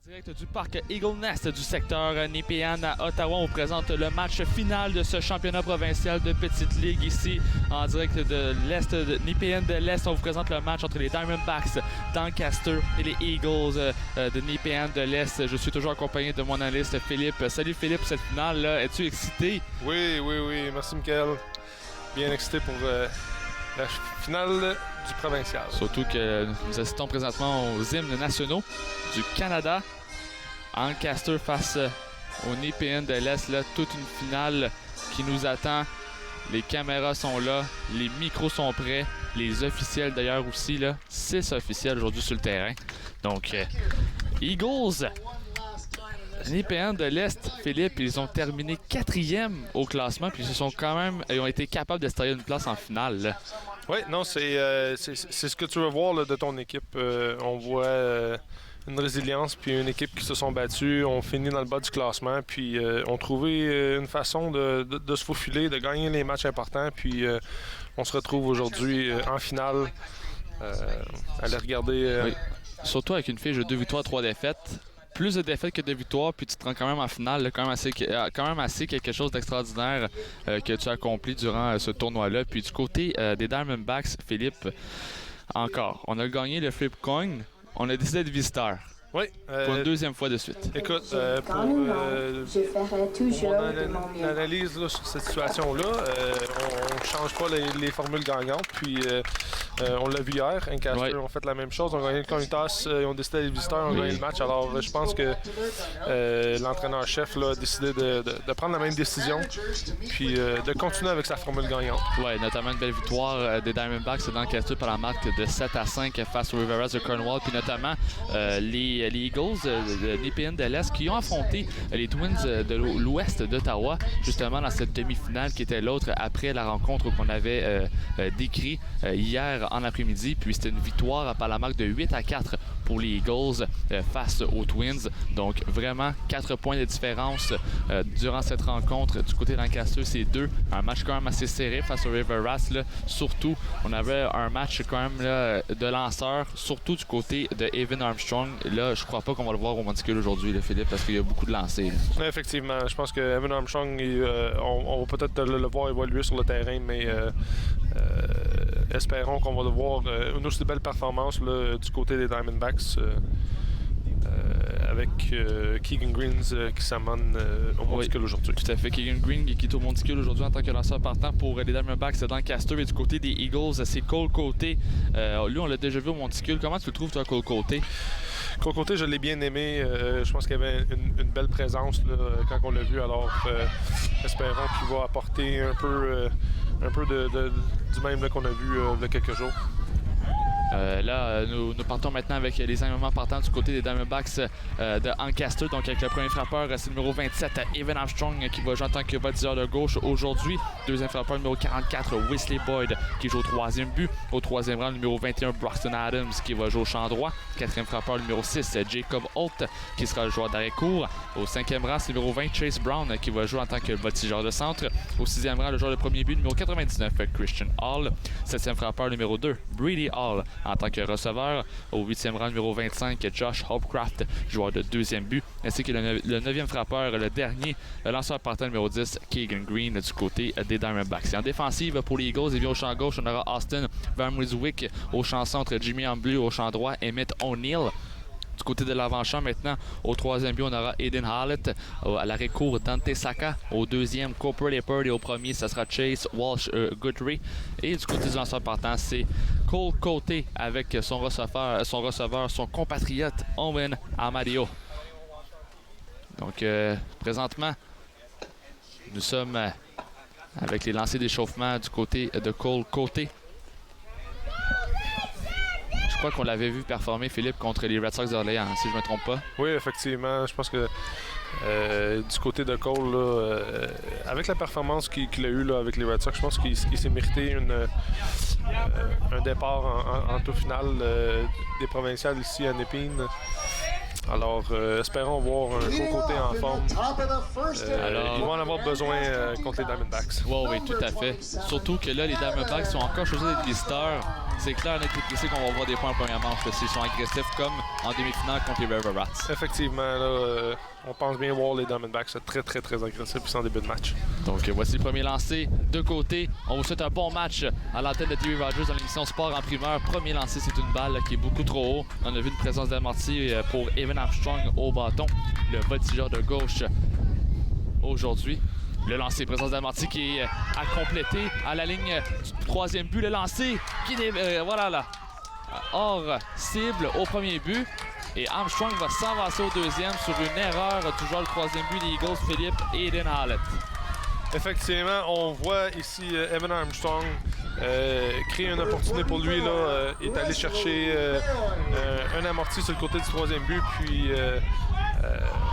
Direct du parc Eagle Nest du secteur Nepean à Ottawa, on vous présente le match final de ce championnat provincial de petite ligue ici en direct de l'Est de Nepean de l'Est. On vous présente le match entre les Diamondbacks d'Ancaster et les Eagles de Nepean de l'Est. Je suis toujours accompagné de mon analyste Philippe. Salut Philippe, cette finale-là, es-tu excité? Oui, merci Michael. Bien excité pour la finale du provincial. Surtout que nous assistons présentement aux hymnes nationaux du Canada. Ancaster face au Nepean de l'Est, là, toute une finale qui nous attend. Les caméras sont là, les micros sont prêts, les officiels d'ailleurs aussi, là, 6 officiels aujourd'hui sur le terrain. Donc, Eagles, Nepean de l'Est, Philippe, ils ont terminé 4e au classement, puis ils ont été capables de se tailler une place en finale. Là. Oui, non, c'est ce que tu veux voir là, de ton équipe. On voit une résilience, puis une équipe qui se sont battues, ont fini dans le bas du classement, puis ont trouvé une façon de se faufiler, de gagner les matchs importants, puis on se retrouve aujourd'hui en finale. Allez regarder. Oui. Surtout avec une fiche de 2 victoires, 3 défaites. Plus de défaites que de victoires, puis tu te rends quand même en finale, là, quand même assez quelque chose d'extraordinaire que tu as accompli durant ce tournoi-là. Puis du côté des Diamondbacks, Philippe, encore, on a gagné le Flip Coin, on a décidé d'être visiteur. Oui. Pour une deuxième fois de suite. Écoute, pour mon analyse là, sur cette situation-là, on ne change pas les formules gagnantes. Puis on l'a vu hier, Ancaster ont fait la même chose. On a gagné le coin toss, ils ont décidé d'être visiteurs, on a gagné le match. Alors je pense que l'entraîneur-chef là, a décidé de prendre la même décision, puis de continuer avec sa formule gagnante. Oui, notamment une belle victoire des Diamondbacks d'Ancaster par la marque de 7-5 face aux Riveras de Cornwall, puis notamment les Eagles de Nepean de l'Est qui ont affronté les Twins de l'Ouest d'Ottawa justement dans cette demi-finale qui était l'autre après la rencontre qu'on avait décrit hier en après-midi. Puis c'était une victoire par la marque de 8-4 pour les Eagles face aux Twins. Donc vraiment 4 points de différence durant cette rencontre du côté d'Ancaster. C'est 2. Un match quand même assez serré face aux Riveras. Surtout, on avait un match quand même là, de lanceurs, surtout du côté de Evan Armstrong. Là, je crois pas qu'on va le voir au Monticule aujourd'hui, Philippe, parce qu'il y a beaucoup de lancers. Oui, effectivement. Je pense que Evan Armstrong, on va peut-être le voir évoluer sur le terrain, mais espérons qu'on va le voir une aussi belle performance là, du côté des Diamondbacks avec Keegan Green qui s'amène au Monticule aujourd'hui. Tout à fait. Keegan Green qui est au Monticule aujourd'hui en tant que lanceur partant pour les Diamondbacks d'Ancaster. Et du côté des Eagles, c'est Cole Côté. Lui, on l'a déjà vu au Monticule. Comment tu le trouves, toi, Cole Côté? Cole Côté, je l'ai bien aimé. Je pense qu'il y avait une belle présence là, quand on l'a vu. Alors, espérons qu'il va apporter un peu du même là, qu'on a vu il y a quelques jours. Nous partons maintenant avec les éléments partants du côté des Diamondbacks de Ancaster. Donc avec le premier frappeur, c'est le numéro 27, Evan Armstrong, qui va jouer en tant que voltigeur de gauche aujourd'hui. Deuxième frappeur, numéro 44, Wesley Boyd, qui joue au troisième but. Au troisième rang, le numéro 21, Broxton Adams, qui va jouer au champ droit. Quatrième frappeur, numéro 6, Jacob Holt, qui sera le joueur d'arrêt court. Au cinquième rang, c'est le numéro 20, Chase Brown, qui va jouer en tant que voltigeur de centre. Au sixième rang, le joueur de premier but, numéro 99, Christian Hall. Septième frappeur, numéro 2, Brady Hall, en tant que receveur. Au 8e rang, numéro 25, Josh Hopcraft, joueur de deuxième but, ainsi que le 9e frappeur, le dernier, le lanceur partant numéro 10, Keegan Green, du côté des Diamondbacks. Et en défensive, pour les Eagles, et bien au champ gauche, on aura Austin Van Rijswijk, au champ centre, Jimmy Ambleu, au champ droit, Emmett O'Neill. Du côté de l'avant-champ, maintenant, au troisième but, on aura Aiden Hallett. À l'arrêt court, Dante Saka. Au deuxième, Cooper Leopard. Et au premier, ça sera Chase Walsh Guthrie. Et du côté du lanceur partant, c'est Cole Côté avec son receveur, son compatriote, Owen Amadio. Donc, présentement, nous sommes avec les lancers d'échauffement du côté de Cole Côté. Je crois qu'on l'avait vu performer, Philippe, contre les Red Sox d'Orléans, si je ne me trompe pas. Oui, effectivement. Je pense que du côté de Cole, là, avec la performance qu'il a eue là, avec les Red Sox, je pense qu'il s'est mérité un départ en tour final des provinciales ici à Nepean. Alors, espérons voir un Cole Côté en forme. Ils vont en avoir besoin contre les Diamondbacks. Oui, tout à fait. Surtout que là, les Diamondbacks sont encore choisis d'être visiteurs. c'est clair, net et précis qu'on va voir des points en première manche. S'ils sont agressifs comme en demi-finale contre les River Rats. Effectivement, là, on pense bien voir les Diamondbacks très agressifs en début de match. Donc voici le premier lancé de côté. On vous souhaite un bon match à l'antenne de TV Rogers dans l'émission Sport en primeur. Premier lancé, c'est une balle qui est beaucoup trop haut. On a vu une présence d'amorti pour Evan Armstrong au bâton, le voltigeur de gauche aujourd'hui. Le lancer, présence d'amorti qui est à compléter à la ligne du troisième but. Le lancer qui est voilà là, hors cible au premier but. Et Armstrong va s'avancer au deuxième sur une erreur du joueur le troisième but des Eagles, Philippe Aiden Hallett. Effectivement, on voit ici Evan Armstrong créer une opportunité pour lui. Là, est allé chercher un amorti sur le côté du troisième but. Puis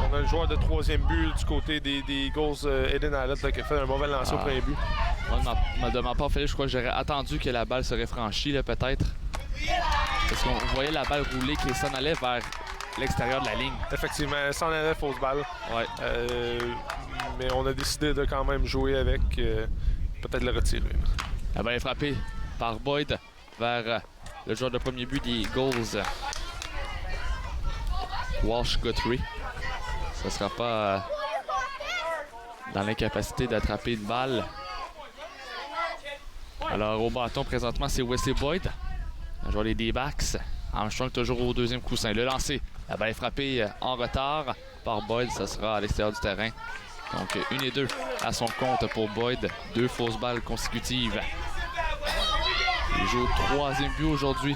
on a le joueur de troisième but du côté des Eagles, Aiden Hallett, là, qui a fait un mauvais lancer au premier but. Ouais, de ma part, Philippe, je crois que j'aurais attendu que la balle serait franchie, peut-être. Parce qu'on voyait la balle rouler qui s'en allait vers l'extérieur de la ligne. Effectivement, elle s'en allait fausse balle. Ouais. Mais on a décidé de quand même jouer avec, peut-être le retirer. La balle est frappée par Boyd vers le joueur de premier but des Eagles, Walsh Guthrie. Ça ne sera pas dans l'incapacité d'attraper une balle. Alors au bâton présentement, c'est Wesley Boyd, un joueur des D-backs. Armstrong toujours au deuxième coussin. Le lancer, la balle est frappée en retard par Boyd. Ça sera à l'extérieur du terrain. Donc 1 et 2 à son compte pour Boyd. 2 fausses balles consécutives. Il joue au troisième but aujourd'hui.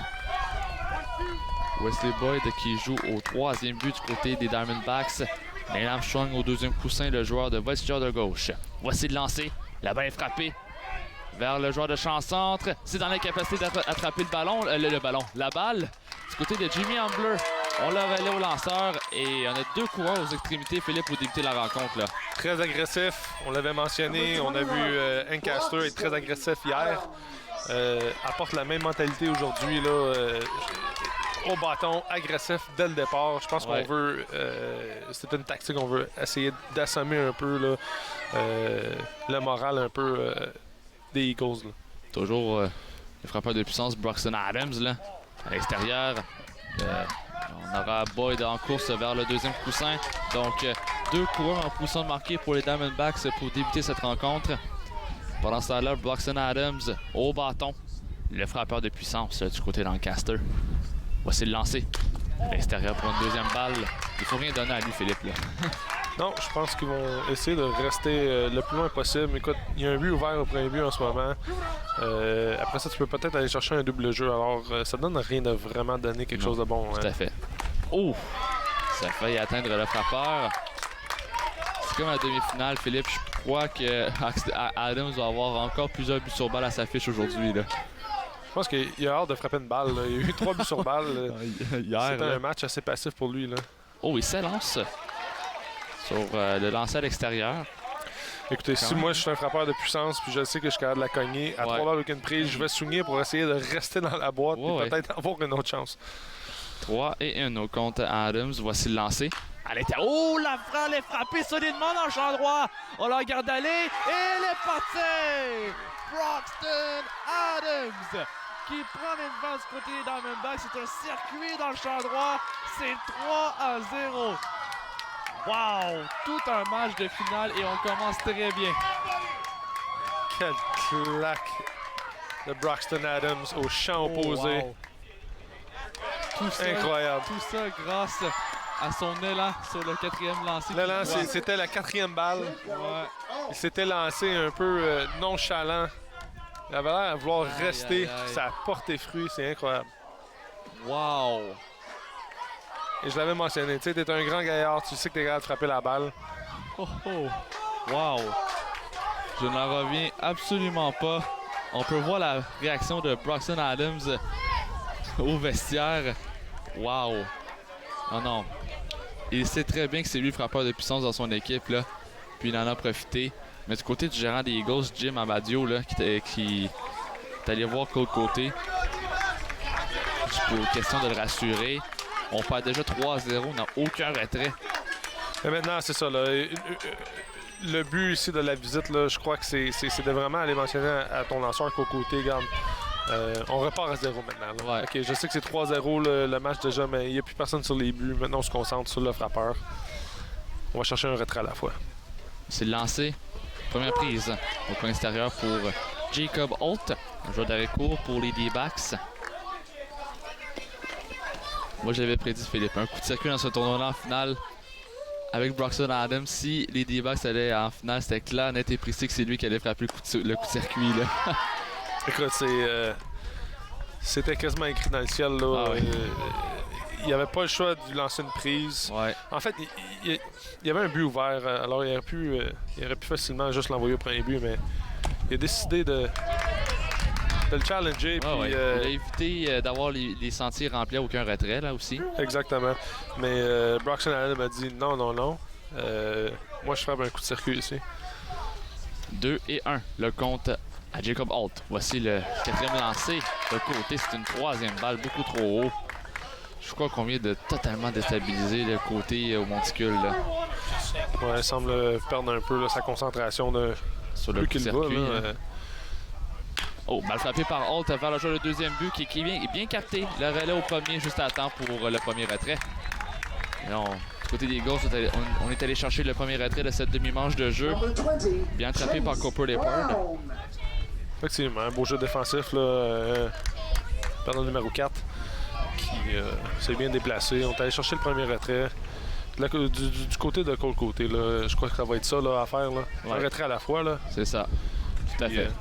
Wesley Boyd qui joue au troisième but du côté des Diamondbacks. Neil Armstrong au deuxième coussin, le joueur de voltigeur de gauche. Voici le lancer. La balle est frappée vers le joueur de champ centre. C'est dans l'incapacité d'attraper le ballon. La balle du côté de Jimmy Ambler. On l'a relayé au lanceur et on a 2 coureurs aux extrémités, Philippe, pour débuter la rencontre. Là. Très agressif, on l'avait mentionné. On a vu Ancaster être très agressif hier. Apporte la même mentalité aujourd'hui. Au bâton, agressif dès le départ. Je pense qu'on veut... c'est une tactique qu'on veut essayer d'assommer un peu là, le moral un peu des Eagles. Là. Toujours le frappeur de puissance, Broxton Adams, là, à l'extérieur. On aura Boyd en course vers le deuxième coussin. Donc, 2 coureurs en position de marquer pour les Diamondbacks pour débuter cette rencontre. Pendant ce temps-là, Broxton Adams au bâton. Le frappeur de puissance du côté d'Ancaster. Voici le lancer. À l'extérieur pour une deuxième balle. Il ne faut rien donner à lui, Philippe. Là. Non, je pense qu'ils vont essayer de rester le plus loin possible. Écoute, il y a un but ouvert au premier but en ce moment. Après ça, tu peux peut-être aller chercher un double jeu. Alors, ça donne rien de vraiment donner quelque chose de bon. Tout à fait. Oh! Ça a failli atteindre le frappeur. C'est comme la demi-finale, Philippe. Je crois que Adams va avoir encore plusieurs buts sur balle à sa fiche aujourd'hui. Je pense qu'il a hâte de frapper une balle. Là. Il y a eu 3 buts sur balle. C'était un match assez passif pour lui. Là. Oh, il s'élance sur le lancer à l'extérieur. Écoutez, si moi je suis un frappeur de puissance puis je sais que je suis capable de la cogner, à 3 balles avec une prise, je vais swinguer pour essayer de rester dans la boîte et peut-être avoir une autre chance. 3 et 1 au compte Adams. Voici le lancer. Oh, la frappe est frappée solidement dans le champ droit. On la regarde aller et elle est partie! Broxton Adams qui prend les devants du côté des Diamondbacks. C'est un circuit dans le champ droit. C'est 3-0. Wow! Tout un match de finale et on commence très bien. Quelle claque de Broxton Adams au champ opposé. Wow. Tout ça, incroyable. Tout ça grâce à son élan sur le 4e lancé. L'élan, c'était la 4e balle. Ouais. Il s'était lancé un peu nonchalant. Il avait l'air à vouloir rester. Ça a porté fruit. C'est incroyable. Wow! Et je l'avais mentionné. Tu sais, t'es un grand gaillard. Tu sais que t'es capable de frapper la balle. Oh, oh. Wow! Je n'en reviens absolument pas. On peut voir la réaction de Broxton Adams au vestiaire. Wow! Oh non. Il sait très bien que c'est lui le frappeur de puissance dans son équipe, là. Puis il en a profité. Mais du côté du gérant des Eagles, Jim Abadio, là, qui est allé voir Cole Côté. Pour question de le rassurer. On perd déjà 3-0, on n'a aucun retrait. Et maintenant, c'est ça. Là. Le but ici de la visite, là, je crois que c'est de vraiment aller mentionner à ton lanceur Cole Côté. Regarde, On repart à 0 maintenant. Là. Ouais. OK, je sais que c'est 3-0 le match déjà, mais il n'y a plus personne sur les buts. Maintenant, on se concentre sur le frappeur. On va chercher un retrait à la fois. C'est le lancer. Première prise au coin extérieur pour Jacob Holt, un joueur d'arrêt court pour les D-backs. Moi, je l'avais prédit, Philippe. Un coup de circuit dans ce tournoi-là en finale avec Broxton Adams. Si les D-backs allaient en finale, c'était clair, net et précis que c'est lui qui allait frapper le coup de circuit. Là. Écoute, c'était quasiment écrit dans le ciel. Là. Ah, oui. Il n'y avait pas le choix de lancer une prise. Ouais. En fait, il y avait un but ouvert. Alors, il aurait pu facilement juste l'envoyer au premier but, mais il a décidé de le challenger. Ah, puis, ouais. Il a évité d'avoir les sentiers remplis à aucun retrait, là aussi. Exactement. Mais Broxton Adams m'a dit non. Moi, je frappe un coup de circuit ici. 2-1, le compte à Jacob Holt. Voici le quatrième lancé. De côté, c'est une troisième balle, beaucoup trop haut. Je crois qu'on vient de totalement déstabiliser le côté au monticule. Là. Ouais, il semble perdre un peu là, sa concentration Sur le plus coup de qu'il circuit. va. Là. Oh, mal frappé par Holt vers le joueur de deuxième but qui est bien capté. Le relais au premier, juste à temps pour le premier retrait. Et du côté des Eagles, on est allé chercher le premier retrait de cette demi-manche de jeu. Bien attrapé par Cooper Leopard. Effectivement, un beau jeu défensif. Perdant numéro 4 qui s'est bien déplacé. On est allé chercher le premier retrait. Du côté de Cole Côté, là, je crois que ça va être ça là, à faire. Là. Ouais. Un retrait à la fois. Là. C'est ça. Tout à fait.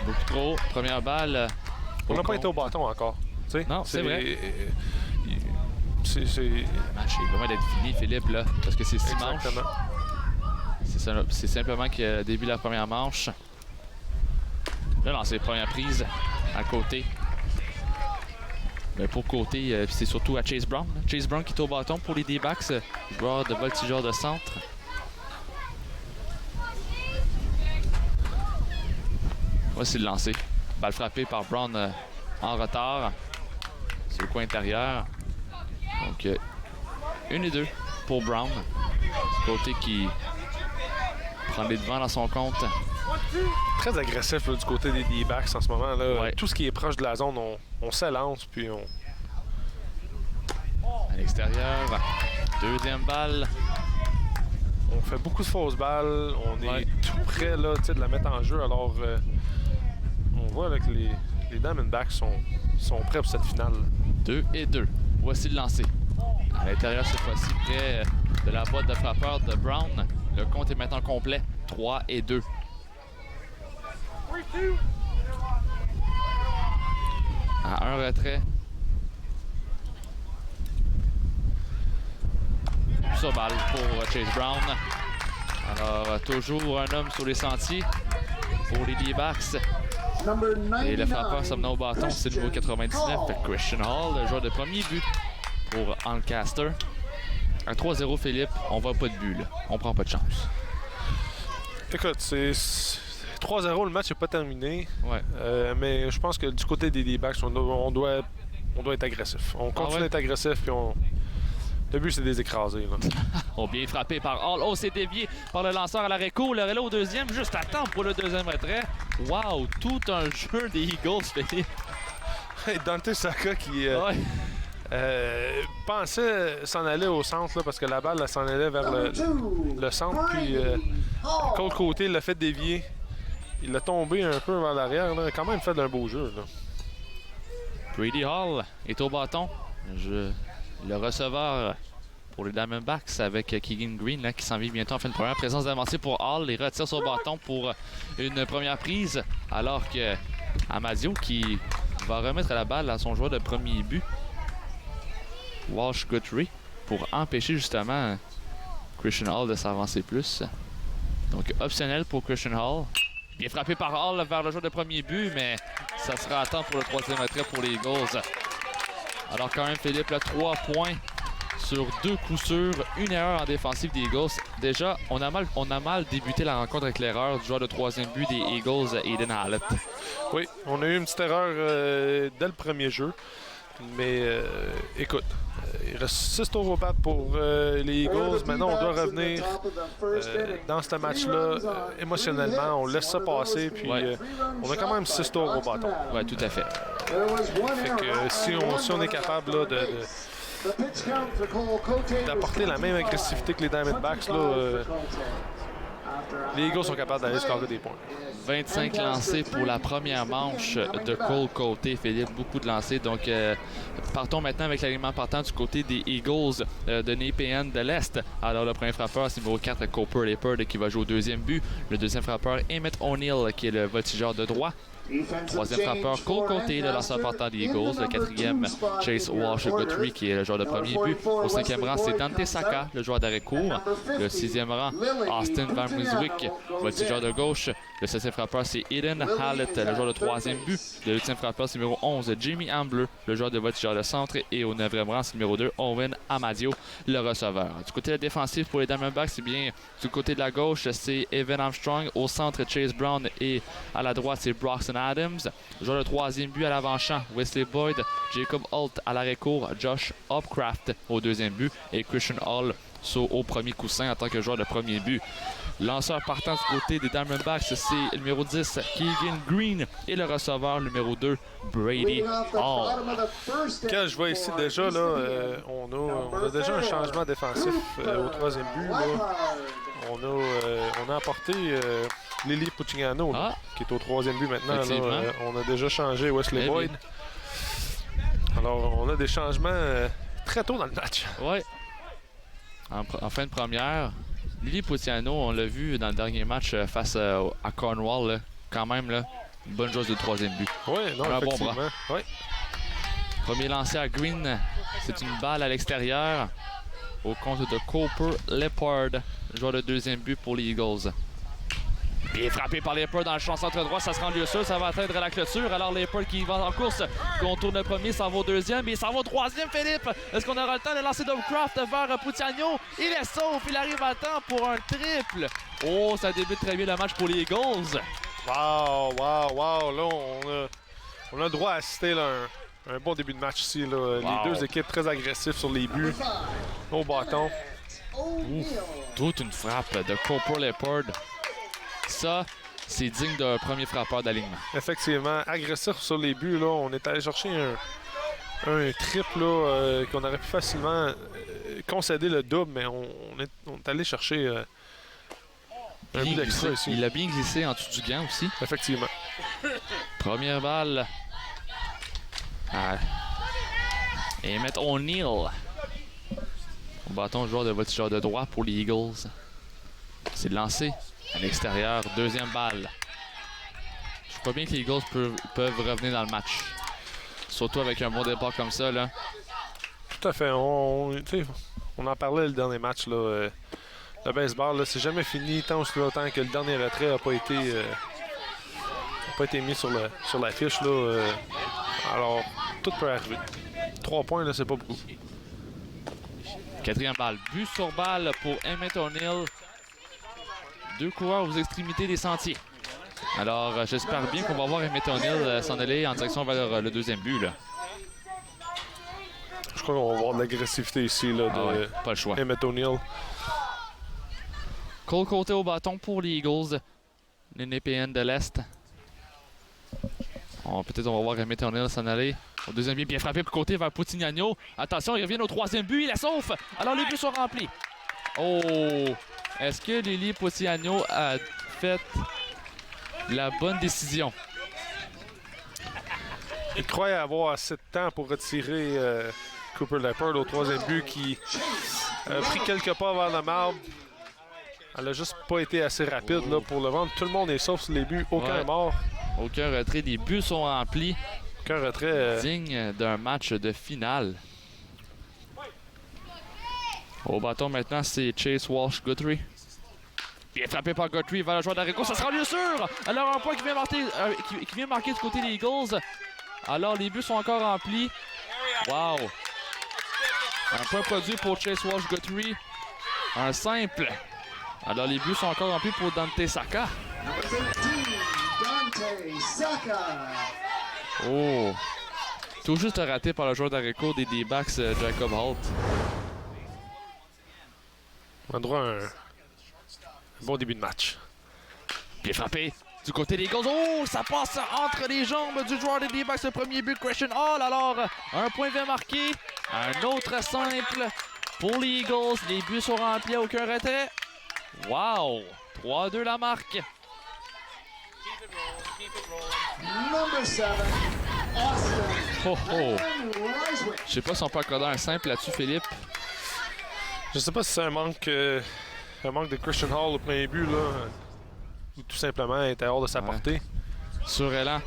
Beaucoup trop. Première balle. On n'a pas été au bâton encore. T'sais, Non, c'est vrai. C'est Le match est loin d'être fini, Philippe, là, parce que c'est 6 manches. Exactement. C'est simplement qu'il a début de la première manche. Là, dans ses premières prises, à côté. Mais pour côté, c'est surtout à Chase Brown. Chase Brown qui est au bâton pour les D-backs, joueur de voltigeur de centre. Voici le lancer. Balle frappée par Brown en retard. C'est le coin intérieur. Donc, 1 et 2 pour Brown. Côté qui prend les devants dans son compte. Très agressif là, du côté des D-backs en ce moment. Là. Ouais. Tout ce qui est proche de la zone, on s'élance puis on... À l'extérieur, deuxième balle. On fait beaucoup de fausses balles. On Ouais. est tout près là, de la mettre en jeu. Alors, on voit là, que les Diamondbacks sont prêts pour cette finale. 2 et 2. Voici le lancer. À l'intérieur, cette fois-ci, près de la boîte de frappeur de Brown. Le compte est maintenant complet. 3 et 2. À un retrait. Sur balle pour Chase Brown. Alors, toujours un homme sur les sentiers pour les D-backs. Et le frappeur s'amenant au bâton, c'est le numéro 99, Christian Hall, le joueur de premier but pour Ancaster. À 3-0, Philippe, on voit pas de but, là. On prend pas de chance. Écoute, c'est 3-0, le match n'est pas terminé. Ouais. Mais je pense que du côté des D-backs, on doit être agressif. On continue d'être agressif, puis le but, c'est de les écraser. Là. Oh, bien frappé par Hall. Oh, c'est dévié par le lanceur à l'arrêt court. Le relais au deuxième, juste à temps pour le deuxième retrait. Wow, tout un jeu des Eagles, Philippe. Dante Saka qui pensait s'en aller au centre là, parce que la balle elle, s'en allait vers le centre. Puis Cole Côté l'a fait dévier. Il l'a tombé un peu vers l'arrière. Il a quand même fait d'un beau jeu. Là. Brady Hall est au bâton. Le receveur pour les Diamondbacks avec Keegan Green là, qui s'en vient bientôt en fin de première. Présence d'avancée pour Hall. Il retire son bâton pour une première prise. Alors que Amadio qui va remettre la balle à son joueur de premier but, Walsh Guthrie, pour empêcher justement Christian Hall de s'avancer plus. Donc optionnel pour Christian Hall. Bien frappé par Hall vers le joueur de premier but, mais ça sera à temps pour le troisième retrait pour les Eagles. Alors quand même, Philippe, là, 3 points sur 2 coups sûrs, une erreur en défensive des Eagles. Déjà, on a mal débuté la rencontre avec l'erreur du joueur de troisième but des Eagles, Aiden Hallett. Oui, on a eu une petite erreur dès le premier jeu. Mais écoute, il reste 6 tours au bat pour les Eagles. Maintenant, on doit revenir dans ce match-là émotionnellement. On laisse ça passer, puis on a quand même 6 tours au bâton. Oui, tout à fait. Fait que si on est capable là, d'apporter la même agressivité que les Diamondbacks, là, les Eagles sont capables d'aller scorer des points. 25 lancés pour la première manche de Cole Côté, Philippe. Beaucoup de lancés. Donc, partons maintenant avec l'alignement partant du côté des Eagles de Nepean de l'Est. Alors, le premier frappeur, c'est numéro 4, Cooper Leopard, qui va jouer au deuxième but. Le deuxième frappeur, Emmett O'Neill, qui est le voltigeur de droit. Troisième frappeur, Cole Côté, le lanceur partant des Eagles. Le quatrième, Chase Walsh-Guthrie, qui est le joueur de premier but. Au cinquième rang, c'est Dante Saka, le joueur d'arrêt court. Le sixième rang, Austin Van Muiswijk, voltigeur de gauche. Le septième frappeur, c'est Eden Hallett, le joueur de troisième but. Le huitième frappeur, c'est numéro 11, Jimmy Ambler, le joueur de voltigeur de centre. Et au neuvième rang, c'est numéro 2, Owen Amadio, le receveur. Du côté de la défensive pour les Diamondbacks, c'est bien du côté de la gauche, c'est Evan Armstrong. Au centre, Chase Brown. Et à la droite, c'est Broxton Adams. Le joueur de troisième but à l'avant-champ, Wesley Boyd. Jacob Holt à l'arrêt court, Josh Hopcraft au deuxième but. Et Christian Hall au premier coussin en tant que joueur de premier but. Lanceur partant du côté des Diamondbacks, c'est le numéro 10, Keegan Green. Et le receveur, numéro 2, Brady Hall. Quand je vois ici déjà, là, on a déjà un changement défensif au troisième but. Là. On a apporté Lily Puccignano, qui est au troisième but maintenant. Là, on a déjà changé Wesley Boyd. Alors, on a des changements très tôt dans le match. Oui. En fin de première, Lily Puccignano, on l'a vu dans le dernier match face à Cornwall, là, quand même, là, une bonne chose de troisième but. Oui, non, un bon effectivement. bras. Oui. Premier lancé à Green, c'est une balle à l'extérieur au compte de Cooper Leopard, joueur de deuxième but pour les Eagles. Il est frappé par Leopard dans le champ centre droit, ça se rend lieu sûr, ça va atteindre la clôture. Alors Leopard qui va en course, contourne le premier, s'en va au deuxième, et il s'en va au troisième, Philippe. Est-ce qu'on aura le temps de lancer Dovecraft vers Puccignano? Il est sauf, il arrive à temps pour un triple. Oh, ça débute très bien le match pour les Eagles. Wow. Là, on a le droit à assister là, un bon début de match ici. Là. Wow. Les deux équipes très agressives sur les buts, au bâton. Toute une frappe de Cooper Leopard. Ça, c'est digne d'un premier frappeur d'alignement. Effectivement, agressif sur les buts. Là, on est allé chercher un triple là, qu'on aurait pu facilement concéder le double, mais on est allé chercher un but d'extra ici. Il a bien glissé en dessous du gant aussi. Effectivement. Première balle. Et Emmett O'Neill. Au bâton, joueur de voltigeur de droit pour les Eagles. C'est de lancer. À l'extérieur, deuxième balle. Je crois bien que les Eagles peuvent revenir dans le match. Surtout avec un bon départ comme ça, là. Tout à fait. On en parlait le dernier match, là. Le baseball, là, c'est jamais fini tant aussi longtemps que le dernier retrait n'a pas été mis sur la fiche, là. Alors, tout peut arriver. 3 points, là, c'est pas beaucoup. Quatrième balle. But sur balle pour Emmett O'Neill. Deux coureurs aux extrémités des sentiers. Alors, j'espère bien qu'on va voir Emmett O'Neill s'en aller en direction vers le deuxième but, là. Je crois qu'on va voir de l'agressivité ici, là, de pas le choix. Emmett O'Neill. Cole Côté au bâton pour les Eagles. Les Nepean de l'Est. Peut-être on va voir Emmett O'Neill s'en aller. Au deuxième but, bien frappé pour Côté vers Puccignano. Attention, il revient au troisième but, il est sauf. Alors, les buts sont remplis. Oh! Est-ce que Lily Puccignano a fait la bonne décision? Il croyait avoir assez de temps pour retirer Cooper Leopard au troisième but qui a pris quelques pas vers le marbre. Elle a juste pas été assez rapide là, pour le vendre. Tout le monde est sauf sur les buts. Aucun mort. Aucun retrait. Les buts sont remplis. Aucun retrait. Digne d'un match de finale. Au bâton maintenant, c'est Chase Walsh-Guthrie. Bien frappé par Guthrie vers le joueur d'arrêt. Ça sera lieu sûr! Alors un point qui vient marquer du côté des Eagles. Alors les buts sont encore remplis. Wow! Un point produit pour Chase Walsh-Guthrie. Un simple. Alors les buts sont encore remplis pour Dante Saka. Oh! Tout juste raté par le joueur d'Areco des D-backs, Jacob Holt. On a droit à un bon début de match. Bien frappé du côté des Eagles. Oh, ça passe entre les jambes du joueur des D-backs. Le premier but, Christian Hall. Alors, un point bien marqué. Un autre simple pour les Eagles. Les buts sont remplis, aucun retrait. Wow! 3-2 la marque. Number 7, Austin. Oh oh! Reiswick. Je sais pas si on peut accorder un simple là-dessus, Philippe. Je sais pas si c'est un manque de Christian Hall au premier but, là, ou tout simplement il était hors de sa portée. Surélan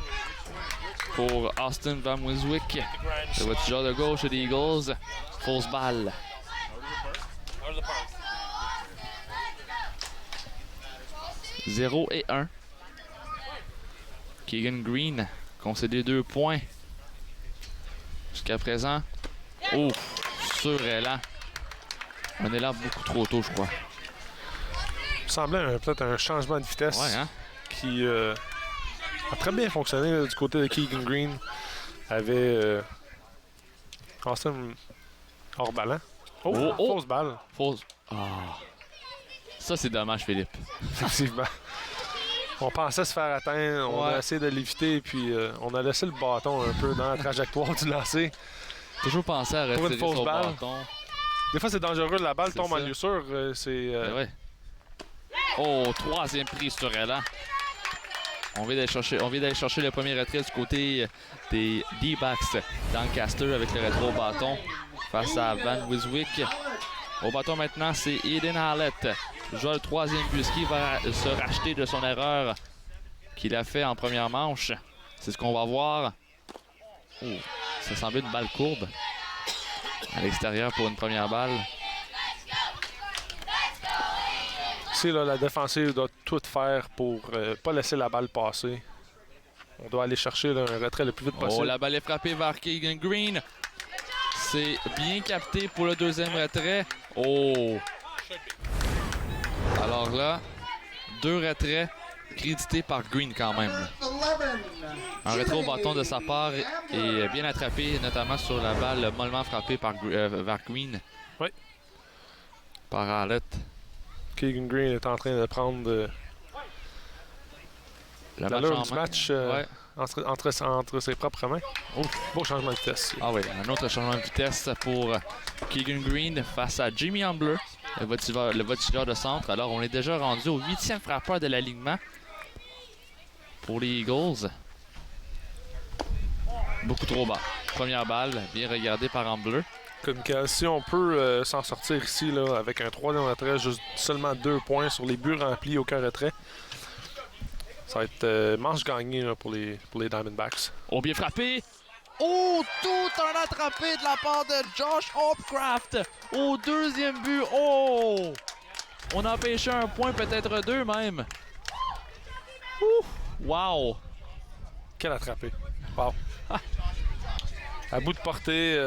pour Austin Van Wiswick. Le voltigeur de gauche des Eagles. Fausse balle. « 0 et 1. Keegan Green concédé 2 points. Jusqu'à présent. Oh, Surélan. Un élan beaucoup trop tôt, je crois. Il semblait peut-être un changement de vitesse Ouais, hein? qui a très bien fonctionné là, du côté de Keegan Green. Avait Austin hors ballon. Oh, Oh. fausse balle, Fausse. Ah. Ça, c'est dommage, Philippe. effectivement. On pensait se faire atteindre, on a essayé de l'éviter, puis on a laissé le bâton un peu dans la trajectoire du lancer. Toujours penser à Pour une retirer fausse son balle. bâton. Des fois, c'est dangereux, la balle C'est tombe en ça. lieu sûr. Ben ouais. Oh, troisième prise sur Elan. On vient d'aller chercher le premier retrait du côté des D-backs d'Ancaster avec le rétro au bâton face à Van Wiswick. Au bâton maintenant, c'est Eden Hallett. Joueur le troisième but. Est-ce qu'il va se racheter de son erreur qu'il a fait en première manche? C'est ce qu'on va voir. Oh, ça semblait une balle courbe à l'extérieur pour une première balle. Ici, là, la défensive doit tout faire pour pas laisser la balle passer. On doit aller chercher là, un retrait le plus vite possible. Oh, la balle est frappée vers Keegan Green. C'est bien capté pour le deuxième retrait. Oh! Alors là, 2 retraits crédités par Green quand même. 11. Un retrait au bâton de sa part et bien attrapé, notamment sur la balle mollement frappée par, vers Green. Oui. Par Hallett. Keegan Green est en train de prendre Le l'allure en du main. match Ouais. entre ses propres mains. Oh, beau changement de vitesse. Ah oui, un autre changement de vitesse pour Keegan Green face à Jimmy Ambler, le voltigeur de centre. Alors, on est déjà rendu au 8e frappeur de l'alignement pour les Eagles. Beaucoup trop bas. Première balle, bien regardée par Ambler. Si on peut s'en sortir ici là, avec un troisième retrait, juste seulement 2 points sur les buts remplis, aucun retrait. Ça va être manche gagnée là, pour les Diamondbacks. Oh, bien frappé! Oh, tout un attrapé de la part de Josh Hopcraft au deuxième but. Oh! On a pêché un point, peut-être 2 même. Ouh! Wow! Quel attrapé. Wow. À bout de portée,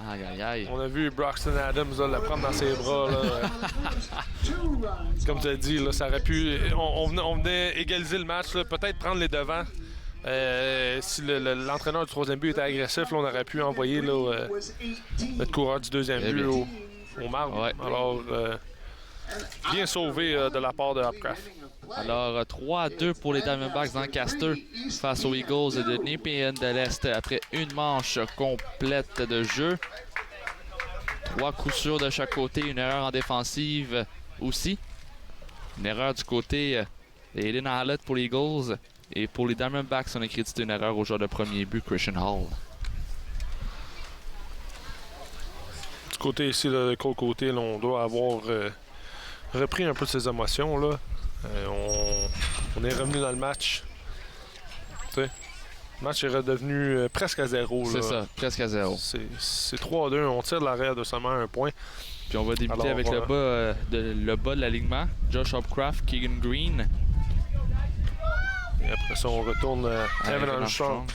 Aïe, aïe, aïe. on a vu Broxton Adams là, la prendre dans ses bras. Là, 2 runs. comme tu as dit, là, ça aurait pu. On venait égaliser le match, là, peut-être prendre les devants. Si l'entraîneur du troisième but était agressif, là, on aurait pu envoyer là, Was 18. notre coureur du deuxième Eh but bien. au marbre. Ouais. Alors, bien sauvé de la part de Hopcraft. Alors, 3-2 pour les Diamondbacks d'Ancaster face aux Eagles de Nepean de l'Est après une manche complète de jeu. 3 coups sûrs de chaque côté, une erreur en défensive aussi. Une erreur du côté d'Aiden Hallett pour les Eagles. Et pour les Diamondbacks, on a crédité une erreur au joueur de premier but, Christian Hall. Du côté ici, là, de côté, là, on doit avoir repris un peu de ses émotions. Là. On est revenu dans le match. Tu sais, le match est redevenu presque à 0. C'est ça, presque à 0. C'est 3-2. On tire de l'arrière de seulement 1 point. Puis on va débuter Alors, avec le bas de l'alignement. Josh Hopcraft, Keegan Green. Et après ça, on retourne à Evan Armstrong.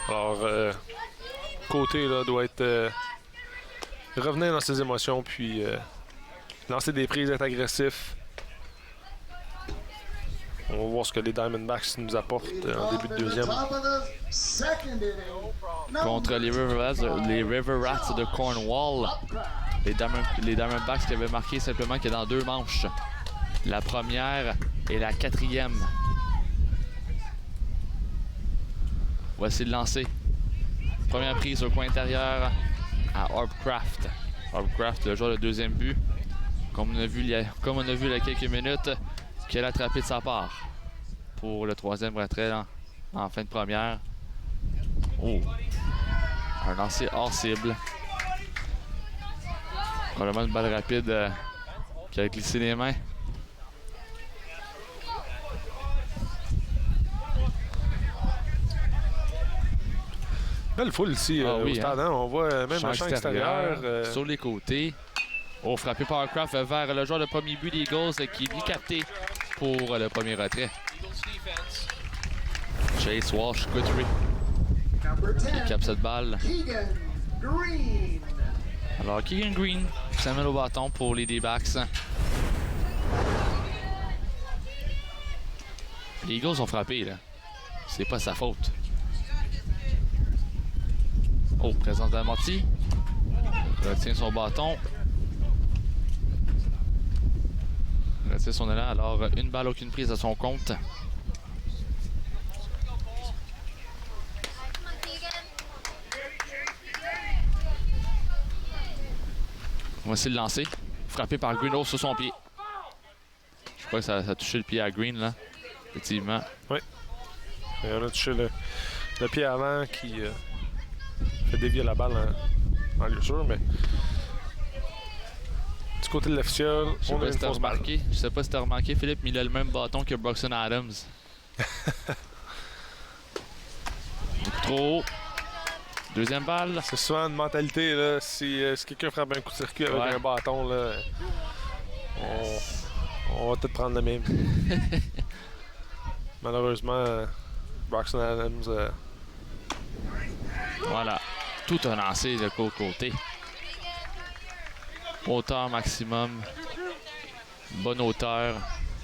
Alors, côté là, doit être revenir dans ses émotions, puis lancer des prises, être agressif. On va voir ce que les Diamondbacks nous apportent en début de deuxième. Top of the second inning. Contre les River Rats de Cornwall. Les Diamondbacks qui avaient marqué simplement que dans 2 manches. La première et la 4e. Voici le lancer. Première prise au coin intérieur à Harbcraft. Harbcraft, le joueur de deuxième but. Comme on a vu il y a quelques minutes, qui a attrapé de sa part. Pour le 3e retrait en fin de première. Oh! Un lancer hors cible. Probablement une balle rapide qui a glissé les mains. Belle foule ici au stade. Hein? On voit même le champ extérieur. Sur les côtés. Oh, frappé par Harbcraft vers le joueur de premier but des Eagles qui est capté pour le premier retrait. Chase Walsh Guthrie qui capte cette balle. Keegan Green. Alors, Keegan Green s'amène au bâton pour les D-backs. Les Eagles ont frappé, là. C'est pas sa faute. Oh, présence d'Amorti. Retient son bâton. Retient son élan. Alors, une balle, aucune prise à son compte. Voici le lancer. Frappé par Green sur son pied. Je crois que ça a touché le pied à Green, là. Effectivement. Oui. Et on a touché le pied avant qui fait dévier la balle en lieu sûr, mais du côté de l'officiel, on a une fausse balle. Je sais pas si tu as remarqué, Philippe, mais il a le même bâton que Broxton Adams. Beaucoup trop haut. Deuxième balle. C'est souvent une mentalité, là, si quelqu'un frappe un coup de circuit avec un bâton, là, on va peut-être prendre le même. Malheureusement, Broxton Adams... Voilà. Tout un lancé de côté. Hauteur maximum. Bonne hauteur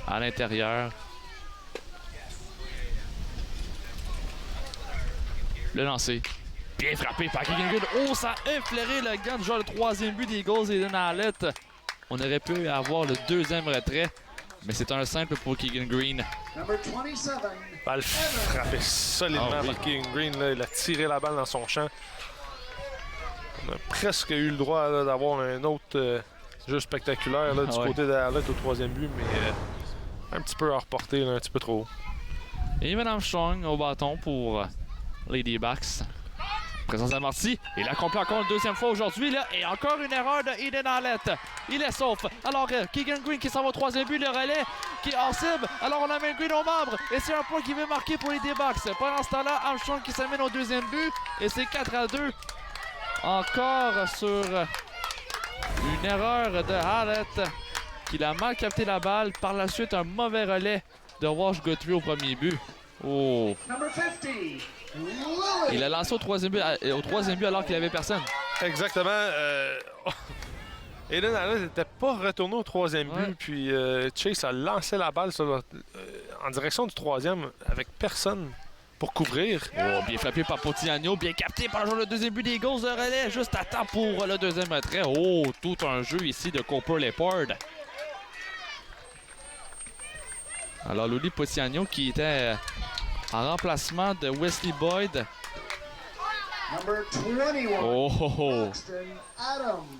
à l'intérieur. Le lancer. Bien frappé par Keegan Green. Oh, ça a effleuré le gant du joueur de 3e but des Eagles, Aiden Hallett. On aurait pu avoir le 2e retrait, mais c'est un simple pour Keegan Green. Balle frappée solidement par Keegan Green. Là, il a tiré la balle dans son champ. On a presque eu le droit d'avoir un autre jeu spectaculaire là, du côté de Hallett au 3e but, mais un petit peu hors portée, là, un petit peu trop haut. Evan Armstrong au bâton pour les D-backs. Présence d'Amorti. Il accomplit encore une 2e fois aujourd'hui. Là, et encore une erreur de Aiden Hallett. Il est sauf. Alors, Keegan Green qui s'en va au 3e but. Le relais qui est hors cible. Alors, on amène Green au membre. Et c'est un point qui veut marquer pour les D-backs. Pendant ce temps-là, Armstrong qui s'amène au 2e but. Et c'est 4-2. Encore sur une erreur de Hallett qui a mal capté la balle. Par la suite, un mauvais relais de Walsh Guthrie au 1er but. Oh! Il a lancé au 3e but alors qu'il n'y avait personne. Exactement. Aiden Hallett n'était pas retourné au 3e but, puis Chase a lancé la balle en direction du 3e avec personne pour couvrir. Oh, bien frappé par Potignano, bien capté par le joueur de 2e but des Eagles de relais, juste à temps pour le 2e retrait. Oh, tout un jeu ici de Cooper Leppard. Alors, Louis Potignano qui était en remplacement de Wesley Boyd. Oh!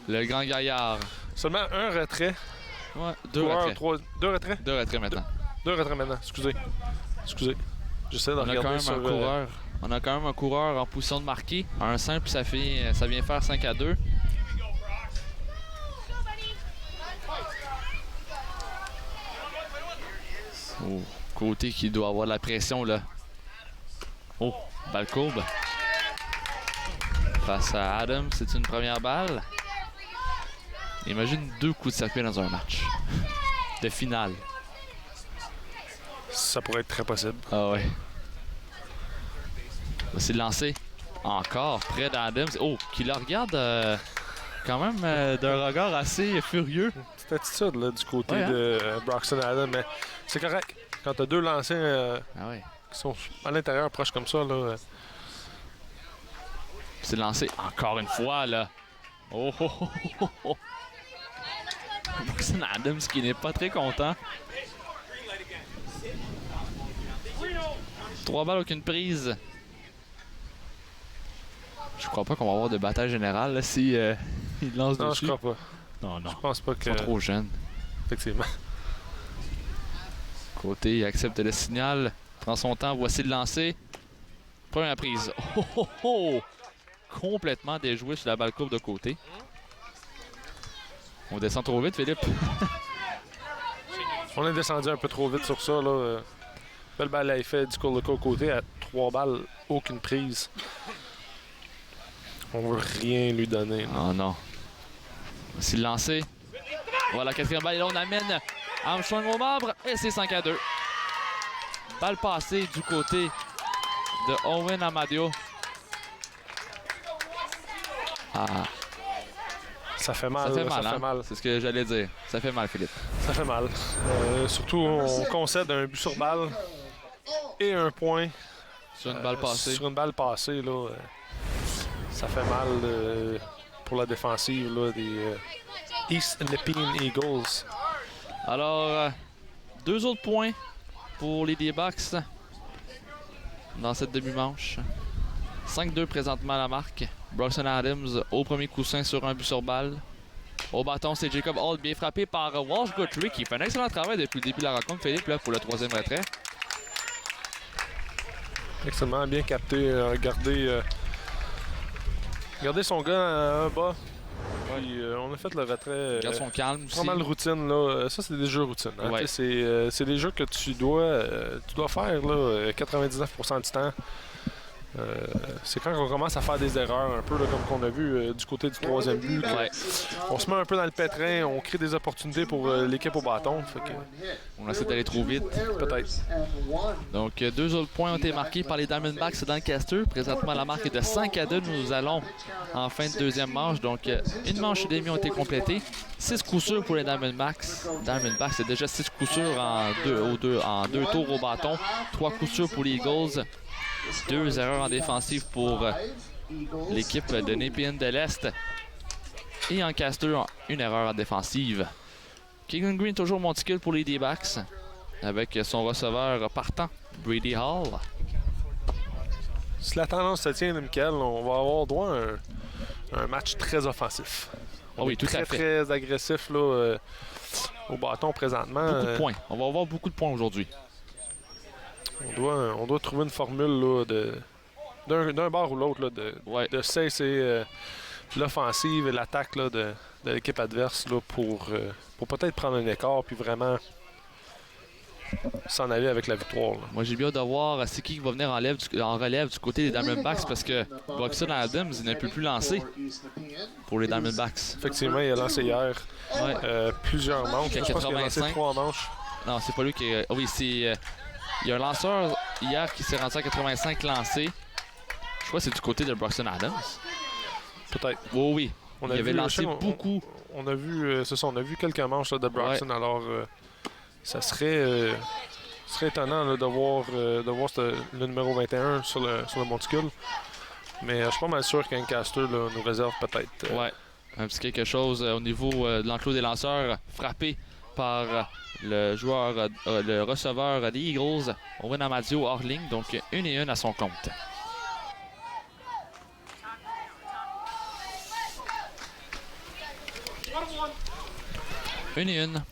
Le grand gaillard. Seulement un retrait. Ouais, deux retraits. Deux retraits? Deux retraits maintenant. Deux retraits maintenant, excusez. J'essaie de regarder sur... On a quand même un coureur en position de marquer. Un simple, ça vient faire 5-2. Oh, côté qui doit avoir de la pression là. Oh, balle courbe. Face à Adams, c'est une première balle. Imagine 2 coups de circuit dans un match de finale. Ça pourrait être très possible. Ah ouais. C'est lancé. Encore près d'Adams. Oh, qui le regarde quand même d'un regard assez furieux. Petite attitude là, du côté de Broxton Adams, mais c'est correct. Quand tu as 2 lancers Ah ouais. qui sont à l'intérieur, proches comme ça, là, C'est lancé encore une fois, là. Oh, oh, oh, oh, oh. Brooks Adams qui n'est pas très content. 3 balles, aucune prise. Je crois pas qu'on va avoir de bataille générale là, si il lance non, dessus. je crois pas. Non, non. Je pense pas que... Ils sont trop jeunes. Effectivement. Côté, il accepte le signal. Prend son temps. Voici le lancer. Première prise. Oh, oh, oh! Complètement déjoué sur la balle courbe de côté. On descend trop vite, Philippe. On est descendu un peu trop vite sur ça. Là. Belle balle à effet du Colico côté à 3 balles, aucune prise. On veut rien lui donner. Oh non. Voici le lancer. Voilà, 4e balle. Et là, on amène Armstrong au marbre. Et c'est 5-2. Balle passée du côté de Owen Amadio. Ah, Ça fait mal. ça fait là, mal, ça hein? fait mal. C'est ce que j'allais dire. Ça fait mal, Philippe. Ça fait mal. Surtout, on concède un but sur balle et un point Sur une balle passée. sur une balle passée. Là, ça fait mal pour la défensive là, des East Nepean Eagles. Alors, 2 autres points pour les D-Bucks dans cette demi-manche. 5-2 présentement à la marque. Broxton Adams au premier coussin sur un but sur balle. Au bâton, c'est Jacob Hall, bien frappé par Walsh Guthrie qui fait un excellent travail depuis le début de la rencontre, Philippe, là, pour le 3e retrait. Extrêmement bien capté. Regardez son gars en bas. Puis, on a fait le retrait. Garde son calme aussi. Pas mal de routine. Là. Ça, c'est des jeux routine. Hein. Ouais. C'est des jeux que tu dois faire là, 99% du temps. C'est quand on commence à faire des erreurs, un peu là, comme qu'on a vu du côté du 3e but. Ouais. On se met un peu dans le pétrin, on crée des opportunités pour l'équipe au bâton. Fait que, On essaie d'aller trop vite. peut-être. Donc, 2 autres points ont été marqués par les Diamondbacks d'Ancaster. Présentement, la marque est de 5-2. Nous allons en fin de 2e manche. Donc, une manche et demie ont été complétées. 6 coups sûrs pour les Diamondbacks. Diamondbacks, c'est déjà 6 coups sûrs en 2 tours au bâton. 3 coups sûrs pour les Eagles. 2 erreurs en défensive pour l'équipe de Nepean de l'Est. Et Ancaster, une erreur en défensive. Keegan Green toujours monticule pour les D-Backs avec son receveur partant, Brady Hall. Si la tendance se tient, Michael, on va avoir droit à un match très offensif. Oh oui, tout à fait. Très agressif là, au bâton présentement. Beaucoup de points. On va avoir beaucoup de points aujourd'hui. On doit trouver une formule là, d'un bord ou l'autre là, de cesser l'offensive et l'attaque là, de l'équipe adverse là, pour peut-être prendre un écart puis vraiment s'en aller avec la victoire. Là. Moi, j'ai bien hâte de voir c'est qui va venir en relève du côté des Diamondbacks parce que Broxton Adams il ne peut plus lancer pour les Diamondbacks. Effectivement, il a lancé hier Ouais. plusieurs manches. À Je pense qu'il a lancé 85. 3 manches. Non, c'est pas lui qui est... oui, c'est... il y a un lanceur hier qui s'est rendu à 85 lancés. Je crois que c'est du côté de Broxton Adams. Peut-être. Oh oui. On Il a avait vu, lancé beaucoup. On a vu, c'est ça, on a vu quelques manches là, de Broxton. Alors, ça serait étonnant là, de voir le numéro 21 sur le monticule. Mais je suis pas mal sûr qu'Ancaster nous réserve peut-être. Ouais. Un petit quelque chose au niveau de l'enclos des lanceurs, frappé par le joueur, le receveur des Eagles, Owen Amadio hors ligne, donc 1-1 à son compte. Une et une.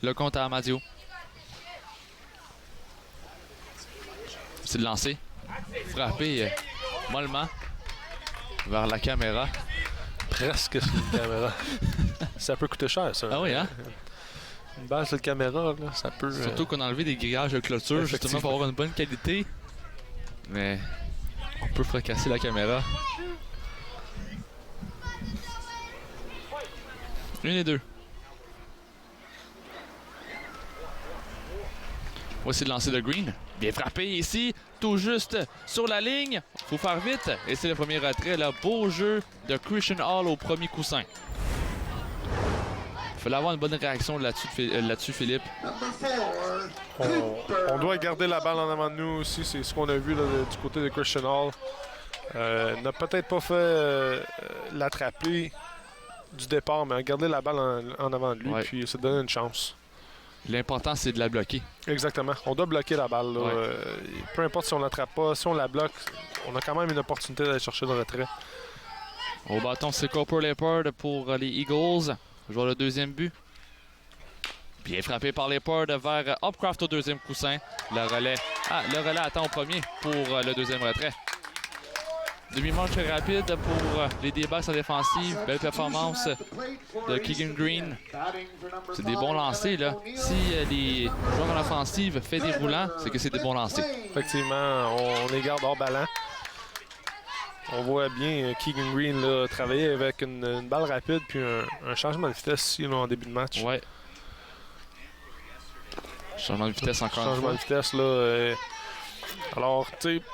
Le compte à Amadio. C'est de lancer. Frappé mollement vers la caméra. Presque sur une caméra. Ça peut coûter cher, ça. Ah oui, hein? Une balle sur la caméra, là, ça peut... Surtout qu'on a enlevé des grillages de clôture justement pour avoir une bonne qualité. Mais on peut fracasser la caméra. 1 et 2. Voici le lancer de Green. Bien frappé ici, tout juste sur la ligne. Faut faire vite. Et c'est le premier retrait. Là. Beau jeu de Christian Hall au premier coussin. fallait avoir une bonne réaction là-dessus, Philippe. On doit garder la balle en avant de nous aussi. C'est ce qu'on a vu là, du côté de Christian Hall. N'a peut-être pas fait l'attraper du départ, mais a gardé la balle en avant de lui, Ouais. puis se donner une chance. L'important, c'est de la bloquer. Exactement. On doit bloquer la balle. Là. Ouais. Peu importe si on l'attrape pas, si on la bloque, on a quand même une opportunité d'aller chercher le retrait. Au bâton, c'est Cooper Leopard pour les Eagles. Joueur le deuxième but. Bien frappé par Leopard vers Hopcroft au deuxième coussin. Le relais attend au premier pour le deuxième retrait. Demi-manche rapide pour les D-backs en défensive. Belle performance de Keegan Green. C'est des bons lancers, là. Si les joueurs en offensive font des roulants, c'est que c'est des bons lancers. Effectivement, on les garde hors ballon. On voit bien Keegan Green là, travailler avec une balle rapide puis un changement de vitesse ici là, en début de match. Ouais. Changement de vitesse encore une Changement fois. de vitesse là. Alors, tu sais,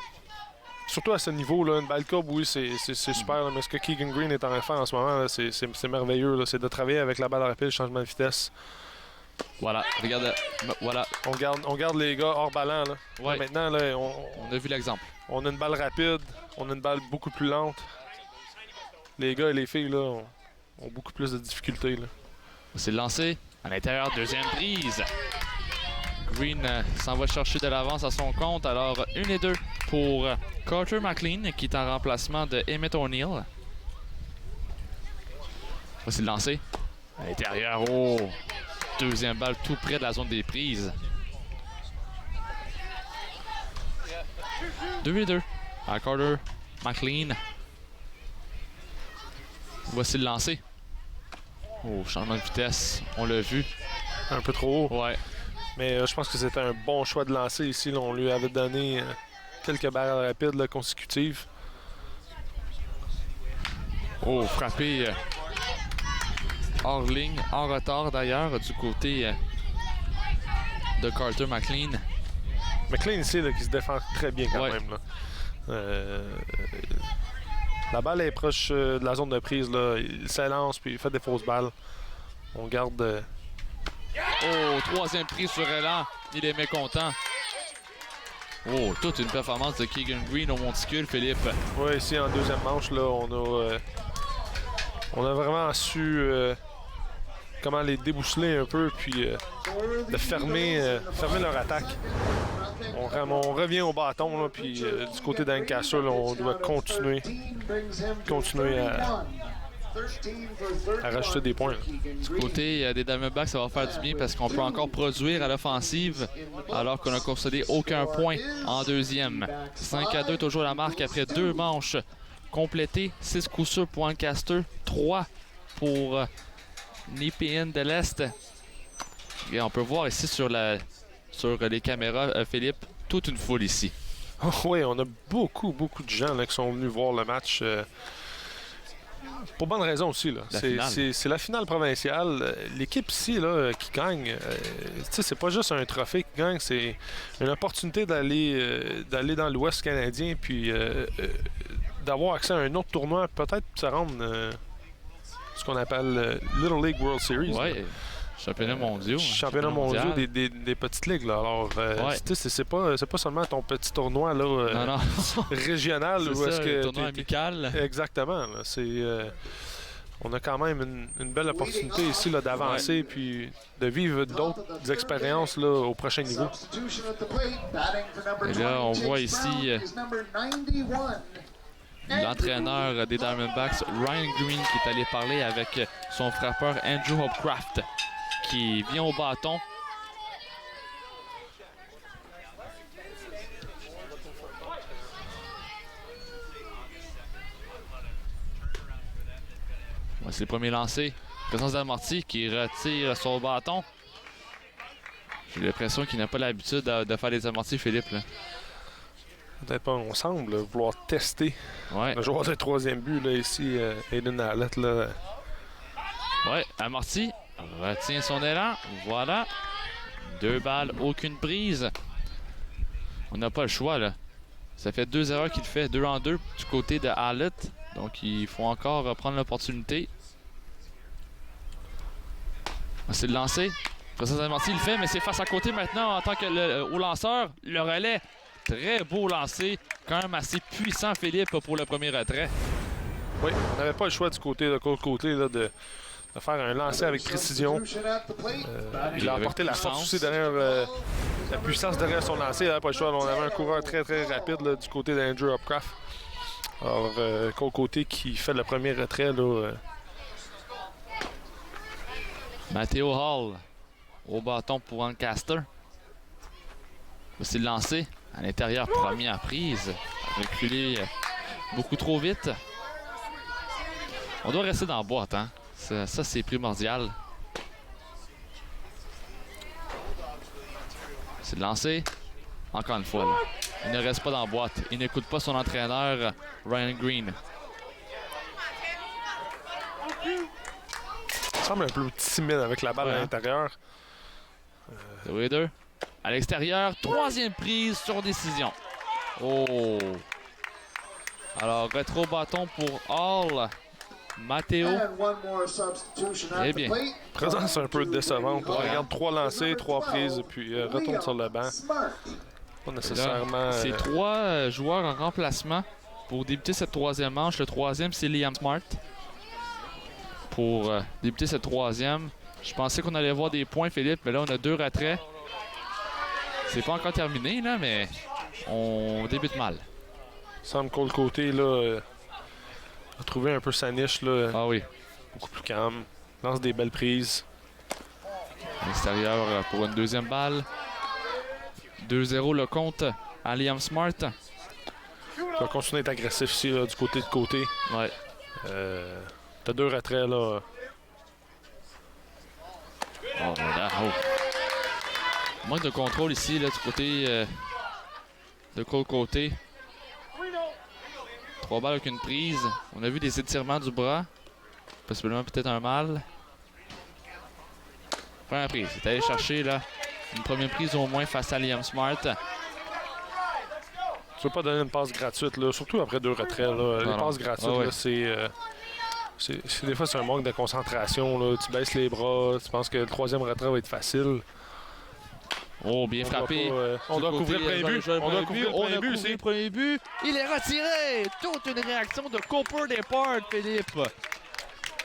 surtout à ce niveau là, une balle courbe, oui, c'est super. Là, mais ce que Keegan Green est en train de faire en ce moment, là, c'est merveilleux. Là, c'est de travailler avec la balle rapide, changement de vitesse. Voilà, regarde. Voilà. On garde les gars hors ballon. Là. Ouais. Maintenant, là, On a vu l'exemple. on a une balle rapide, on a une balle beaucoup plus lente. Les gars et les filles là, ont beaucoup plus de difficultés. Là. C'est le lancé. À l'intérieur, deuxième prise. Green s'en va chercher de l'avance à son compte. Alors, 1 et 2 pour Carter McLean, qui est en remplacement de Emmett O'Neill. Voici le lancé. À l'intérieur, oh! Deuxième balle tout près de la zone des prises. 2 et 2 à Carter McLean. Voici le lancé. Oh, changement de vitesse. On l'a vu. Un peu trop haut. Ouais. Mais je pense que c'était un bon choix de lancer ici. Là. On lui avait donné quelques barres rapides là, consécutives. Oh, frappé hors ligne, en retard d'ailleurs, du côté de Carter McLean. McLean ici là, qui se défend très bien quand Ouais. même. Là. La balle est proche de la zone de prise. Là. Il s'élance puis il fait des fausses balles. On garde... Oh, troisième prise sur élan. Il est mécontent. Oh, toute une performance de Keegan Green au monticule, Philippe. Oui, ici en deuxième manche, là, on a vraiment su comment les débousseler un peu puis de fermer leur attaque. On revient au bâton, là, puis du côté d'Ancaster, on doit continuer à rajouter des points. Là. Du côté des Diamondbacks, ça va faire du bien parce qu'on peut encore produire à l'offensive alors qu'on n'a concédé aucun point en deuxième. 5 à 2, toujours la marque après 2 manches complétées. 6 coups sûrs pour Ancaster, 3 pour Nepean de l'Est. Et on peut voir ici sur les caméras, Philippe, toute une foule ici. Oh, oui, on a beaucoup de gens là, qui sont venus voir le match. Pour bonne raison aussi. Là. C'est la finale provinciale. L'équipe ici là, qui gagne, c'est pas juste un trophée qui gagne, c'est une opportunité d'aller dans l'Ouest canadien puis d'avoir accès à un autre tournoi, peut-être se rendre ce qu'on appelle Little League World Series. Oui, championnat mondial. Championnat mondial des petites ligues. Là. Alors, c'est pas seulement ton petit tournoi là, non. régional. C'est où est-ce ça, que tournoi amical. Exactement. Là, on a quand même une belle opportunité ici là, d'avancer puis de vivre d'autres expériences là, au prochain niveau. Et là, on voit ici l'entraîneur des Diamondbacks, Ryan Green, qui est allé parler avec son frappeur Andrew Hopcroft, qui vient au bâton. Voici le premier lancé. Présence d'Amorti qui retire son bâton. J'ai l'impression qu'il n'a pas l'habitude de faire des amortis, Philippe. Là. Peut-être pas, on semble vouloir tester Ouais. le joueur de troisième but là, ici, Aiden Hallett. Là. Ouais, Amorti retient son élan. Voilà. 2 balles, aucune prise. On n'a pas le choix, là. Ça fait 2 erreurs qu'il fait, 2 en 2 du côté de Hallett. Donc, il faut encore prendre l'opportunité. C'est le lancer. Précisément, il le fait, mais c'est face à côté maintenant en tant que au lanceur. Le relais, très beau lancer. Quand même assez puissant, Philippe, pour le premier retrait. Oui, on n'avait pas le choix du côté de côté là, de faire un lancer avec précision. Il a apporté la force aussi derrière la puissance derrière son lancer. Il n'avait pas le choix. On avait un coureur très très rapide là, du côté d'Andrew Hopcroft. Alors, côté qui fait le premier retrait. Là, Matteo Hall au bâton pour Ancaster. C'est le lancer à l'intérieur, première prise. Reculé beaucoup trop vite. On doit rester dans la boîte, hein? Ça c'est primordial. C'est le lancer. Encore une fois, là. Il ne reste pas dans la boîte. Il n'écoute pas son entraîneur, Ryan Green. Il semble un peu timide avec la balle à l'intérieur. The Raider. À l'extérieur, troisième prise sur décision. Oh! Alors, rétro-bâton pour Hall. Matteo. Eh bien. Présence un peu décevante. On regarde 3 lancers, 3 prises, puis retourne sur le banc. Pas nécessairement. C'est 3 joueurs en remplacement pour débuter cette troisième manche. Le troisième, c'est Liam Smart. Pour débuter cette troisième. Je pensais qu'on allait voir des points, Philippe, mais là, on a 2 retraits. C'est pas encore terminé, là, mais on débute mal. Il semble que le côté, là, a trouvé un peu sa niche, là. Ah oui. Beaucoup plus calme. Lance des belles prises. À l'extérieur pour une deuxième balle. 2-0 le compte à Liam Smart. Il va continuer d'être agressif ici, là, du côté de côté. Ouais. T'as 2 retraits, là. Oh, voilà. Oh. Manque de contrôle ici, là, du côté de côté. 3 balles avec une prise. On a vu des étirements du bras. Possiblement peut-être un mal. Première prise. Il est allé chercher là, une première prise au moins face à Liam Smart. Tu veux pas donner une passe gratuite, là, surtout après 2 retraits. Là. Les passes gratuites, ouais. là, des fois, c'est un manque de concentration. Là. Tu baisses les bras, tu penses que le 3e retrait va être facile. Oh, bien frappé. On doit couvrir le premier but. On doit couvrir le premier but. Il est retiré. Toute une réaction de Cooper Depard, Philippe.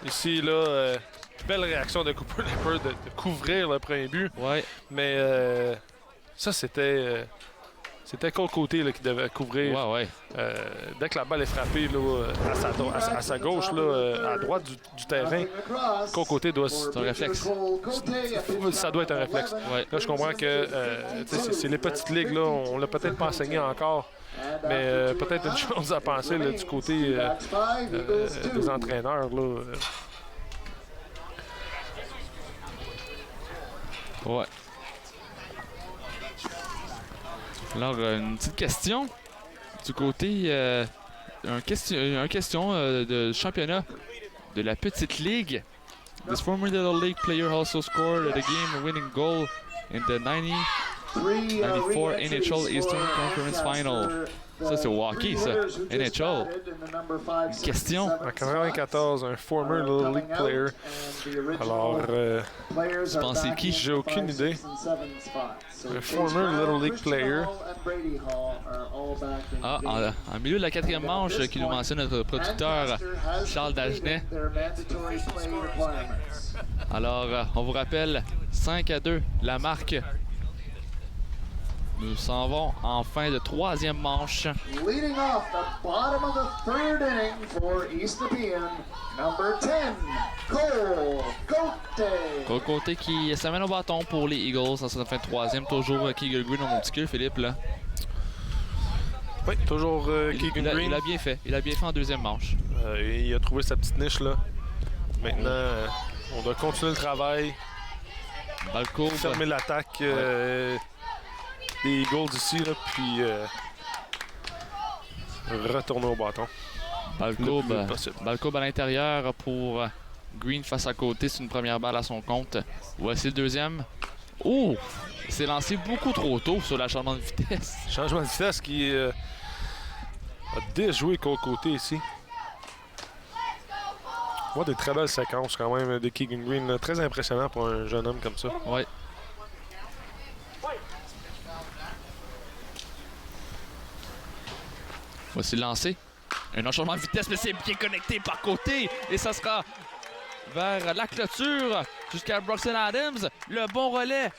Ici, là, belle réaction de Cooper Depard de couvrir le premier but. Ouais. Mais ça, c'était Cole Côté là, qui devait couvrir. Ouais. Dès que la balle est frappée là, à sa gauche, là, à droite du terrain, Cole Côté doit... C'est un réflexe. Ça doit être un réflexe. Ouais. Là, je comprends que c'est les petites ligues, là, on l'a peut-être pas enseigné encore, mais peut-être une chose à penser là, du côté des entraîneurs. Là, Ouais. Alors, une petite question du côté un question de championnat de la petite ligue. This former Little League player also scored the game-winning goal in the 94 NHL Eastern Conference Final. Ça, c'est au hockey, ça. NHL. Une question. En 94, un former Little League player. Alors, tu penses c'est qui? J'ai aucune idée. Un former Little League player. Ah, en milieu de la 4e manche, qui nous mentionne notre producteur Charles Dagenet. Alors, on vous rappelle, 5-2, la marque. Nous s'en vont en fin de 3e manche. Leading off the bottom of the 3rd inning for East Nepean, number 10, Cole Côté. Cole Côté qui s'amène au bâton pour les Eagles en cette fin de 3e. Toujours Keegan Green au monticule, Philippe, là. Oui, toujours Keegan Green. Il a bien fait. Il a bien fait en 2e manche. Il a trouvé sa petite niche, là. Maintenant, on doit continuer le travail. Balle courbe. Fermer l'attaque des Eagles ici, là, puis retourner au bâton. Balle courbe à l'intérieur pour Green face à côté. C'est une première balle à son compte. Voici le 2e. Oh! Il s'est lancé beaucoup trop tôt sur la changement de vitesse. Changement de vitesse qui a déjoué Cole Côté ici. On voit des très belles séquences quand même de Keegan Green. Là. Très impressionnant pour un jeune homme comme ça. Ouais. Voici le lancer. Un enchaînement de vitesse, mais c'est bien connecté par côté. Et ça sera vers la clôture jusqu'à Broxton Adams. Le bon relais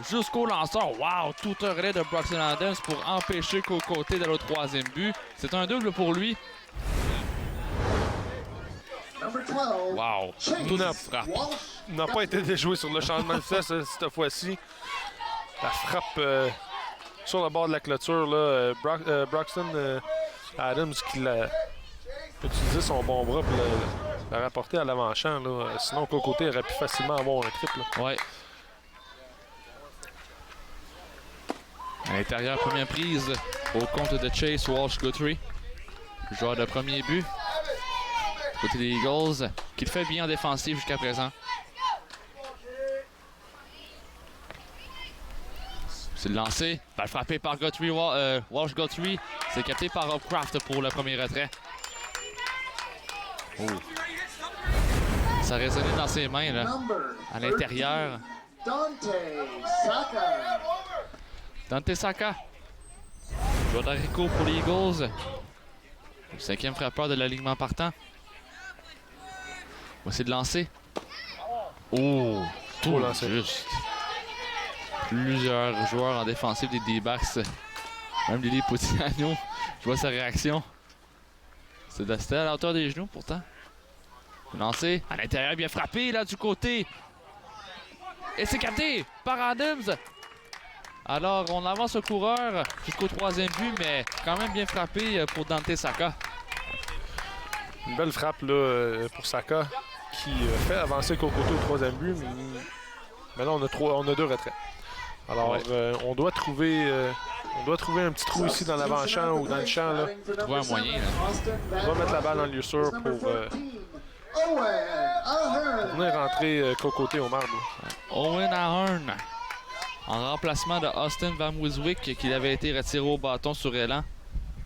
jusqu'au lanceur. Wow! Tout un relais de Broxton Adams pour empêcher côté d'aller au troisième but. C'est un double pour lui. Wow! Tout n'a pas été déjoué sur le changement de vitesse cette fois-ci. La frappe sur le bord de la clôture. Là, Broxton Adams qui a utilisé son bon bras pour la rapporter à l'avant-champ. Sinon, côté aurait pu facilement avoir un triple. Ouais. À l'intérieur, première prise au compte de Chase Walsh-Guthrie. Joueur de premier but. Côté des Eagles, qui le fait bien en défensive jusqu'à présent. C'est le lancé. Balle frappée par Guthrie, Walsh-Guthrie. C'est capté par Hopcraft pour le premier retrait. Oh. Ça a résonné dans ses mains, là. À l'intérieur. Dante Saka. Joueur d'Arico pour les Eagles. Le 5e frappeur de l'alignement partant. Voici de lancer. Oh, tout juste. Plusieurs joueurs en défensive des D-backs. Même Lily Poutiano. Je vois sa réaction. C'était à la hauteur des genoux pourtant. Lancé. À l'intérieur, bien frappé là du côté. Et c'est capté par Adams. Alors, on avance le coureur jusqu'au troisième but, mais quand même bien frappé pour Dante Saka. Une belle frappe là, pour Saka qui fait avancer Kokoto au troisième but. Mais là, on a deux retraits. Alors, ouais. On doit trouver un petit trou ici dans l'avant-champ ou dans le champ. Là. Trouver un moyen. Là. On va mettre la balle dans le lieu sûr pour venir rentrer Kokoté au marbre. Owen Ahern, en remplacement de Austin Van Wiswick, qui avait été retiré au bâton sur élan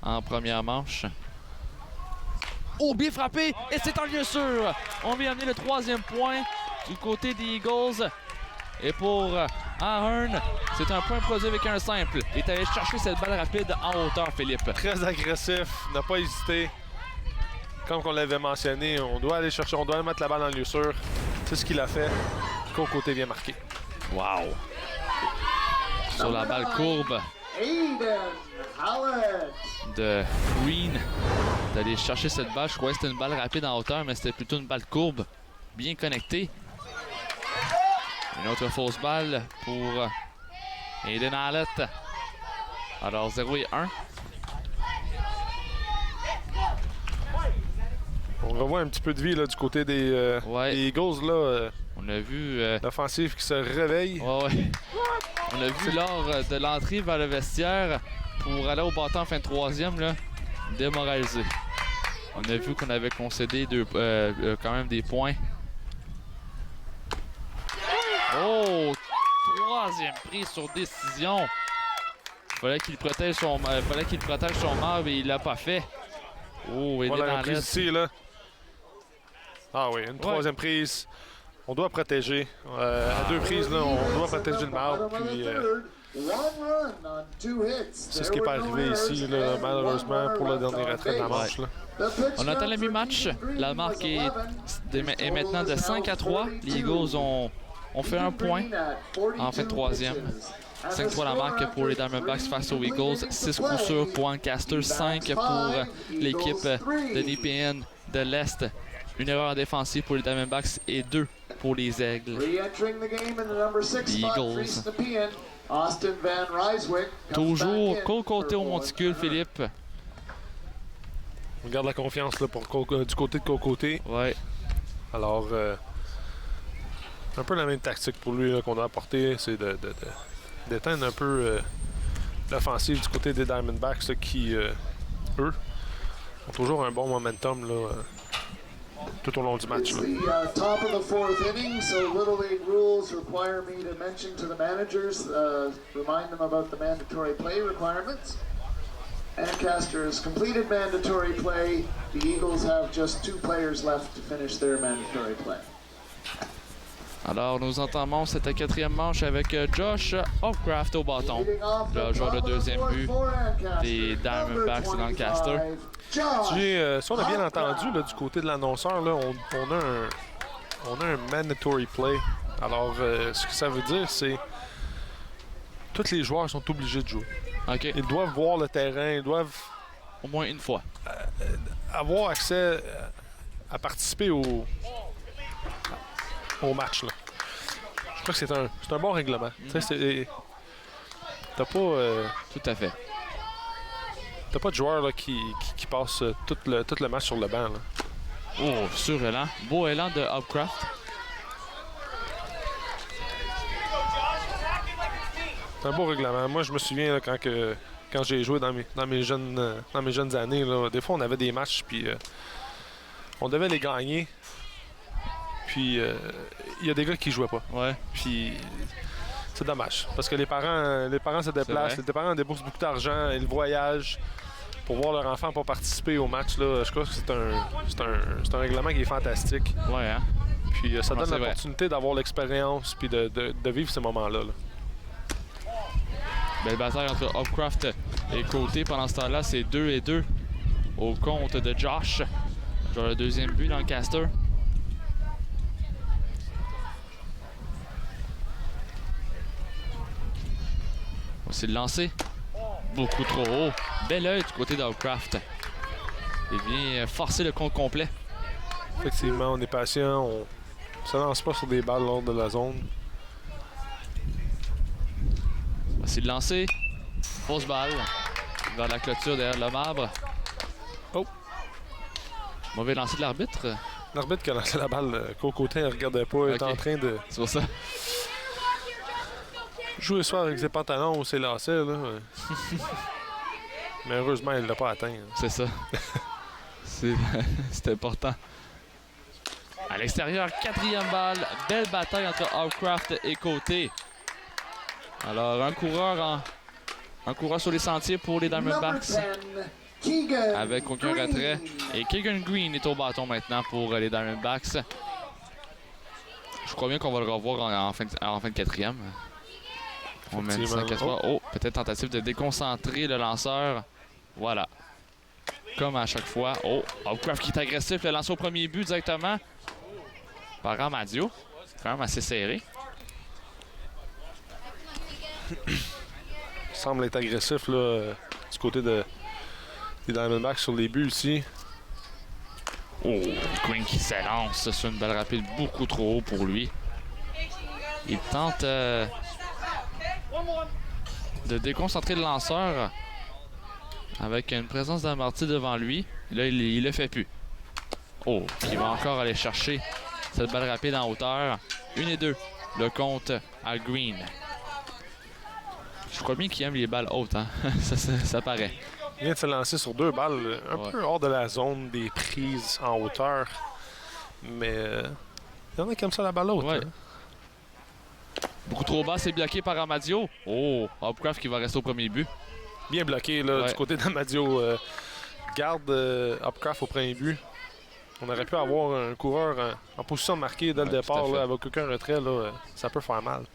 en première manche. Oh, bien frappé! Et c'est en lieu sûr! On vient amener le troisième point du côté des Eagles. Et pour Ahern, c'est un point produit avec un simple. Il est allé chercher cette balle rapide en hauteur, Philippe. Très agressif, n'a pas hésité. Comme on l'avait mentionné, on doit aller chercher, on doit mettre la balle dans le lieu sûr. C'est ce qu'il a fait. Côté vient marquer. Wow! Sur la balle courbe de Green, d'aller chercher cette balle. Je croyais que c'était une balle rapide en hauteur, mais c'était plutôt une balle courbe, bien connectée. Une autre fausse balle pour Aiden Hallett. Alors 0 et 1. On revoit un petit peu de vie là, du côté des Eagles. Là, on a vu l'offensive qui se réveille. Ouais. On a vu lors de l'entrée vers le vestiaire pour aller au bâton en fin de troisième, là, démoralisé. On a vu qu'on avait concédé quand même des points. Oh! Troisième prise sur décision. Fallait qu'il protège son marbre et il l'a pas fait. Oh, il est dans l'est. Ici, là. Ah oui, une troisième prise. On doit protéger. À deux prises, là, on doit protéger le marbre. Puis, c'est ce qui n'est pas arrivé ici, là, malheureusement, pour le dernier retrait de la manche. Là. On attend le mi-match. La marque est maintenant de 5 à 3. Les Eagles ont fait un point en fin de troisième. 5-3 la marque pour les Diamondbacks face aux Eagles. 6 coups sûrs pour Ancaster. 5 pour l'équipe de DPN de l'Est. Une erreur défensive pour les Diamondbacks et 2 pour les Aigles. Les Eagles. Toujours côté au monticule, Philippe. On garde la confiance là, du côté de Côté. Ouais. Alors, un peu la même tactique pour lui qu'on doit apporter, c'est d'éteindre un peu l'offensive du côté des Diamondbacks là, qui, eux, ont toujours un bon momentum là, tout au long du match. The top of the fourth inning, so Little League rules require me to mention to the managers, remind them about the mandatory play requirements. Ancaster has completed mandatory play. The Eagles have just 2 players left to finish their mandatory play. Alors, nous entamons cette quatrième manche avec Josh Hopcraft au bâton, le joueur de deuxième but des Diamondbacks de Lancaster. Si on a bien entendu là, du côté de l'annonceur, là, on a un mandatory play. Alors, ce que ça veut dire, c'est que tous les joueurs sont obligés de jouer. Okay. Ils doivent voir le terrain, ils doivent au moins une fois avoir accès à participer au match. Là. Je crois que c'est un bon règlement. T'as pas... tout à fait. T'as pas de joueur là, qui passe tout le match sur le banc. Là. Oh, sur élan. Beau élan de Hopcraft. C'est un beau règlement. Moi, je me souviens là, quand j'ai joué dans mes jeunes années, là, des fois, on avait des matchs, puis on devait les gagner. Puis, il y a des gars qui jouaient pas. Ouais. Puis, c'est dommage. Parce que les parents se déplacent, les parents déboursent beaucoup d'argent et le voyage pour voir leur enfant pour participer au match. Là, je crois que c'est un règlement qui est fantastique. Ouais, hein? Puis, ça donne l'opportunité d'avoir l'expérience puis de vivre ces moments-là. Là. Belle bataille entre Hopcraft et Côté. Pendant ce temps-là, c'est 2-2 au compte de Josh. Genre le deuxième but dans Lancaster. C'est le lancer. Beaucoup trop haut. Bel œil du côté d'Hopcraft. Il vient forcer le compte complet. Effectivement, on est patient. On ne se lance pas sur des balles lors de la zone. C'est le lancer. Fausse balle. Vers la clôture derrière le marbre. Oh! Mauvais lancer de l'arbitre. L'arbitre qui a lancé la balle, Côté ne regardait pas. Il était en train de... C'est pour ça. Jouer soir avec ses pantalons ou ses lacets, là. Mais heureusement, il ne l'a pas atteint. C'est ça. C'est important. À l'extérieur, quatrième balle. Belle bataille entre Hopcraft et Côté. Alors, un coureur sur les sentiers pour les Diamondbacks. Avec aucun retrait. Et Keegan Green est au bâton maintenant pour les Diamondbacks. Je crois bien qu'on va le revoir en fin de quatrième. On mène 5-3. Oh, peut-être tentative de déconcentrer le lanceur. Voilà. Comme à chaque fois. Oh, Hopcraft qui est agressif. Le lancer au premier but directement par Amadio. C'est quand même assez serré. Il semble être agressif là, du côté des Diamondbacks sur les buts ici. Oh, Green qui s'élance sur une balle rapide beaucoup trop haut pour lui. Il tente de déconcentrer le lanceur avec une présence d'amorti devant lui. Là, il le fait plus. Oh, il va encore aller chercher cette balle rapide en hauteur. 1-2. Le compte à Green. Je crois bien qu'il aime les balles hautes, hein? ça paraît. Il vient de se lancer sur 2 balles, un peu hors de la zone des prises en hauteur. Mais il y en a qui aiment ça la balle haute. Ouais. Hein? Beaucoup trop bas, c'est bloqué par Amadio. Oh, Hopcraft qui va rester au premier but. Bien bloqué là, du côté d'Amadio. Garde Hopcraft au premier but. On aurait pu avoir un coureur en position de marquer dès le départ là, avec aucun retrait. Là, ça peut faire mal.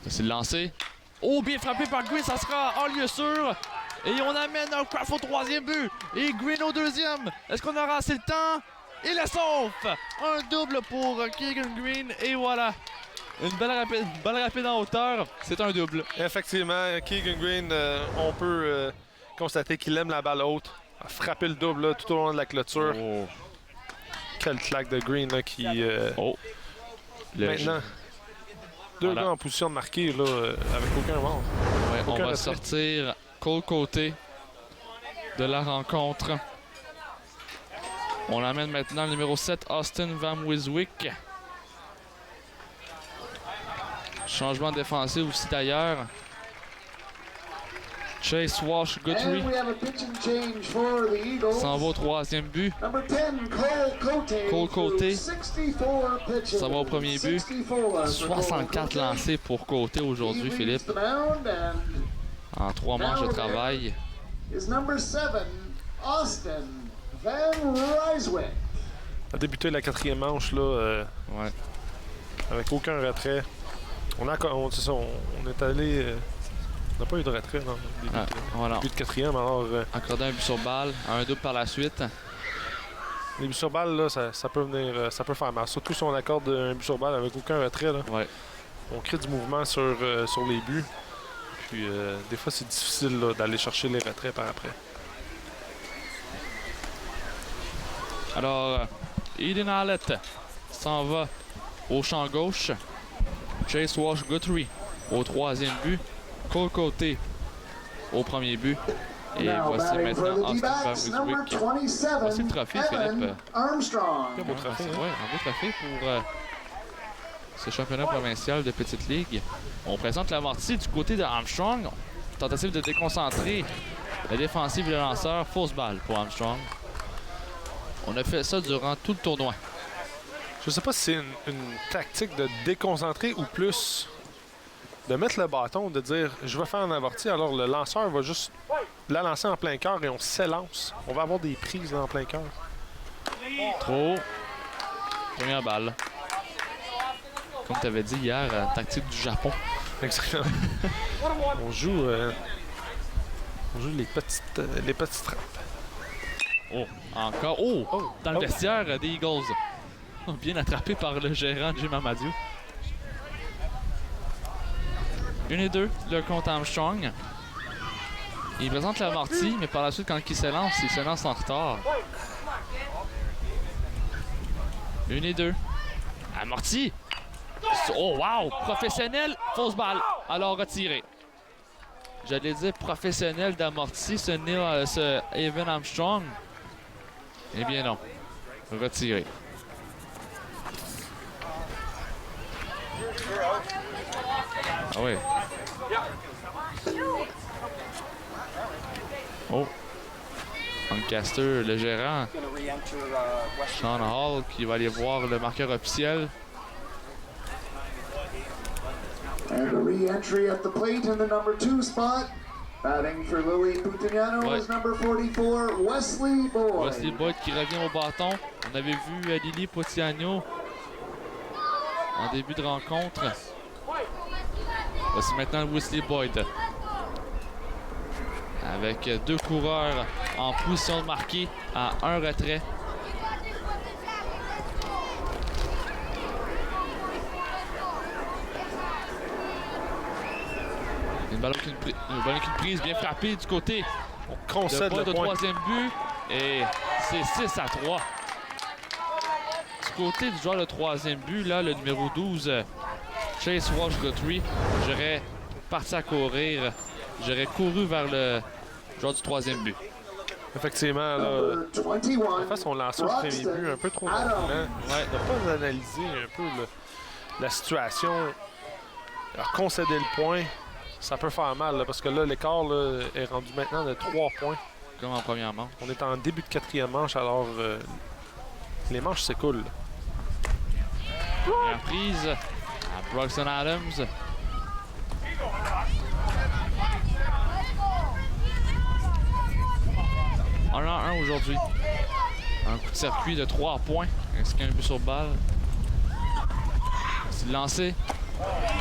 C'est le lancer. Oh, bien frappé par Green, ça sera en lieu sûr. Et on amène Hopcraft au troisième but. Et Green au deuxième. Est-ce qu'on aura assez de temps? Il est sauf! Un double pour Keegan Green. Et voilà. Une balle rapide en hauteur. C'est un double. Effectivement, Keegan Green, on peut constater qu'il aime la balle haute. A frappé le double là, tout au long de la clôture. Oh. Quelle claque de Green là, qui... maintenant... Deux gars en position de marquer, là, avec aucun mort. Ouais, on va sortir Cole Côté de la rencontre. On l'amène maintenant le numéro 7, Austin Van Wiswick. Changement défensif aussi d'ailleurs. Chase Walsh Guthrie s'en va au troisième but. Cole Côté s'en va au premier but. 64 lancés pour Côté aujourd'hui, Philippe. En 3 manches de travail. Is number 7, Austin Van Ryswick. A débuté la 4e manche là, Ouais. avec aucun retrait. C'est ça, on est allé. On n'a pas eu de retrait dans le début, Voilà. début de 4e. Alors, Accordé un but sur balle, un double par la suite. les buts sur balle, là, ça peut venir, ça peut faire mal. Surtout si on accorde un but sur balle avec aucun retrait. Là. Ouais. On crée du mouvement sur les buts. Puis des fois, c'est difficile là, d'aller chercher les retraits par après. Alors, Eden Hallett s'en va au champ gauche. Chase Walsh Guthrie au 3e but. Cole Côté au 1er but. Et Now voici batting for maintenant the Austin D-backs, number Van Ryswick. 27, Voici le trophée, Philippe. Evan Armstrong. Quel beau trophée, hein? Ouais, un beau trophée pour ce championnat provincial de petite ligue. On présente l'amorti du côté de Armstrong. Tentative de déconcentrer la défensive et le lanceur. Fausse balle pour Armstrong. On a fait ça durant tout le tournoi. Je sais pas si c'est une tactique de déconcentrer ou plus de mettre le bâton, de dire je vais faire un avorti, alors le lanceur va juste la lancer en plein cœur et on s'élance. On va avoir des prises là, en plein cœur. Trop. Première balle. Comme tu avais dit hier, tactique du Japon. Exactement. on joue les petites trappes. Oh, encore. Oh, dans le vestiaire des Eagles. Bien attrapé par le gérant Jim Amadio. 1 et 2, le compte Armstrong. Il présente l'amorti, mais par la suite, quand il se lance en retard. 1 et 2. Amorti. Oh, wow! Professionnel, fausse balle. Alors retiré. J'allais dire professionnel d'amorti, ce Evan Armstrong. Eh bien non. Retiré. Ah oui. Oh. Lancaster, le gérant. Sean Hall qui va aller voir le marqueur officiel. And a re-entry at the plate in the number 2 spot. Batting for Louis Puttaniano is number 44, Wesley Boyd. Wesley Boyd qui revient au bâton. On avait vu Lily Puttaniano en début de rencontre. Voici maintenant Wesley Boyd. Avec 2 coureurs en position de marquer à 1 retrait. Une balle avec une prise bien frappée du côté On concède de le point. 3e but. Et c'est 6-3. Du côté du joueur de 3e but, là, le numéro 12, Chase Walsh Guthrie, j'aurais parti à courir. J'aurais couru vers le joueur du 3e but. Effectivement, là, Number 21, en fait, son lanceur du premier but un peu trop longtemps. Ouais. De pas analyser un peu la situation. Alors, concéder le point, ça peut faire mal, là, parce que là, l'écart là, est rendu maintenant de 3 points. Comme en première manche. On est en début de 4e manche, alors les manches s'écoulent. Première prise à Broxton Adams. On en a un aujourd'hui. Un coup de circuit de 3 points, ainsi qu'un but sur balle. C'est lancé.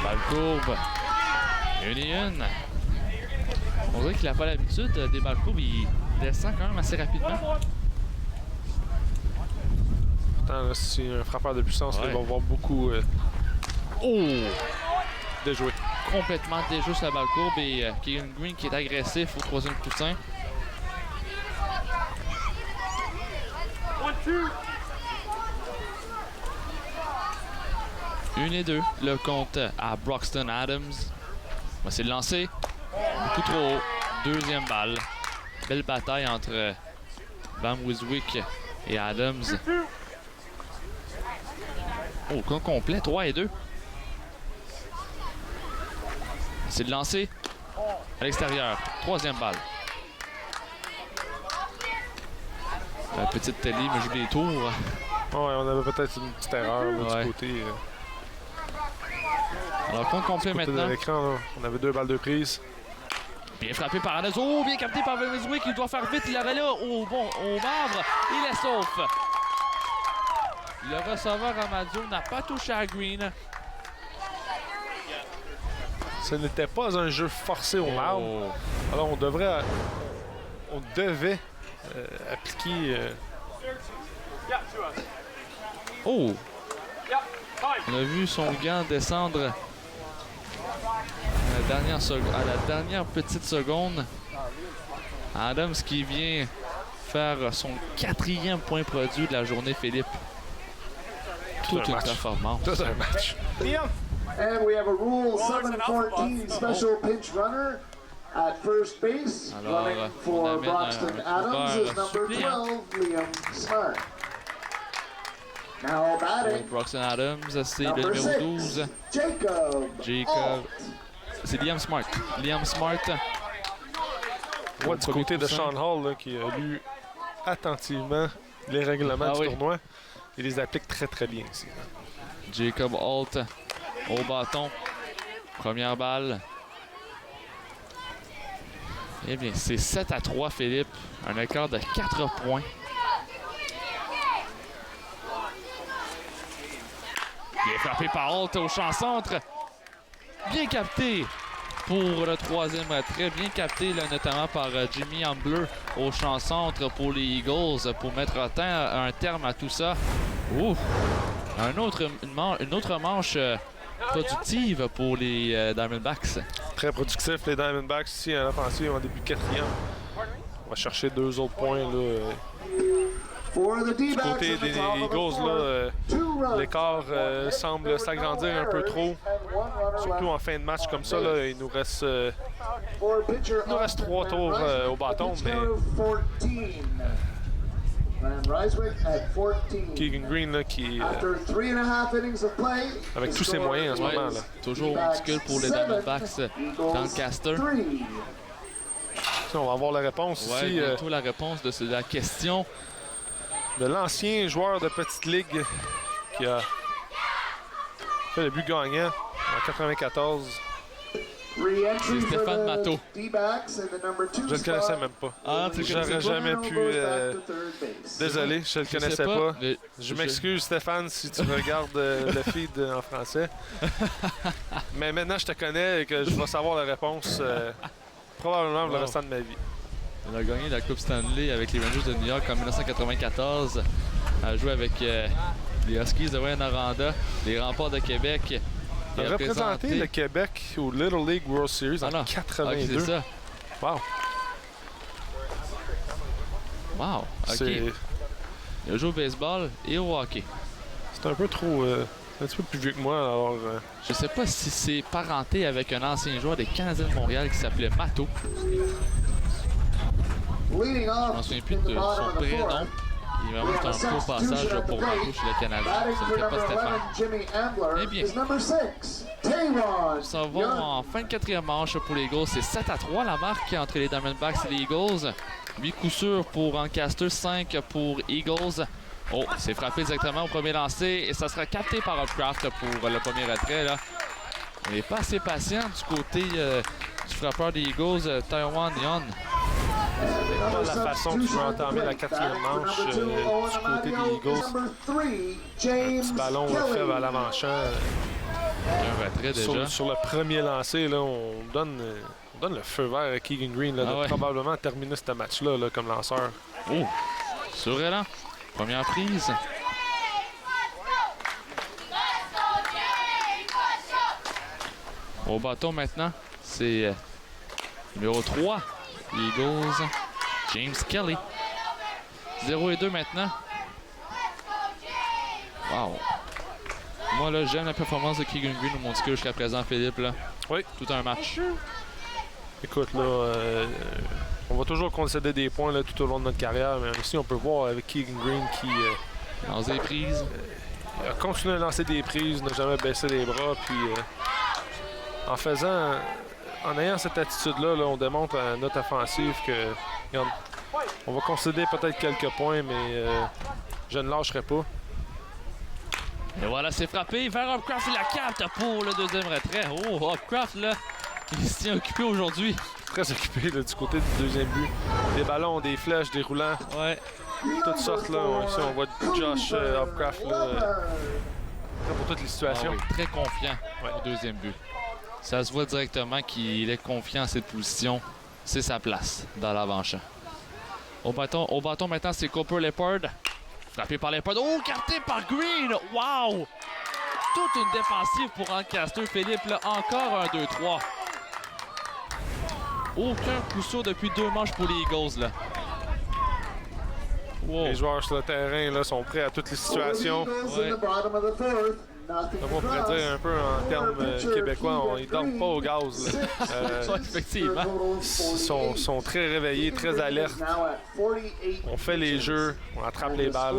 Balle courbe. 1-1. On dirait qu'il n'a pas l'habitude des balles courbes. Il descend quand même assez rapidement. Pourtant, là, si un frappeur de puissance, là, il va avoir beaucoup de jouer. Complètement déjoué sur la balle courbe et Keegan Green qui est agressif au 3e coussin. Une et 2, le compte à Broxton Adams. C'est le lancer. Beaucoup trop haut. 2e balle. Belle bataille entre Van Ryswick et Adams. Oh, compte complet, 3 et 2. C'est le lancer à l'extérieur. 3e balle. La petite télé me joue des tours. Ouais, on avait peut-être une petite erreur là, du côté. Alors, compte complet Du côté maintenant. de l'écran, là, on avait 2 balles de prise. Bien frappé par Adams. Oh, bien capté par Venezuela qui doit faire vite. Il arrête là au marbre. Il est sauf. Le receveur Amadio n'a pas touché à Green. Ce n'était pas un jeu forcé au marbre. Alors on devait appliquer... Oh! On a vu son gant descendre à la dernière petite seconde. Adams qui vient faire son 4e point produit de la journée, Philippe. Toute une performance. Tout un match. And we have a Rule 714 special pinch runner at first base. Alors, Running on for amène Broxton un Adams is coureur number suppléant. 12, Liam Smart. Now batting, Broxton Adams, c'est le number numéro 6, 12. Jacob. Jacob. C'est Liam Smart. Liam Smart. Moi, du côté de Sean Hall, là, qui a lu attentivement les règlements du tournoi, il les applique très très bien ici. Jacob Holt au bâton. Première balle. Eh bien, c'est 7-3, Philippe. Un écart de 4 points. Bien frappé par Holt au champ centre. Bien capté pour le 3e retrait. Bien capté là, notamment par Jimmy Ambler au champ centre pour les Eagles pour mettre un terme à tout ça. Ouf! Une autre manche productive pour les Diamondbacks. Très productif, les Diamondbacks ici en offensive en début de 4e. On va chercher 2 autres points. Là, du côté des Eagles, l'écart semble s'agrandir un peu trop. Surtout en fin de match comme ça, là, il nous reste 3 tours au bâton. Mais Keegan Green là, qui avec tous ses moyens en ce moment. Là. Toujours ridicule pour les Diamondbacks d'Ancaster. On va avoir la réponse ici. Bientôt la réponse de la question. De l'ancien joueur de petite ligue qui a fait le but gagnant en 94. C'est Stéphane Matteau. Je le connaissais même pas. Ah, tu le connaissais J'aurais pas? jamais pu... Désolé, je le connaissais pas. Je m'excuse Stéphane si tu regardes le feed en français. Mais maintenant je te connais et que je vais savoir la réponse probablement pour le restant de ma vie. Il a gagné la Coupe Stanley avec les Rangers de New York en 1994. Il a joué avec les Huskies de Rouyn-Noranda, les Remparts de Québec. Il a représenté le Québec au Little League World Series en 82. Okay, c'est ça. Wow. Wow, OK. Il a joué au baseball et au hockey. C'est un peu trop... un petit peu plus vieux que moi, alors... Je sais pas si c'est parenté avec un ancien joueur des Canadiens de Montréal qui s'appelait Matteau. Je m'en souviens plus de son prénom. Il va mettre un court passage pour Matteau chez le Canadien. Ça ne fait pas Stéphane. Eh bien, nous s'en va en fin de 4e manche pour les Eagles. C'est 7-3 la marque entre les Diamondbacks et les Eagles. 8 coups sûrs pour Ancaster, 5 pour Eagles. Oh, c'est frappé exactement au premier lancer et ça sera capté par Upcraft pour le premier retrait. Là. On n'est pas assez patient du côté du frappeur des Eagles, Taiwan Yon. C'est pas la façon que tu veux entamer la 4e manche du côté des Eagles. Un petit ballon faible à l'avant-champ. Un retrait déjà. Sur le premier lancer, là, on donne le feu vert à Keegan Green là, de probablement terminer ce match-là là, comme lanceur. Oh! Surrélant. Première prise. Au bâton maintenant, c'est numéro 3. Eagles, James Kelly. 0-2 maintenant. Wow. Moi, là, j'aime la performance de Keegan Green au Monticule jusqu'à présent, Philippe. Là. Oui. Tout un match. Écoute, là, on va toujours concéder des points là, tout au long de notre carrière, mais ici, on peut voir avec Keegan Green qui lance des prises. A continué à lancer des prises, n'a jamais baissé les bras, puis en ayant cette attitude-là, là, on démontre à notre offensive que regarde, on va concéder peut-être quelques points, mais je ne lâcherai pas. Et voilà, c'est frappé vers Upcraft, il la capte pour le 2e retrait. Oh, Upcraft, là, il se tient occupé aujourd'hui. très occupé là, du côté du deuxième but. Des ballons, des flèches, des roulants. Ouais. Toutes sortes là. Ici, on voit Josh Hopcraft là, prêt pour toutes les situations. Ah oui, très confiant au deuxième but. Ça se voit directement qu'il est confiant en cette position. C'est sa place dans l'avant-champ. Au bâton maintenant, c'est Cooper Leopard. Frappé par Leopard. Oh, carté par Green! Wow! Toute une défensive pour Ancaster. Philippe, là, encore un 2-3. Aucun coup sûr depuis 2 manches pour les Eagles, là. Wow. Les joueurs sur le terrain là, sont prêts à toutes les situations. Ouais. Comme on pourrait dire un peu en termes québécois, ils ne dorment pas au gaz. Effectivement. Ils sont très réveillés, très alertes. On fait les jeux, on attrape les balles.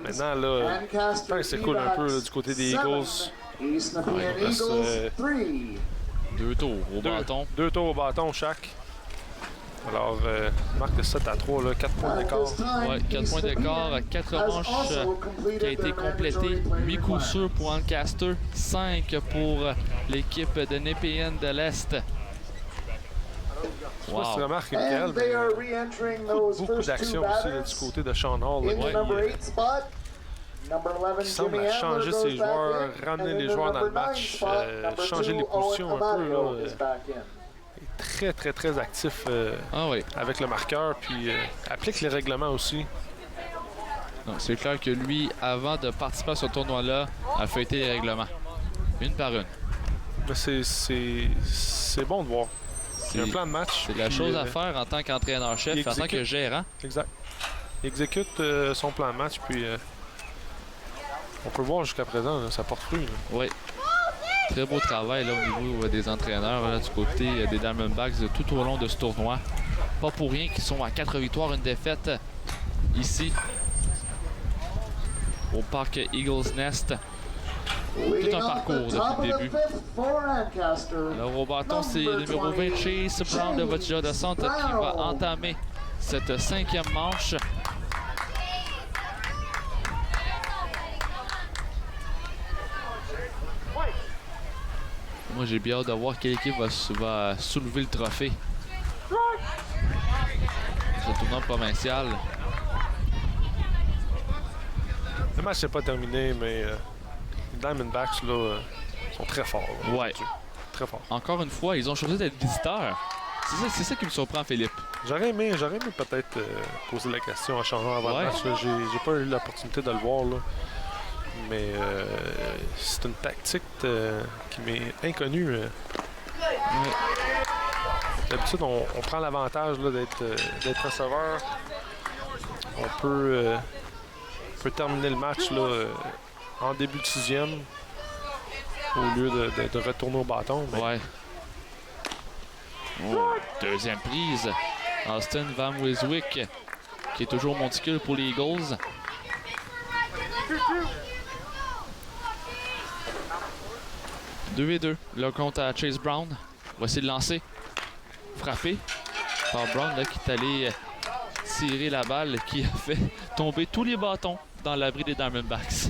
Maintenant, là, ça s'écoule un peu là, du côté des Eagles. Il reste 2 tours au bâton. 2 tours au bâton chaque. Alors, marque de 7-3, là, 4 points d'écart. Ouais, 4 points d'écart, 4 manches qui a été complétées. 8 coups sûrs pour Ancaster, 5 pour l'équipe de Nepean de l'Est. Je sais pas si tu remarques, Michael, beaucoup d'actions aussi là, du côté de Sean Hall. Il semble changer ses joueurs, ramener les joueurs dans le match, changer les positions un peu. Là, très, très, très actif avec le marqueur, puis applique les règlements aussi. C'est clair que lui, avant de participer à ce tournoi-là, a feuilleté les règlements. Une par une. C'est bon de voir. Il y a un plan de match. C'est la chose à faire en tant qu'entraîneur-chef, en tant que gérant. Exact. Il exécute son plan de match, puis on peut voir jusqu'à présent, là, ça porte fruit. Oui. Très beau travail là, au niveau des entraîneurs là, du côté des Diamondbacks tout au long de ce tournoi. Pas pour rien qu'ils sont à 4 victoires, 1 défaite ici au parc Eagles Nest. Tout un parcours depuis le début. Alors au bâton, c'est le numéro 20 Chase Brown de Votiga de Centre qui va entamer cette 5e manche. Moi, j'ai bien hâte de voir quelle équipe va soulever le trophée. Ce tournoi provincial. Le match n'est pas terminé, mais les Diamondbacks là, sont très forts. Là, ouais. Très forts. Encore une fois, ils ont choisi d'être visiteurs. C'est ça qui me surprend, Philippe. J'aurais aimé peut-être poser la question en changeant avant le match. J'ai pas eu l'opportunité de le voir. Là. Mais c'est une tactique qui m'est inconnue. D'habitude, on prend l'avantage d'être receveur. On peut terminer le match là, en début de 6e au lieu de retourner au bâton. Mais... Ouais. Oh, deuxième prise. Austin Van Wiswick qui est toujours monticule pour les Eagles. « 2-2. Le compte à Chase Brown. Voici le lancer. Frappé par Brown là, qui est allé tirer la balle qui a fait tomber tous les bâtons dans l'abri des Diamondbacks.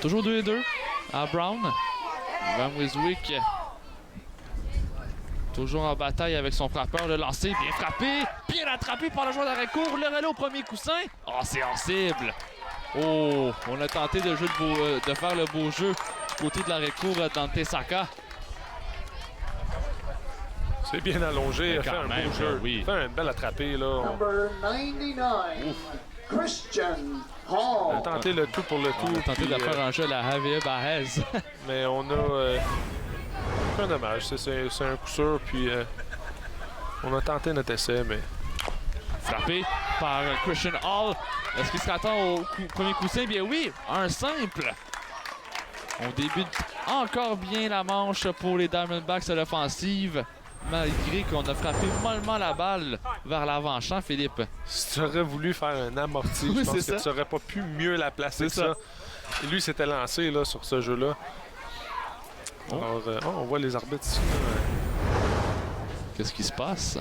Toujours 2-2 à Brown. Van Wiswick toujours en bataille avec son frappeur. Le lancer bien frappé. Bien attrapé par le joueur d'arrêt-court. Le relais au premier coussin. Oh, c'est en cible. Oh, on a tenté de faire le beau jeu du côté de l'arrêt-court Dante Saka. C'est bien allongé, il a fait un beau jeu. Oui. Il a fait un bel attrapé. Là. Number 99, Christian Hall. On a tenté le tout pour le tout. On a tenté de faire un jeu à la Javier Baez. Mais on a un dommage. C'est un coup sûr. Puis on a tenté notre essai, mais... Frappé par Christian Hall. Est-ce qu'il se attend au premier coussin? Bien oui, un simple. On débute encore bien la manche pour les Diamondbacks à l'offensive, malgré qu'on a frappé mollement la balle vers l'avant-champ, Philippe. Si tu aurais voulu faire un amorti, je pense que tu n'aurais pas pu mieux la placer que ça. Et lui s'était lancé là, sur ce jeu-là. Alors, on voit les arbitres ici. Qu'est-ce qui se passe?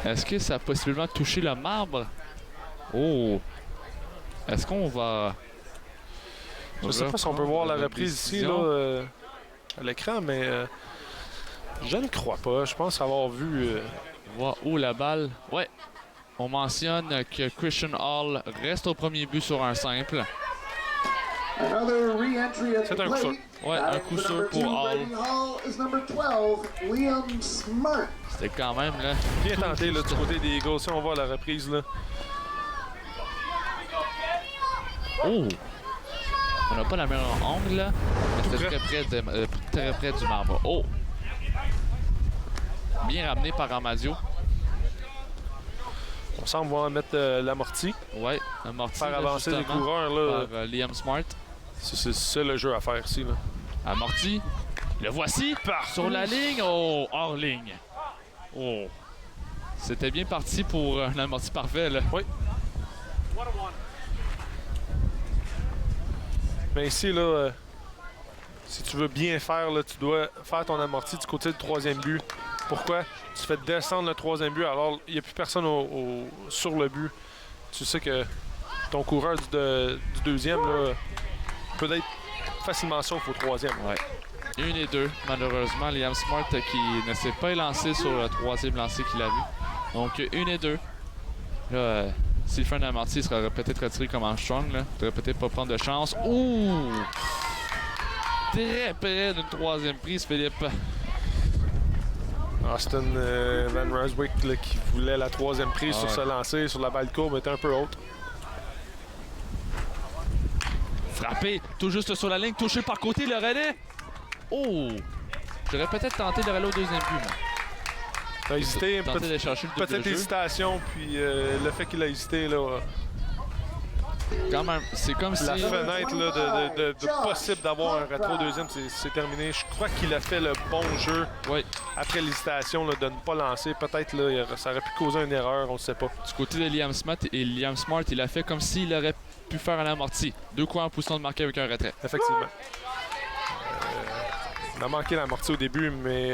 Est-ce que ça a possiblement touché le marbre? Oh! Est-ce qu'on va... Je ne sais pas si on peut voir la reprise ici. Là, à l'écran, mais je ne crois pas. Je pense avoir vu... Voir où la balle. Ouais. On mentionne que Christian Hall reste au premier but sur un simple. Another re-entry at the C'est un coup sûr. plate. Ouais, un coup sûr pour Hall. Hall is number 12, Liam Smart. C'était quand même là. Bien tenté là, du côté des Eagles. Si on voit la reprise, là. Oh! On n'a pas la meilleure angle là. Mais c'était très près du marbre. Oh! Bien ramené par Amadio. On semble voir mettre l'amorti. Ouais, amorti. Faire avancer les justement, coureurs. Là. Par Liam Smart. C'est le jeu à faire ici. Là. Amorti. Le voici. Sur la ligne. Oh, hors ligne. Oh. C'était bien parti pour un amorti parfait là. Oui. Mais ici, là, si tu veux bien faire, là, tu dois faire ton amorti du côté du troisième but. Pourquoi? Tu fais descendre le troisième but, alors il n'y a plus personne sur le but. Tu sais que ton coureur du deuxième là, peut être facilement sauf au troisième. Ouais. 1 et 2, malheureusement. Liam Smart qui ne s'est pas lancé sur le troisième lancer qu'il a vu. Donc 1 et 2. Là, s'il fait un amorti, il sera peut-être retiré comme Armstrong. Il ne devrait peut-être pas prendre de chance. Ouh! Très près d'une troisième prise, Philippe. Austin Van Roswick là, qui voulait la troisième prise sur ce lancer, sur la balle courbe, était un peu haute. Frappé, tout juste sur la ligne, touché par côté, le relais. Oh! J'aurais peut-être tenté le relais au deuxième but, moi. Il a hésité, Tenté de chercher le double peut-être jeu. hésitation, puis le fait qu'il a hésité, là, Quand même, c'est comme si... la fenêtre là, de possible d'avoir un rétro deuxième, c'est terminé. Je crois qu'il a fait le bon jeu Oui. après l'hésitation de ne pas lancer. Peut-être là, ça aurait pu causer une erreur, on ne sait pas. Du côté de Liam Smart, il a fait comme s'il aurait pu faire un amorti. 2 coups en position de marquer avec un retrait. Effectivement. On a manqué l'amorti au début, mais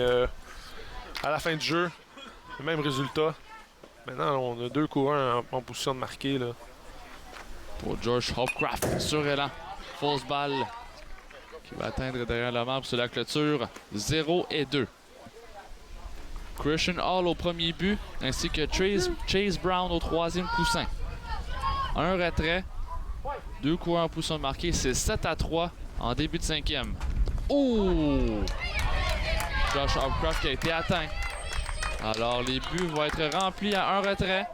à la fin du jeu, le même résultat. Maintenant, on a 2 coureurs en position de marquer. Là. Pour George Hopcraft, sur élan. Fausse balle qui va atteindre derrière le marbre sur la clôture. 0 et 2. Christian Hall au premier but, ainsi que Chase Brown au troisième coussin. Un retrait. 2 coureurs en position de marquer. C'est 7 à 3 en début de cinquième. Oh! Josh Hopcraft qui a été atteint. Alors, les buts vont être remplis à un retrait.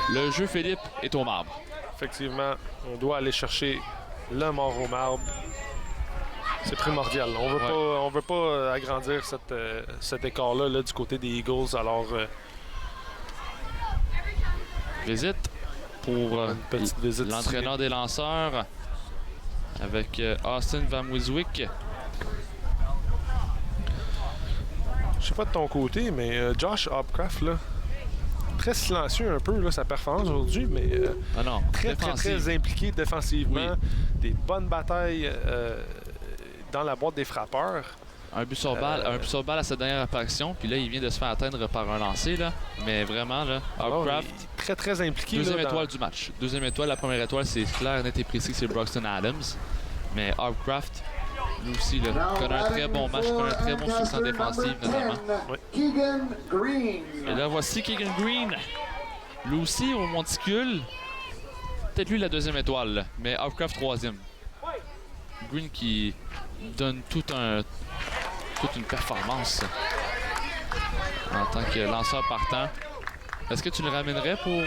Le jeu, Philippe, est au marbre. Effectivement, on doit aller chercher le mort au marbre. C'est primordial. On veut pas agrandir cet écart-là là, du côté des Eagles. Alors, visite pour petite visite l'entraîneur des lanceurs avec Austin Van Roswick. Je sais pas de ton côté, mais Josh Hopcraft, là, très silencieux un peu, là, sa performance aujourd'hui, mais très impliqué défensivement. Oui. Des bonnes batailles dans la boîte des frappeurs. Un but sur balle, à sa dernière apparition, puis là, il vient de se faire atteindre par un lancer, là. Mais vraiment, là, Hopcraft, très impliqué. Deuxième étoile du match. Deuxième étoile, la première étoile, c'est clair, net et précis, c'est Broxton Adams. Mais Hopcraft, lui aussi, là, connaît un très bon match, connaît un très bon succès en défensive, notamment. Oui. Keegan Green. Et là, voici Keegan Green. Lui aussi, au monticule. Peut-être lui la deuxième étoile, là, mais Hopcraft troisième. Green qui donne toute une performance en tant que lanceur partant. Est-ce que tu le ramènerais pour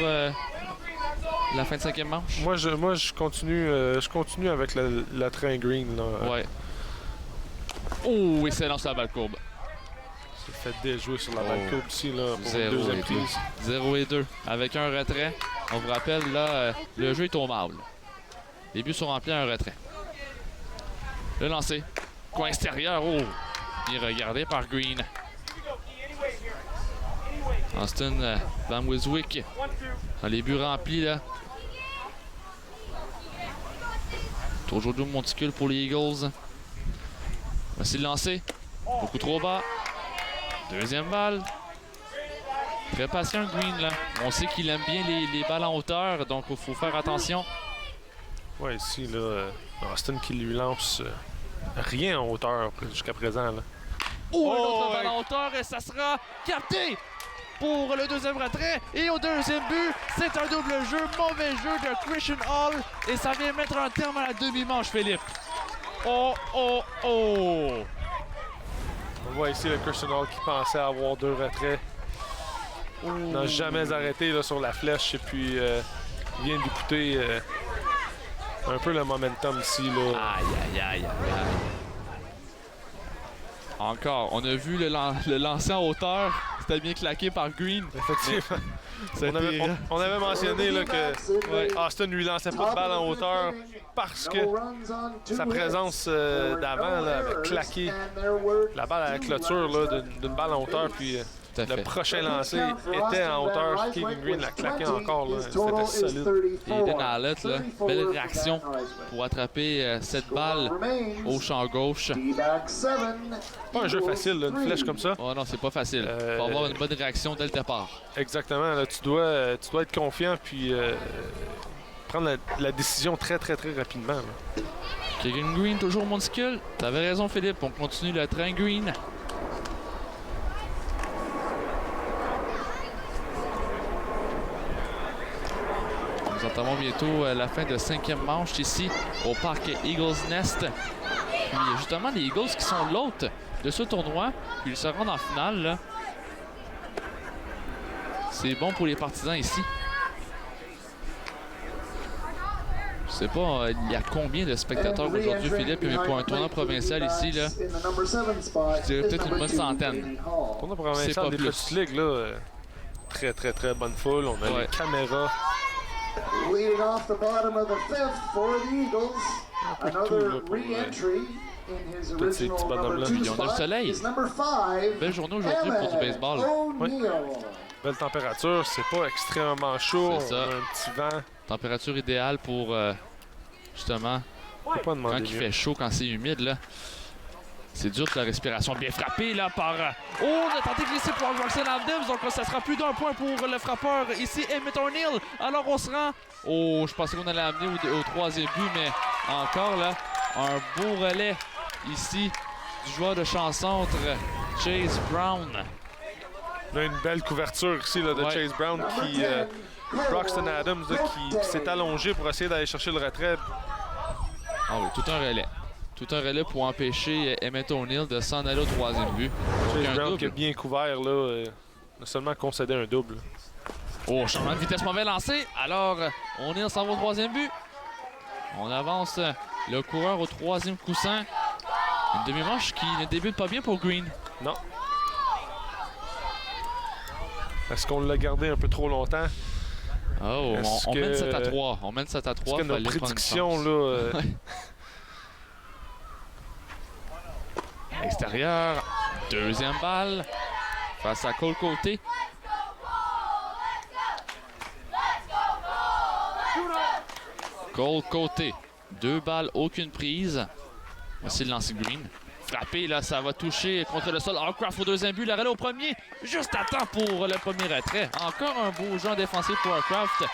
la fin de cinquième manche? Moi, je continue avec le train Green. Là. Ouais. Oh, excellent sur la balle courbe. C'est fait déjouer sur la balle courbe ici là, pour une 0 deuxième et 2. prise. 0 et 2. Avec un retrait. On vous rappelle, là, le jeu est au marbre. Les buts sont remplis à un retrait. Le lancer. Coin extérieur. Oh! Bien regardé par Green. Austin Van Roswick. Les buts remplis, là. Toujours du monticule pour les Eagles. Voici le lancer. Beaucoup trop bas. Deuxième balle. Très patient, Green, là. On sait qu'il aime bien les balles en hauteur, donc il faut faire attention. Ouais, ici, là, Austin qui lui lance rien en hauteur jusqu'à présent. Là. Oh, un autre balle en hauteur et ça sera capté pour le deuxième retrait. Et au deuxième but, c'est un double jeu, mauvais jeu de Christian Hall. Et ça vient mettre un terme à la demi-manche, Philippe. Oh, oh, oh! On voit ici le Christian Hall qui pensait avoir 2 retraits. N'a jamais arrêté là, sur la flèche et puis il vient d'écouter un peu le momentum ici. Là. Aïe, aïe, aïe, aïe, aïe. Encore, on a vu le lancer en hauteur. C'était bien claqué par Green. Effectivement. On avait mentionné là, que Austin ne lui lançait pas de balle en hauteur parce que sa présence d'avant avait claqué la balle à la clôture d'une balle en hauteur. Puis le prochain lancer était en hauteur. Keegan Green l'a claqué encore. C'était solide. Et Eden Hallett, là, belle réaction pour attraper cette balle au champ gauche. Pas un jeu facile, là, une flèche comme ça. Oh non, c'est pas facile. Il faut avoir une bonne réaction dès le départ. Exactement. Là, tu dois être confiant puis prendre la décision très rapidement. Là. Keegan Green, toujours monticule. T'avais raison, Philippe. On continue le train Green. Nous entamons bientôt la fin de 5e manche ici au parc Eagles Nest. Puis justement, les Eagles qui sont l'hôte de ce tournoi, puis ils se rendent en finale. Là. C'est bon pour les partisans ici. Je sais pas, il y a combien de spectateurs aujourd'hui, Philippe, mais pour un tournoi provincial ici, là, je dirais peut-être une bonne centaine. Tournoi provincial des petites ligues, là, très bonne foule. On a les caméras. Leading off the bottom of the 5th for the Eagles. Another re-entry in his original number 2 spot is number 5. Belle journée aujourd'hui pour du baseball. Oui. Belle température, c'est pas extrêmement chaud. C'est ça. On a un petit vent. Température idéale pour justement pas quand il fait chaud, quand c'est humide là. C'est dur que la respiration bien frappée là par... Oh, on a tenté de glisser pour Roxanne Adams, donc ça sera plus d'un point pour le frappeur ici, Emmett O'Neill. Alors on se rend... Oh, je pensais qu'on allait amener au troisième but, mais encore là, un beau relais ici du joueur de champ-centre, Chase Brown. On a une belle couverture ici là, de Chase Brown qui... Broxton Adams là, qui s'est allongé pour essayer d'aller chercher le retrait. Ah oui, tout un relais. Tout un relais pour empêcher Emmett O'Neill de s'en aller au troisième but. Chase Brown qui a bien couvert, là, a seulement concédé un double. Oh, changement de vitesse, mauvais lancé. Alors, O'Neill s'en va au troisième but. On avance le coureur au troisième coussin. Une demi-manche qui ne débute pas bien pour Green. Non. Est-ce qu'on l'a gardé un peu trop longtemps? Oh, on mène 7 à 3. On mène 7 à 3. Est-ce que nos prédictions, là... Extérieur, deuxième balle face à Cole Côté. Cole Côté, 2 balles, aucune prise. Voici le lancer Green. Frappé, là, ça va toucher contre le sol. Harcraft au deuxième but, le relais au premier. Juste à temps pour le premier retrait. Encore un beau jeu défensif pour Harcraft.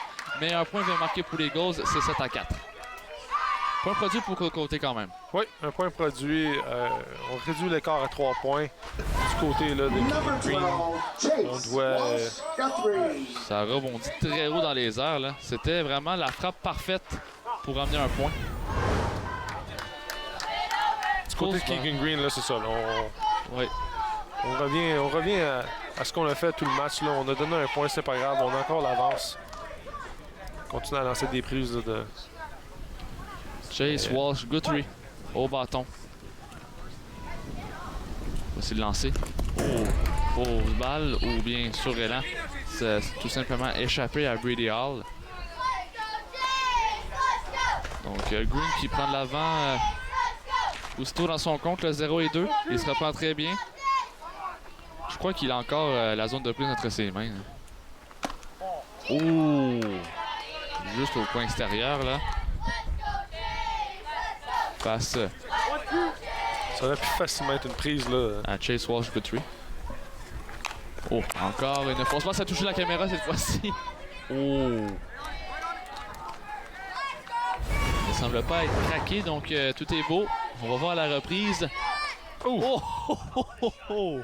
Mais un point vient marquer pour les Eagles, c'est 7 à 4. Point produit pour Cole Côté quand même. Oui, un point produit. On réduit l'écart à 3 points. Du côté là, de Green, on doit... Ça rebondit très haut dans les airs. C'était vraiment la frappe parfaite pour amener un point. Du côté de Keegan Green, là, c'est ça. Là, oui. On revient à ce qu'on a fait tout le match. Là. On a donné un point, c'est pas grave. On a encore l'avance. On continue à lancer des prises là, de... Chase Walsh Guthrie au bâton. Voici le lancer. Oh, pauvre balle ou bien surrélant. C'est tout simplement échappé à Brady Hall. Donc Green qui prend de l'avant aussitôt dans son compte, le 0 et 2. Il se reprend très bien. Je crois qu'il a encore la zone de prise entre ses mains. Oh! Juste au coin extérieur là. Face ça aurait pu facilement être une prise là. À Chase Walsh Guthrie. Oh, encore une fausse passe, ça a touché la caméra cette fois-ci. Oh! Il ne semble pas être craqué, donc tout est beau. On va voir la reprise. Oh! Oh!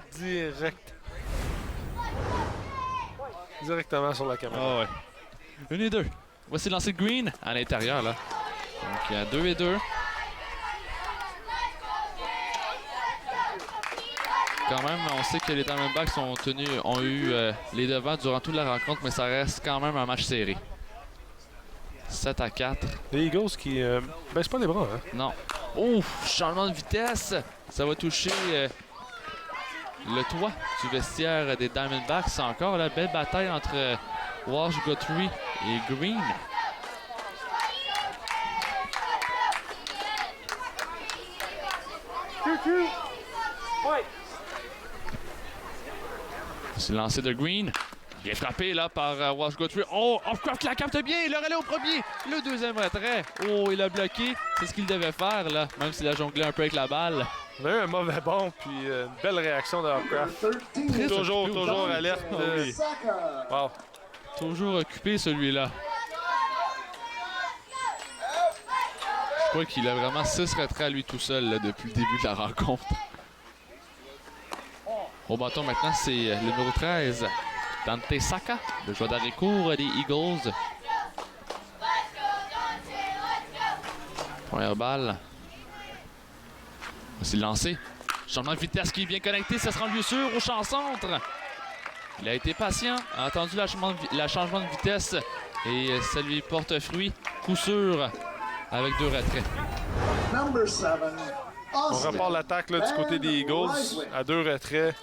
Directement sur la caméra. Ah ouais. 1 et 2. Voici le lancer de Green à l'intérieur, là. Donc, il y a 2 et 2. Quand même, on sait que les Diamondbacks ont eu les devants durant toute la rencontre, mais ça reste quand même un match serré. 7 à 4. Les Eagles qui baissent pas les bras, hein? Non. Ouf! Changement de vitesse. Ça va toucher le toit du vestiaire des Diamondbacks. C'est encore la belle bataille entre Walsh, Guthrie et Green. C'est le lancer de Green. Il est frappé là par Walsh Guthrie. Oh, Hopcroft la capte bien. Le relais au premier. Le deuxième retrait. Oh, il a bloqué. C'est ce qu'il devait faire là, même s'il a jonglé un peu avec la balle. On a eu un mauvais bond, puis une belle réaction de Hopcroft. Toujours alerte. Oui. Wow. Toujours occupé celui-là. Je crois qu'il a vraiment 6 retraits à lui tout seul là, depuis le début de la rencontre. Au bâton maintenant, c'est le numéro 13. Dante Saka, le joueur d'arrêt court des Eagles. Première balle. C'est lancé. Changement de vitesse qui est bien connecté. Ça sera en lieu sûr au champ centre. Il a été patient, a attendu le changement de vitesse et ça lui porte fruit. Coup sûr avec 2 retraits. On repart l'attaque du côté des Eagles à 2 retraits.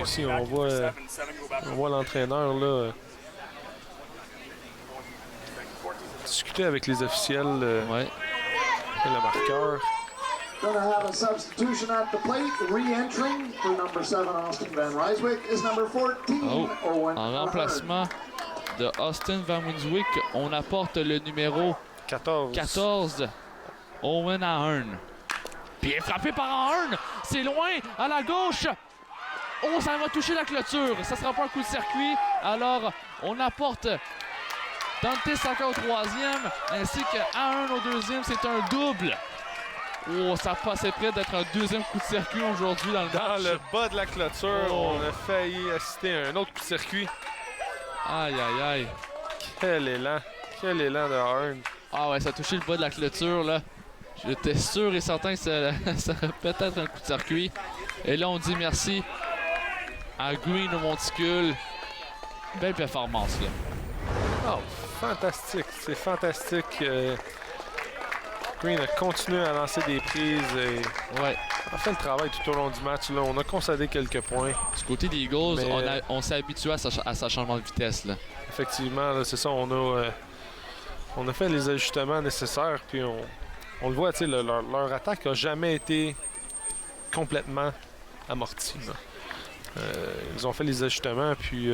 Ici, on voit l'entraîneur là, discuter avec les officiels Ouais. et le marqueur. Going to have a substitution at the plate. Re-entering for number 7, Austin Van Ryswick, is number 14, Owen En remplacement de Austin Van Ryswick, on apporte le numéro 14, Owen Ahern. Bien frappé par Ahern. C'est loin, à la gauche. Oh, ça va toucher la clôture. Ça sera pas un coup de circuit. Alors, on apporte Dante Saka au 3e, ainsi que Ahern au 2e. C'est un double. Oh, ça passait près d'être un 2e coup de circuit aujourd'hui dans le match. Dans le bas de la clôture, on a failli assister à un autre coup de circuit. Aïe, aïe, aïe. Quel élan de Ahern. Ah ouais, ça a touché le bas de la clôture, là. J'étais sûr et certain que ça serait peut-être un coup de circuit. Et là, on dit merci à Green au monticule. Belle performance, là. Oh, fantastique. C'est fantastique. Green a continué à lancer des prises et Ouais. a fait le travail tout au long du match. Là. On a concédé quelques points. Du côté des Eagles, Mais on s'est habitué à sa changement de vitesse, là. Effectivement, là, c'est ça. On a fait les ajustements nécessaires. Puis on le voit, leur attaque n'a jamais été complètement amortie. Ils ont fait les ajustements. Puis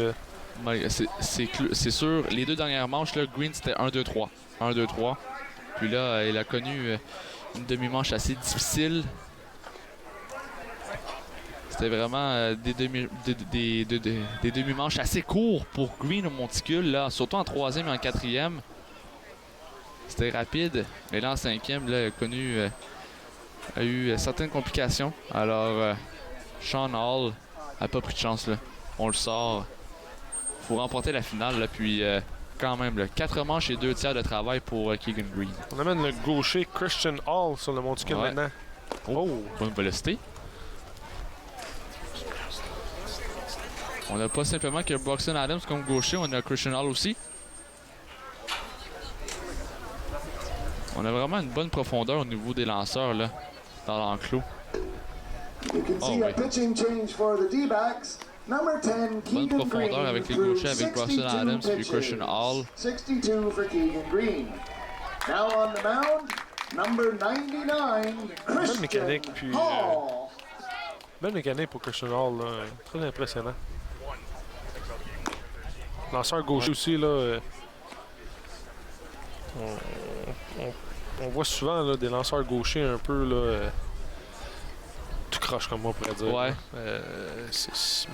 Ouais, c'est sûr, les 2 dernières manches, là, Green, c'était 1-2-3. 1-2-3. Puis là, il a connu une demi-manche assez difficile. C'était vraiment des demi-manches assez courts pour Green au monticule, là, surtout en 3e et en 4e. C'était rapide, mais là en 5e, là, il a eu certaines complications. Alors, Sean Hall a pas pris de chance, là. On le sort. Faut remporter la finale, là, puis quand même, là, 4 manches et 2 tiers de travail pour Keegan Green. on amène le gaucher Christian Hall sur le monticule Ouais. maintenant. Oh, bonne vélocité. On n'a pas simplement que Broxton Adams comme gaucher, on a Christian Hall aussi. On a vraiment une bonne profondeur au niveau des lanceurs là, dans l'enclos. You can see a pitching change for the D-backs. Number 10, Bonne Keegan profondeur Green, avec les threw gauchers avec Broxton 62 Adams et pitches. Christian Hall. 62 for Keegan Green. Now on the mound, number 99, Christian mécanique, puis, Hall. Belle mécanique pour Christian Hall. Là. Très impressionnant. Lanceur gaucher aussi. Là, on voit souvent là, des lanceurs gauchers un peu là, tout croche comme moi on pourrait dire. Ouais.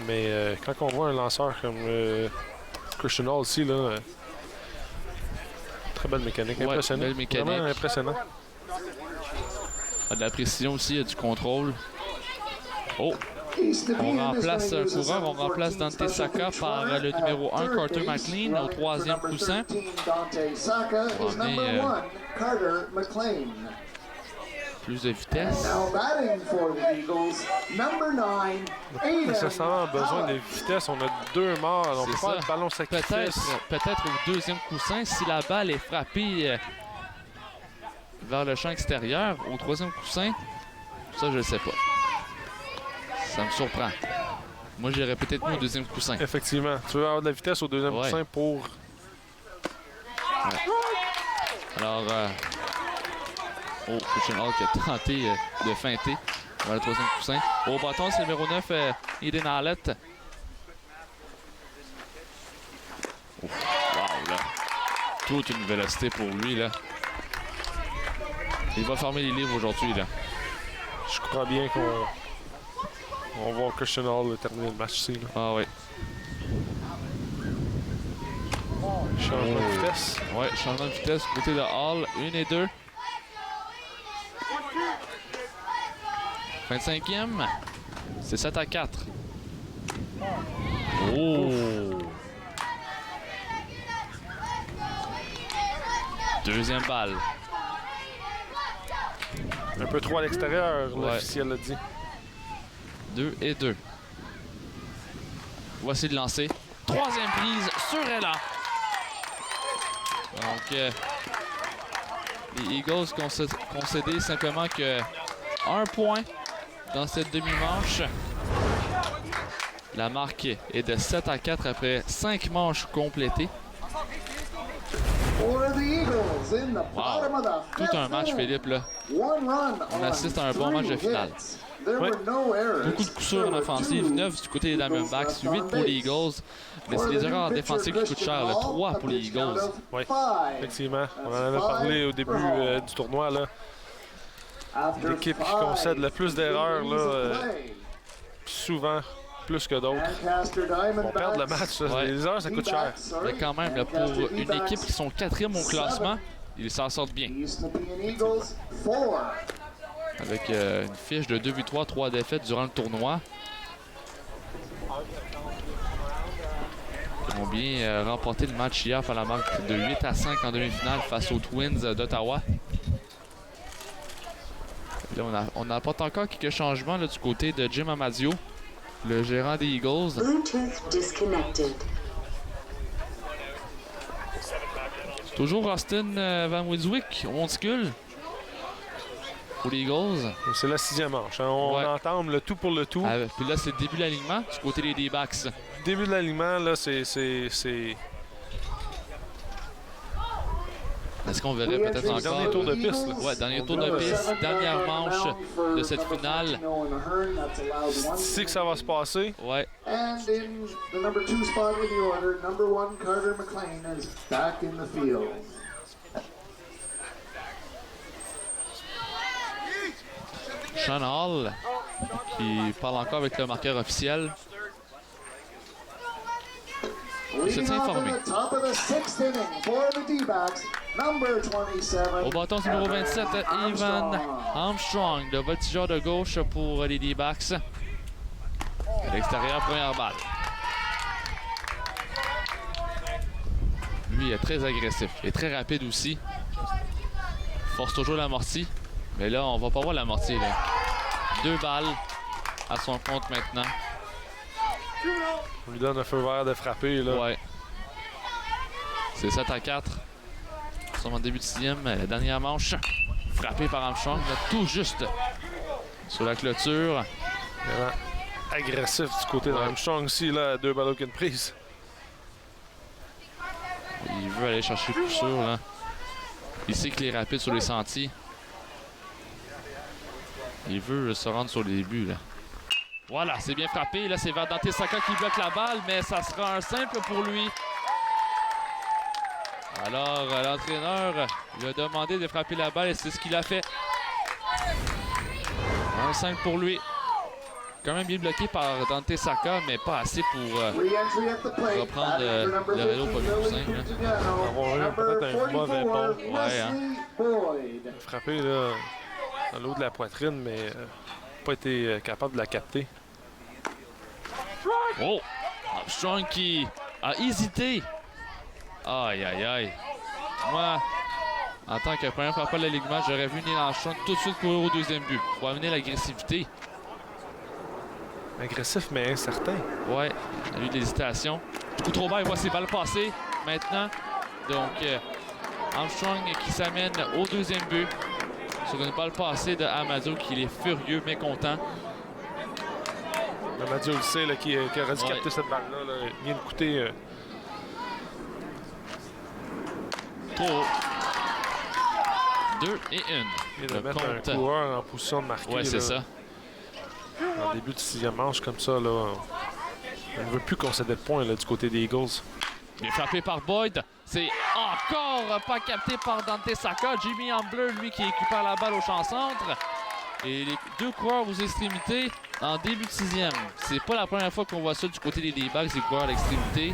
Mais quand on voit un lanceur comme Christian Hall ici, là, très belle mécanique. Ouais, Impressionnant. belle mécanique. Vraiment impressionnant. a de la précision aussi, il y a du contrôle. Oh! On remplace un coureur, on remplace Dante Saka par le numéro 1, Carter McLean, au troisième coussin. On va amener plus de vitesse. Pas nécessairement besoin de vitesse, on a 2 morts, on peut pas de ballon sacrifice. Peut-être au deuxième coussin, si la balle est frappée vers le champ extérieur. Au troisième coussin, ça je ne sais pas. Ça me surprend. Moi, j'irais peut-être mieux au deuxième coussin. Effectivement. Tu veux avoir de la vitesse au deuxième coussin pour... Ouais. Alors, oh, Christian Hall qui a tenté de feinter vers le troisième coussin. Au bâton, c'est le numéro 9, Eden Hallett. Oh, wow, là. Toute une vélocité pour lui, là. Il va fermer les livres aujourd'hui, là. Je crois bien qu'on... On va voir Christian Hall terminer le match ici. Là. Ah oui. Changement de vitesse. Oui, changement de vitesse côté de Hall. 1 et 2. 25e. C'est 7 à 4. Oh! Deuxième balle. Un peu trop à l'extérieur, l'officiel l'a dit. 2 et 2. Voici le lancer. Troisième prise sur Ella. Donc, les Eagles concédé simplement que 1 point dans cette demi-manche. La marque est de 7 à 4 après 5 manches complétées. Wow. Tout un match, Philippe, là. On assiste à un bon match de finale. Oui. Beaucoup de coups sûrs en offensive, 9 du côté des Diamondbacks, 8 pour les Eagles. Mais c'est les erreurs défensives qui coûtent cher, là. 3 pour les Eagles. Oui, effectivement. On en avait parlé au début du tournoi. L'équipe qui concède le plus d'erreurs, souvent plus que d'autres. On perd le match. Ouais. Les erreurs, ça coûte cher. Mais quand même, là, pour une équipe qui sont 4e au classement, ils s'en sortent bien. Avec une fiche de 2 victoires, 3 défaites durant le tournoi. Ils ont bien remporté le match hier par la marque de 8 à 5 en demi-finale face aux Twins d'Ottawa. Là, on apporte encore quelques changements là, du côté de Jim Amadio, le gérant des Eagles. Toujours Austin Van Wiswick, on school. Pour les Eagles. C'est la 6e manche. Hein. On entame le tout pour le tout. Puis là, c'est le début de l'alignement du côté des D-backs. Début de l'alignement, là, c'est... Est-ce qu'on verrait peut-être encore... Dernier tour de piste. Ouais, dernier tour de piste. Dernière manche de cette finale. C'est ici que ça va se passer. Ouais. And in the number 2 spot in the order, number 1 Carter McLean is back in the field. Sean Hall qui parle encore avec le marqueur officiel. Il se tient informé. Au bâton numéro 27, Evan Armstrong, le voltigeur de gauche pour les D-backs. À l'extérieur, première balle. Lui, il est très agressif et très rapide aussi. Force toujours l'amorti. Mais là, on va pas voir l'amorti. 2 balles à son compte maintenant. On lui donne un feu vert de frapper. Là. Ouais. C'est 7 à 4. Nous sommes en début de 6e. La dernière manche. Frappé par Armstrong. Tout juste sur la clôture. Vraiment agressif du côté d'Armstrong aussi. Là, 2 balles aucune prise. Il veut aller chercher le coup sûr. Là. Il sait qu'il est rapide sur les sentiers. Il veut se rendre sur les buts. Là. Voilà, c'est bien frappé. Là, c'est vers Dante Saka qui bloque la balle, mais ça sera un simple pour lui. Alors, l'entraîneur lui a demandé de frapper la balle et c'est ce qu'il a fait. Un 5 pour lui. quand même bien bloqué par Dante Saka, mais pas assez pour Re-entry at the plate. reprendre le relais au premier coussin. Avoir eu peut-être un mauvais bond. Ouais, hein. Boyd. Frappé là, dans l'eau de la poitrine, mais pas été capable de la capter. Oh! Armstrong qui a hésité. Aïe, aïe, aïe. Moi, en tant que premier frappeur de l'alignement, j'aurais vu Neil Armstrong tout de suite courir au deuxième but pour amener l'agressivité. Agressif, mais incertain. Ouais, il a eu de l'hésitation. Du coup, trop bas, il voit ses balles passer maintenant. Donc, Armstrong qui s'amène au deuxième but sur une balle passée de Amadio qui est furieux, mécontent. Amadio le sait, là, qui aurait dû capter cette balle-là. Là. Il vient de coûter... Trop haut. 2 et 1. Il vient de mettre un coureur en position de marquer. Ouais, c'est ça. En début de 6e manche, comme ça, là, on ne veut plus concéder de points là, du côté des Eagles. Il est frappé par Boyd. C'est encore pas capté par Dante Saka. Jimmy Ambler, lui, qui récupère la balle au champ centre. Et les deux coureurs aux extrémités en début de 6e. C'est pas la première fois qu'on voit ça du côté des D-backs, des coureurs à l'extrémité.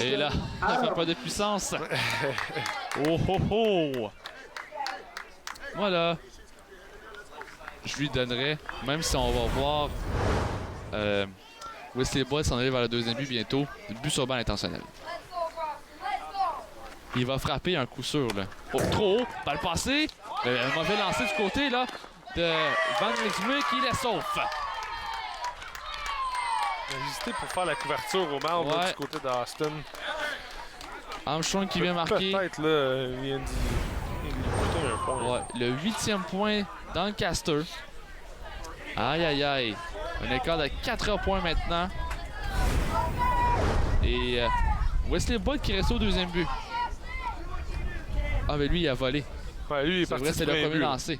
Et là, il fait pas de puissance. Oh oh oh! Voilà. Je lui donnerais, même si on va voir Wesley Boyd s'en aller vers le deuxième but bientôt, but sur balle intentionnel. Il va frapper un coup sûr, là. Oh, trop haut, balle passée. Un mauvais lancer du côté, là, de Van Rijswijk, il est sauf. Il a hésité pour faire la couverture au marbre là, du côté d'Austin. Armstrong qui vient marquer. Peut-être, là, il vient de coûter un point. Ouais, le 8e point d'Ancaster. Aïe, aïe, aïe. Un écart de 4 points maintenant. Et Wesley Boyd qui reste au deuxième but. Ah, mais lui, il a volé. Ouais, lui, il est C'est parti vrai, c'est le premier but. lancé.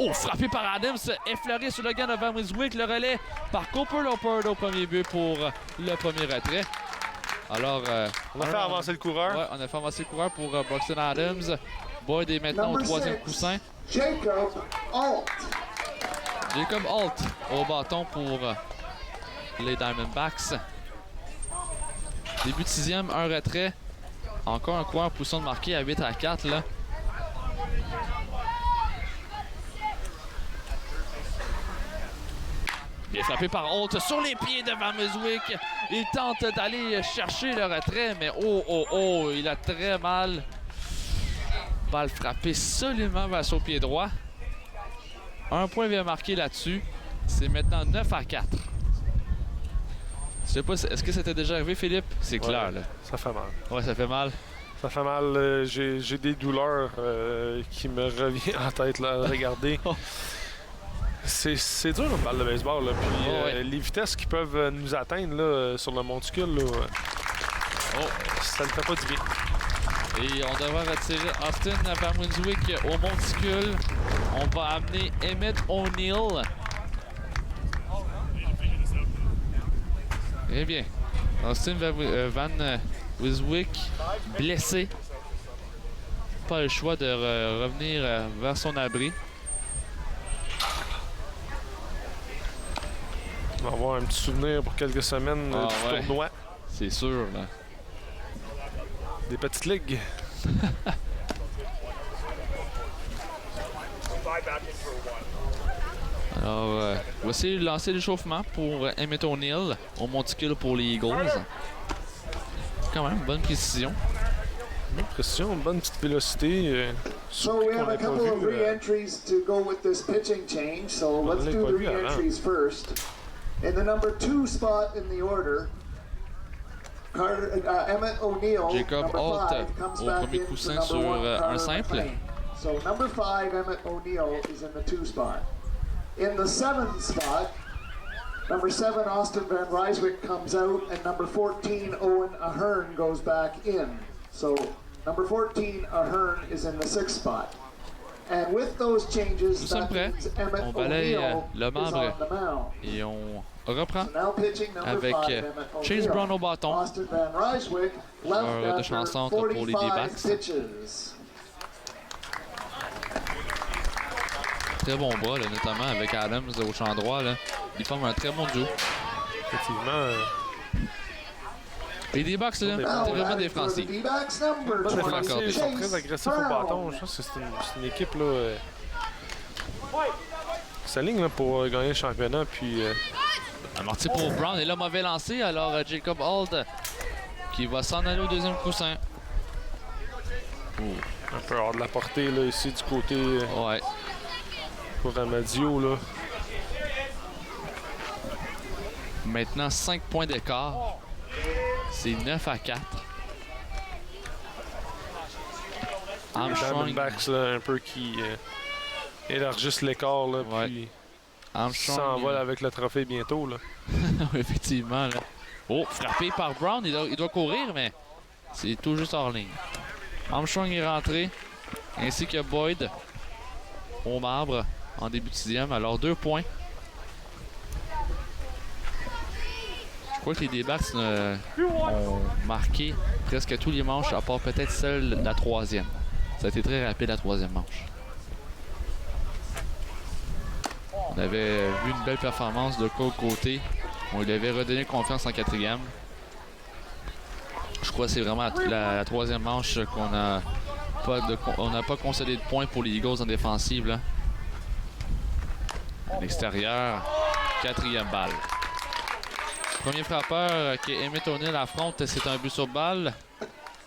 Oh, frappé par Adams, effleuré sur le gars de Van Rijswijk. Le relais par Cooper Lopard au premier but pour le premier retrait. Alors, on a fait avancer le coureur. Ouais, on a fait avancer le coureur pour Broxton Adams. Boyd est maintenant au troisième coussin. Jacob Alt. Jacob Alt au bâton pour les Diamondbacks. Début de 6e, un retrait. Encore un coureur en position de marquer à 8-4 là. Bien frappé par Holt sur les pieds de Van Rijswijk. Il tente d'aller chercher le retrait, mais oh, il a très mal. Balle frappée solidement vers son pied droit. Un point vient marquer là-dessus. C'est maintenant 9-4. Je sais pas, est-ce que c'était déjà arrivé, Philippe? C'est clair, là. Ça fait mal. Ouais, ça fait mal. Ça fait mal. J'ai des douleurs qui me reviennent en tête là, à regarder. C'est dur une balle de baseball. Là. Puis les vitesses qui peuvent nous atteindre là, sur le monticule, là, ça ne fait pas du bien. Et on devrait retirer Austin Van Rijswijk au monticule. On va amener Emmett O'Neill. Eh bien, Austin Van Rijswijk blessé. Pas le choix de revenir vers son abri. On va avoir un petit souvenir pour quelques semaines du tournoi. C'est sûr, là. Des petites ligues. Alors, voici le lancer d'échauffement pour Emmett O'Neill au monticule pour les Eagles. Quand même, bonne précision. Bonne précision, bonne petite vélocité. So we have a couple of re-entries to go with this pitching change. So let's do the re-entries first. In the number 2 spot in the order, Emmett O'Neill, Jacob Alt au premier coussin sur un simple. So number 5, Emmett O'Neill, is in the 2 spot. In the 7th spot, number 7, Austin Van Rijswijk comes out, and number 14, Owen Ahern, goes back in. So number 14, Ahern, is in the 6th spot. And with those changes, that means Emmett O'Neill is on the mound. Et on reprend so avec Chase Brown au bâton. Austin Van Rijswijk left de champ centre pour les D-backs. très bon bras, là, notamment avec Adams au champ droit. Là. Ils forment un très bon duo. Effectivement. Et des box, là, c'est vraiment défensif. Pas défensif, ils sont très agressifs au bâton. Je pense que c'est une équipe là, qui s'aligne pour gagner le championnat. Puis, amorti pour Brown. Et là, mauvais lancé. Alors, Jacob Holt qui va s'en aller au deuxième coussin. un peu hors de la portée là, ici du côté Ouais. pour Amadio. Là. Maintenant, 5 points d'écart. C'est 9-4. Armstrong. Diamondbacks là, un peu qui élargissent l'écart. Là, Ouais. puis Armstrong s'envole avec le trophée bientôt. Là. effectivement. Là. Oh, frappé par Brown. Il doit courir, mais c'est tout juste hors ligne. Armstrong est rentré, ainsi que Boyd au marbre en début de 6e. Alors, 2 points. Je crois que les D-backs ont marqué presque tous les manches, à part peut-être celle de la 3e. Ça a été très rapide, la 3e manche. On avait vu une belle performance de côté. On lui avait redonné confiance en 4e. Je crois que c'est vraiment la 3e manche qu'on n'a pas concédé de points pour les Eagles en défensive. Là. À l'extérieur, 4e balle. Premier frappeur qui Emmett O'Neill affronte, c'est un but sur balle.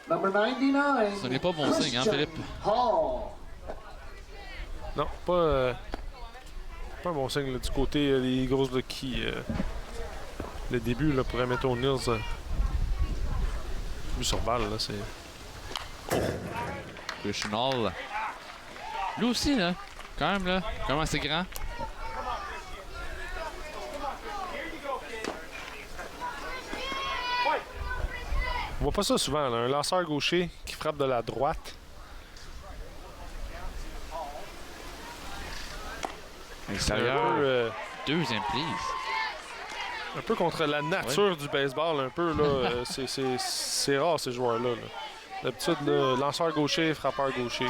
Ce n'est pas bon signe, hein, Philippe? Non, pas un bon signe là, du côté des Eagles là, qui, le début là, pour Emmett O'Neill, but sur balle, là, c'est... Christian Hall. Lui aussi, là, quand même, là, quand même assez grand. On voit pas ça souvent, là. Un lanceur gaucher qui frappe de la droite. Extérieur. Deuxième prise. Un peu contre la nature du baseball, un peu, là. C'est rare, ces joueurs-là. Là. D'habitude, là, lanceur gaucher, frappeur gaucher.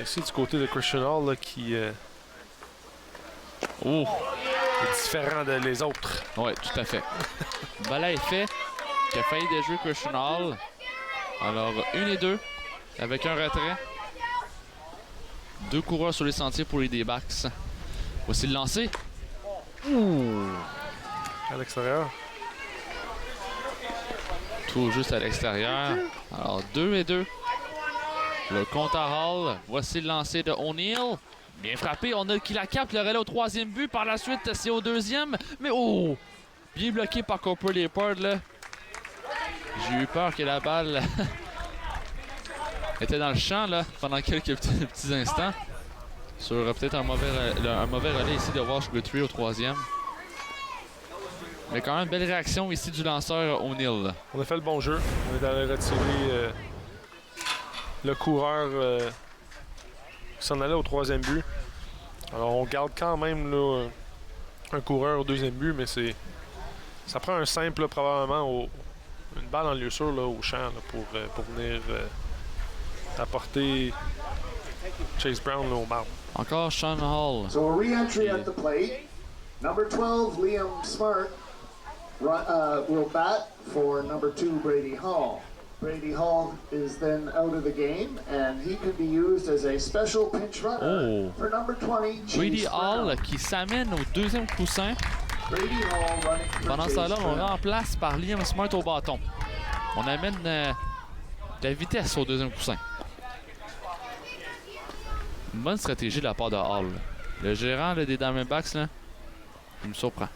Ici, du côté de Christian Hall, là, qui est différent des autres. Oui, tout à fait. Balle à effet qui a failli déjouer Christian Hall. Alors, 1 et 2 avec un retrait. 2 coureurs sur les sentiers pour les D-backs. Voici le lancer. À l'extérieur. Tout juste à l'extérieur. Alors, 2 et 2. Le compte à Hall. Voici le lancer de O'Neill. Bien frappé. On a qui la capte. Le relais au 3e but. Par la suite, c'est au 2e. Mais bien bloqué par Cooper Leopard, là. J'ai eu peur que la balle était dans le champ, là, pendant quelques petits instants. Sur peut-être un mauvais relais ici de Walsh Guthrie au 3e. Mais quand même, belle réaction ici du lanceur O'Neill. On a fait le bon jeu. On est allé retirer le coureur qui s'en allait au 3e but. Alors, on garde quand même là, un coureur au 2e but, mais ça prend un simple, là, probablement, une balle en lieu sûr là, au champ là, pour venir apporter Chase Brown là, au marbre. Encore Sean Hall. So a re-entry at the plate. Number 12, Liam Smart, will bat for number 2, Brady Hall. Brady Hall is then out of the game, and he can be used as a special pinch runner for number 20, Chase Brady Hall Brown. qui s'amène au 2e coussin. Brady Hall running for Pendant ce Chase temps-là, on Brown. remplace par Liam Smart au bâton. On amène de la vitesse au 2e coussin. Une bonne stratégie de la part de Hall. Le gérant là, des Diamondbacks, là, il me surprend.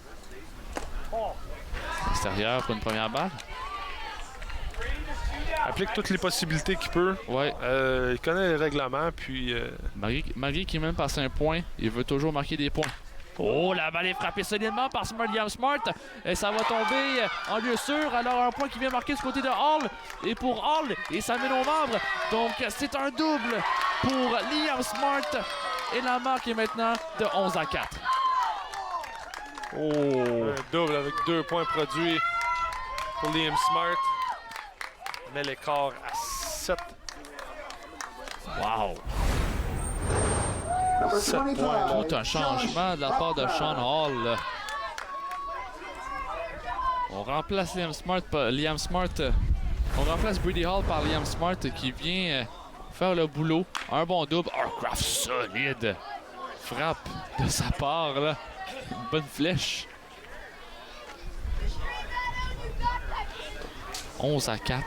Extérieur pour une première balle. Applique toutes les possibilités qu'il peut. Ouais. Il connaît les règlements, puis... Marie qui même passe un point, il veut toujours marquer des points. Oh, la balle est frappée solidement par Liam Smart. Et ça va tomber en lieu sûr. Alors, un point qui vient marquer du côté de Hall. Et pour Hall, et ça mène au marbre. Donc, c'est un double pour Liam Smart. Et la marque est maintenant de 11-4. Un double avec 2 points produits pour Liam Smart. Mais l'écart à 7. Wow! Number 7 points, 25, Tout un changement de la part de Sean Hall. On remplace Liam Smart. On remplace Brady Hall par Liam Smart qui vient faire le boulot. Un bon double. Arbcraft solide. Frappe de sa part, là. Une bonne flèche. 11-4.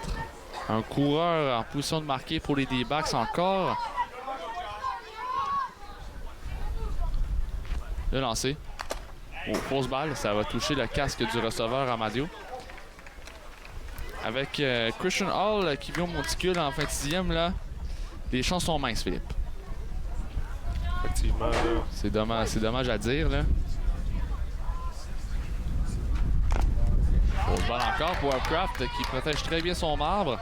Un coureur en position de marquer pour les D-backs encore. Le lancer. Oh, fausse balle. Ça va toucher le casque du receveur Amadio. Avec Christian Hall qui vient au monticule en fin de sixième, là. Les chances sont minces, Philippe. Effectivement. C'est dommage à dire, là. Fausse balle encore pour Arbcraft qui protège très bien son marbre.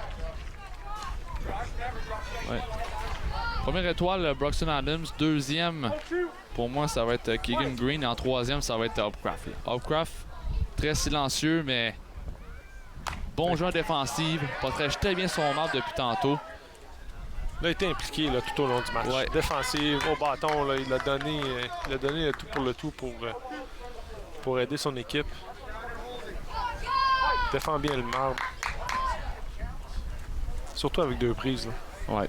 Ouais. Première étoile, Broxton Adams. Deuxième, pour moi, ça va être Keegan Green. Et en troisième, ça va être Arbcraft. Arbcraft, très silencieux, mais bon joueur défensif. Protège très bien son marbre depuis tantôt. Il a été impliqué là, tout au long du match. Ouais. Défensif, au bâton, là, il a donné le tout pour aider son équipe. Il défend bien le marbre. Surtout avec 2 prises. Là. Ouais.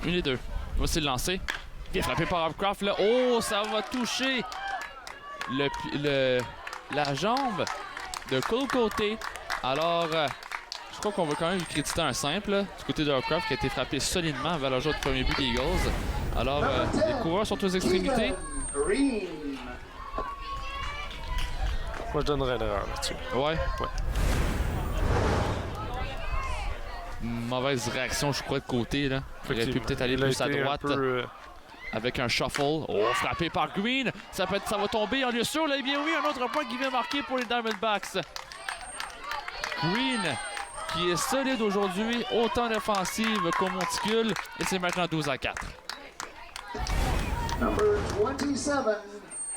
Une et deux. Voici le lancer. Il est frappé par Arbcraft, là. Oh, ça va toucher la jambe de Cole Côté. Alors, je crois qu'on va quand même lui créditer un simple là, du côté de Arbcraft qui a été frappé solidement vers le jour du premier but des Eagles. Alors, les coureurs sont aux extrémités. Moi, je donnerais une erreur là-dessus. Ouais. Mauvaise réaction, je crois, de côté. Là. Il aurait pu peut-être aller plus à droite avec un shuffle. Oh, frappé par Green. Ça va tomber en lieu sûr. Là, eh bien oui, un autre point qui vient marquer pour les Diamondbacks. Green, qui est solide aujourd'hui, autant défensive qu'au monticule. Et c'est maintenant 12-4. Number 27,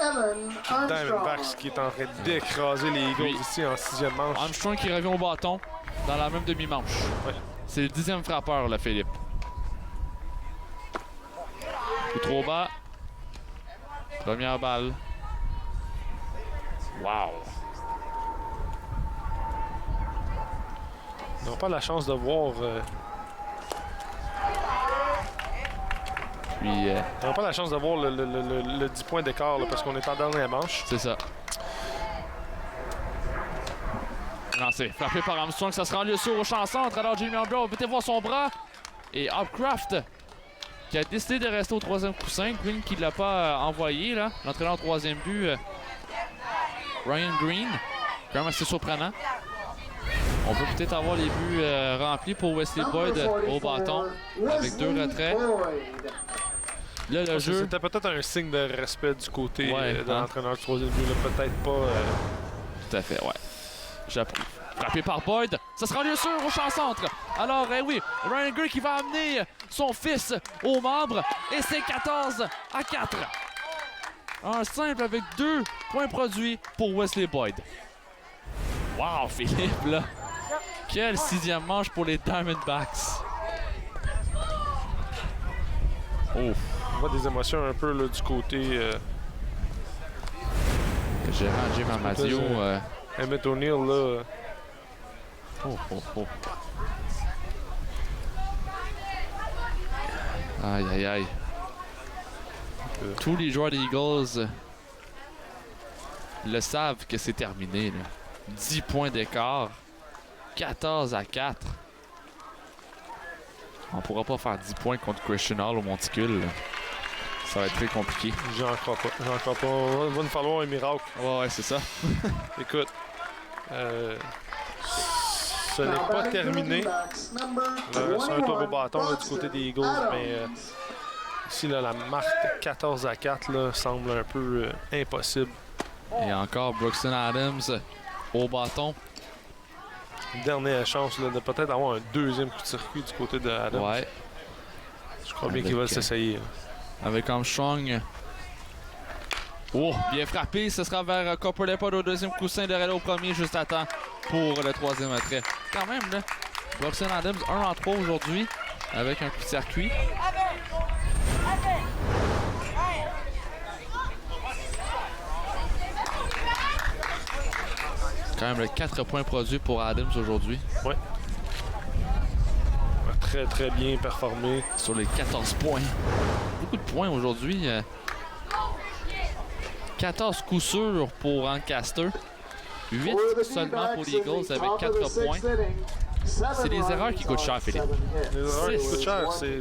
Evan Armstrong. Diamondbacks qui est en train d'écraser les Eagles ici en 6e manche. Armstrong qui revient au bâton dans la même demi-manche. Ouais. C'est le 10e frappeur, là, Philippe. Coup trop bas. Première balle. Wow! Ils n'ont pas la chance de voir. Puis, Ils n'ont pas la chance de voir le 10 points d'écart là, parce qu'on est en dernière manche. c'est ça. Lancé. Frappé par Armstrong, ça sera en lieu sûr au champ centre. Alors, Jamie Brown va peut-être voir son bras. Et Arbcraft qui a décidé de rester au 3e coussin. Green qui ne l'a pas envoyé, là. L'entraîneur au 3e but, Ryan Green. Quand même assez surprenant. On peut peut-être avoir les buts remplis pour Wesley Boyd au bâton avec 2 retraits. Là, le jeu. C'était peut-être un signe de respect du côté de hein? l'entraîneur du 3e but. Peut-être pas. Tout à fait, ouais. J'approuve. Frappé par Boyd. Ça sera lieu sûr au champ centre. Alors, oui, Ryan Green qui va amener son fils au membre. Et c'est 14-4. Un simple avec 2 points produits pour Wesley Boyd. Wow, Philippe, là. Quelle 6e manche pour les Diamondbacks. Oh. On voit des émotions un peu là, du côté. Gérant Jim Amadio. Emmett O'Neill, là. Oh. Aïe. Tous les joueurs des Eagles le savent que c'est terminé. Là. 10 points d'écart. 14-4. On pourra pas faire 10 points contre Christian Hall au monticule. Là. Ça va être très compliqué. J'en crois pas. Il va nous falloir un miracle. Ouais, c'est ça. Écoute. Ce n'est pas terminé. C'est un tour au bâton là, du côté des Eagles, mais ici là, la marque 14-4 là, semble un peu impossible. Et encore Broxton Adams au bâton. Une dernière chance là, de peut-être avoir un 2e coup de circuit du côté de Adams. Ouais. Je crois bien qu'ils veulent s'essayer. Avec Armstrong. Oh, bien frappé. Ce sera vers Copperlepod au 2e coussin, de relais au 1er juste à temps pour le 3e attrait. Quand même, là. Broxton Adams 1 en 3 aujourd'hui avec un coup de circuit. Quand même 4 points produits pour Adams aujourd'hui. Ouais. Très, très bien performé. Sur les 14 points. Beaucoup de points aujourd'hui. 14 coups sûrs pour Ancaster. 8 seulement pour les Eagles avec 4 points. C'est des erreurs qui coûtent cher, Philippe. Les erreurs qui coûtent cher, c'est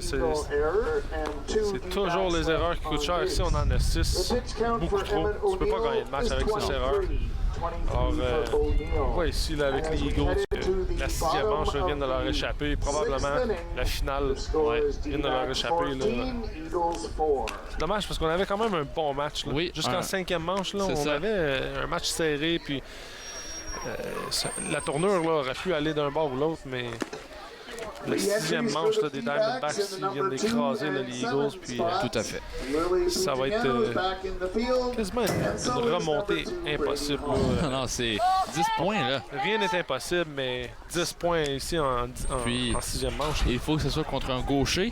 toujours les erreurs qui coûtent cher. Ici, on en a 6. Beaucoup trop. Tu peux pas gagner de match avec 6 erreurs. Alors, on voit ici là, avec les Eagles que la 6e manche vient de leur échapper. Probablement la finale vient de leur échapper. C'est dommage parce qu'on avait quand même un bon match. Oui, jusqu'en 5e manche, là, on avait un match serré. Puis, la tournure là, aurait pu aller d'un bord ou l'autre, mais la 6e manche là, des Diamondbacks ils viennent d'écraser les Eagles. Puis, tout à fait. Ça va être quasiment une remontée impossible. Non, c'est 10 points là. Rien n'est impossible, mais 10 points ici en 6e manche. Il faut que ce soit contre un gaucher.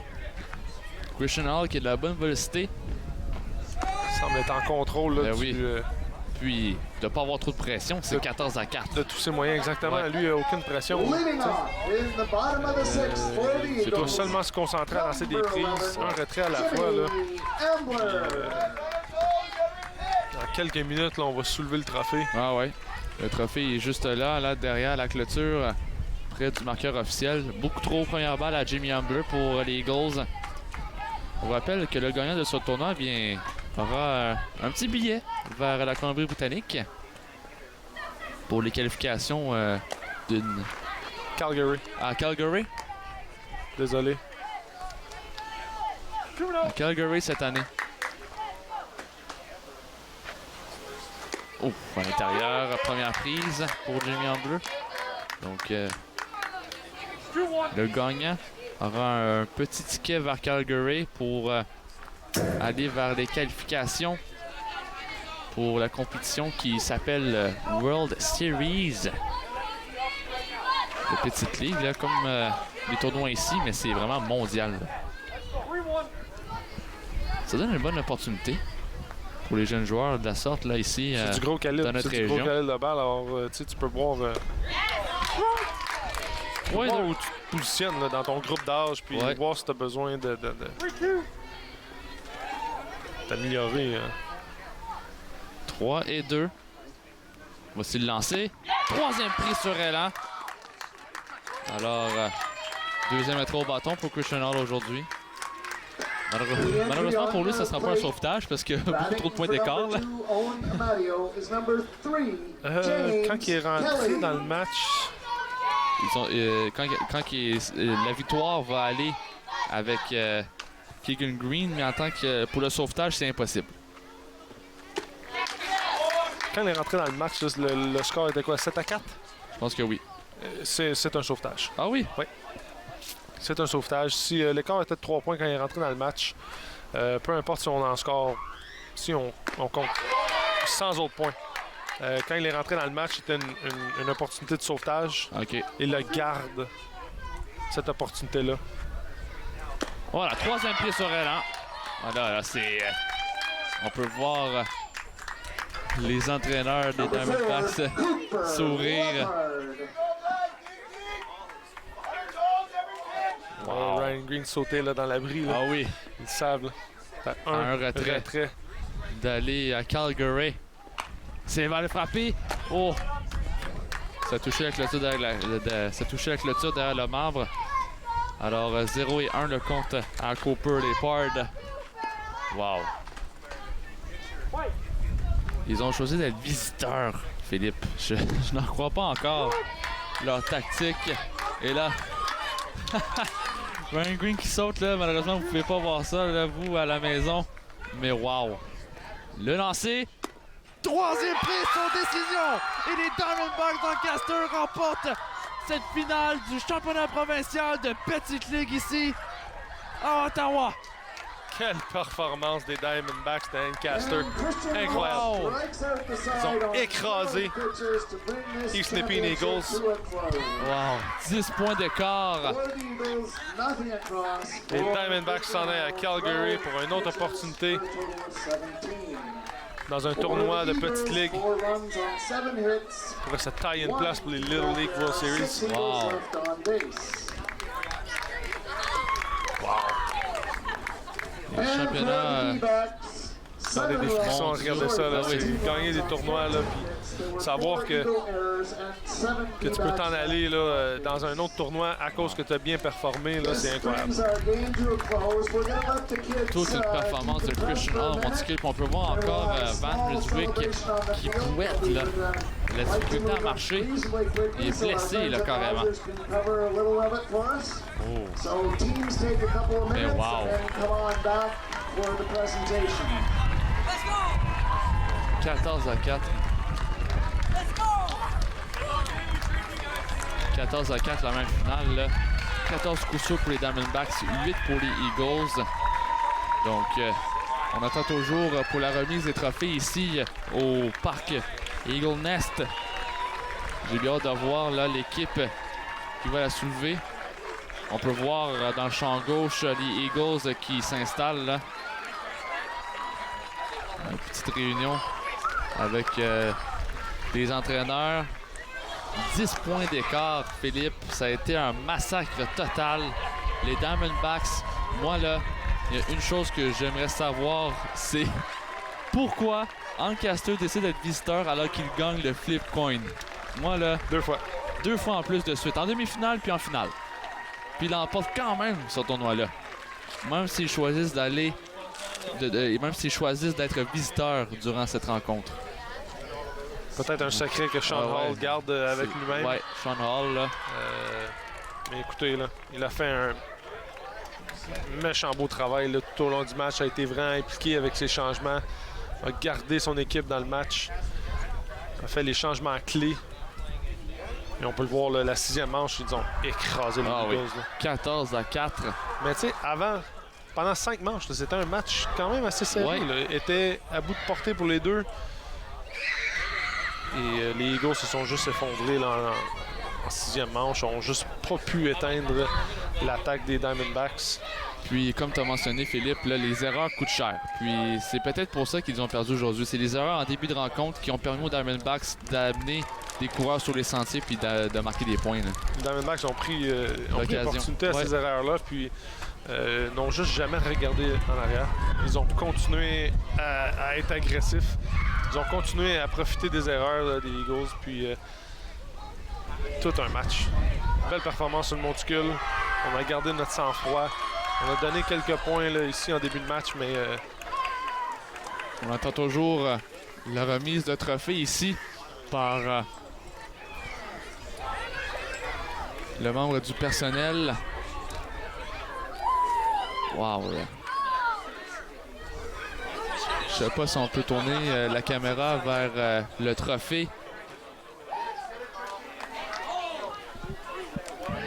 Christian Hall qui a de la bonne vélocité. Il semble être en contrôle là, puis de ne pas avoir trop de pression, c'est 14-4. De tous ses moyens, exactement. Ouais. Lui, il n'a aucune pression. Il doit seulement se concentrer à lancer des prises, un retrait à la fois. Là. Dans quelques minutes, là, on va soulever le trophée. Ah ouais. Le trophée est juste là, derrière la clôture, près du marqueur officiel. Beaucoup trop première balle à Jimmy Ambler pour les Eagles. On rappelle que le gagnant de ce tournoi aura un petit billet vers la Colombie-Britannique pour les qualifications d'une... Calgary. À Calgary? Désolé. À Calgary cette année. Oh, à l'intérieur, première prise pour Jimmy Ambler. Donc, le gagnant aura un petit ticket vers Calgary pour aller vers les qualifications pour la compétition qui s'appelle World Series. La petite ligue, là, comme les tournois ici, mais c'est vraiment mondial. Là. Ça donne une bonne opportunité pour les jeunes joueurs de la sorte, là, ici, c'est du gros calibre, dans notre région. région. Du gros calibre de balle, alors tu peux voir... Ouais, où tu te positionnes là, dans ton groupe d'âge, puis voir si tu as besoin d'améliorer. 3 et 2. Voici le lancer. Troisième prise sur Elan. Alors, deuxième être au bâton pour Christian Hall aujourd'hui. Malheureusement pour lui, ça ne sera pas un sauvetage parce qu'il y a beaucoup trop de points d'écart. Quand il est rentré dans le match... la victoire va aller avec Keegan Green, mais en tant que pour le sauvetage, c'est impossible. Quand il est rentré dans le match, le score était quoi, 7-4? Je pense que oui. C'est un sauvetage. Ah oui? Oui. C'est un sauvetage. Si l'écart était de 3 points quand il est rentré dans le match, peu importe si on en score, si on compte sans autres points. Quand il est rentré dans le match, c'était une opportunité de sauvetage. OK. Il le garde, cette opportunité-là. Voilà, troisième pied sur Elan. Voilà, là, c'est... on peut voir les entraîneurs des Diamondbacks sourire. Wow. Ryan Green sauter là, dans l'abri. Ah oui. Ils savent. Un retrait. D'aller à Calgary. C'est mal frappé. Oh! Ça a touché la clôture derrière le membre. Alors, 0 et 1 le compte à Cooper Leopard. Wow! Ils ont choisi d'être visiteurs, Philippe. Je n'en crois pas encore. Leur tactique. Et là... Ryan Green qui saute, là. Malheureusement, vous ne pouvez pas voir ça, là, vous, à la maison. Mais wow! Le lancer. Troisième prise sur décision. Et les Diamondbacks d'Ancaster remportent cette finale du championnat provincial de Petite Ligue ici à Ottawa. Quelle performance des Diamondbacks d'Ancaster. Incroyable. Wow. Ils ont écrasé East Nepean Eagles. Wow. 10 points d'écart. Les Diamondbacks s'en aillent à Calgary pour une autre opportunité dans un tournoi de petite ligue. Ça taille une place pour les Little League World Series. Wow. Les championnats... Ça a des frissons, regardez ça, là, c'est gagner des tournois, là, puis savoir que tu peux t'en aller là, dans un autre tournoi à cause que tu as bien performé, là, c'est incroyable. Toute une performance de Christian Hall monticule. On peut voir encore Van Ryswick qui bouette, là. Il a difficulté à marcher. Il est blessé, là, carrément. Oh. Mais wow! 14-4. 14-4 la même finale. Là. 14 coups sûrs pour les Diamondbacks, 8 pour les Eagles. Donc, on attend toujours pour la remise des trophées ici au parc Eagle Nest. J'ai bien hâte de voir l'équipe qui va la soulever. On peut voir dans le champ gauche les Eagles qui s'installent là. Une petite réunion avec les entraîneurs. 10 points d'écart, Philippe. Ça a été un massacre total. Les Diamondbacks, moi là, il y a une chose que j'aimerais savoir, c'est pourquoi Ancaster décide d'être visiteur alors qu'il gagne le flip coin. Moi là, 2 fois. 2 fois en plus de suite, en demi-finale puis en finale. Puis il emporte quand même ce tournoi-là. Même s'ils choisissent d'aller, même s'ils choisissent d'être visiteurs durant cette rencontre. Peut-être un secret que Sean Hall garde avec lui-même. Ouais, Sean Hall, là. Mais écoutez, là, il a fait un méchant beau travail là, tout au long du match. Il a été vraiment impliqué avec ses changements. Il a gardé son équipe dans le match. Il a fait les changements clés. Et on peut le voir, là, la 6e manche, ils ont écrasé les Eagles. Oui. 14-4. Mais tu sais, avant, pendant 5 manches, c'était un match quand même assez serré. Il était à bout de portée pour les deux. Et les Eagles se sont juste effondrés là, en 6e manche. Ils n'ont juste pas pu éteindre l'attaque des Diamondbacks. Puis, comme tu as mentionné, Philippe, là, les erreurs coûtent cher. Puis, c'est peut-être pour ça qu'ils ont perdu aujourd'hui. C'est les erreurs en début de rencontre qui ont permis aux Diamondbacks d'amener des coureurs sur les sentiers puis de marquer des points. Là. Les Diamondbacks ont pris l'opportunité à ces erreurs-là. Puis, n'ont juste jamais regardé en arrière. Ils ont continué à être agressifs. Ils ont continué à profiter des erreurs là, des Eagles. Puis, tout un match. Belle performance sur le monticule. On a gardé notre sang-froid. On a donné quelques points là, ici en début de match, mais... On attend toujours la remise de trophée ici par le membre du personnel. Wow! Je sais pas si on peut tourner la caméra vers le trophée.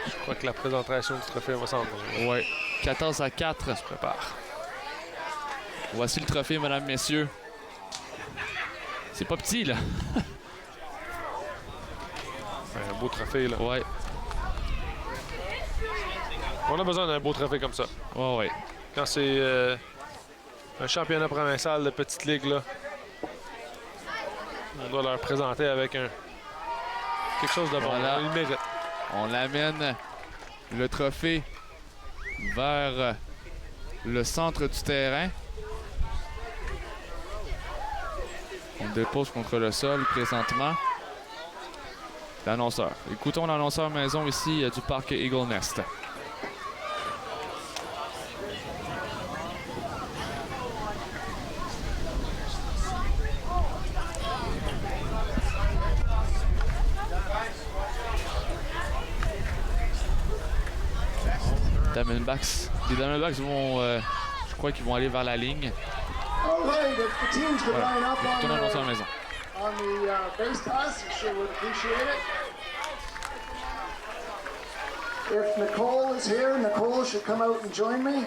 Je crois que la présentation du trophée va s'en venir. Oui. 14-4. Se prépare. Voici le trophée, mesdames, messieurs. C'est pas petit, là. Un beau trophée, là. Ouais. On a besoin d'un beau trophée comme ça. Ouais. Quand c'est un championnat provincial de petite ligue, là, on doit leur présenter avec quelque chose de bon. Voilà. Ils le méritent. On amène le trophée vers le centre du terrain. On le dépose contre le sol présentement. L'annonceur. Écoutons l'annonceur maison ici du parc Eagle Nest. Les Diamondbacks vont, je crois qu'ils vont aller vers la ligne. Voilà. Écoutons l'annonceur maison. On the base pass, you sure would appreciate it. If Nicole is here, Nicole should come out and join me.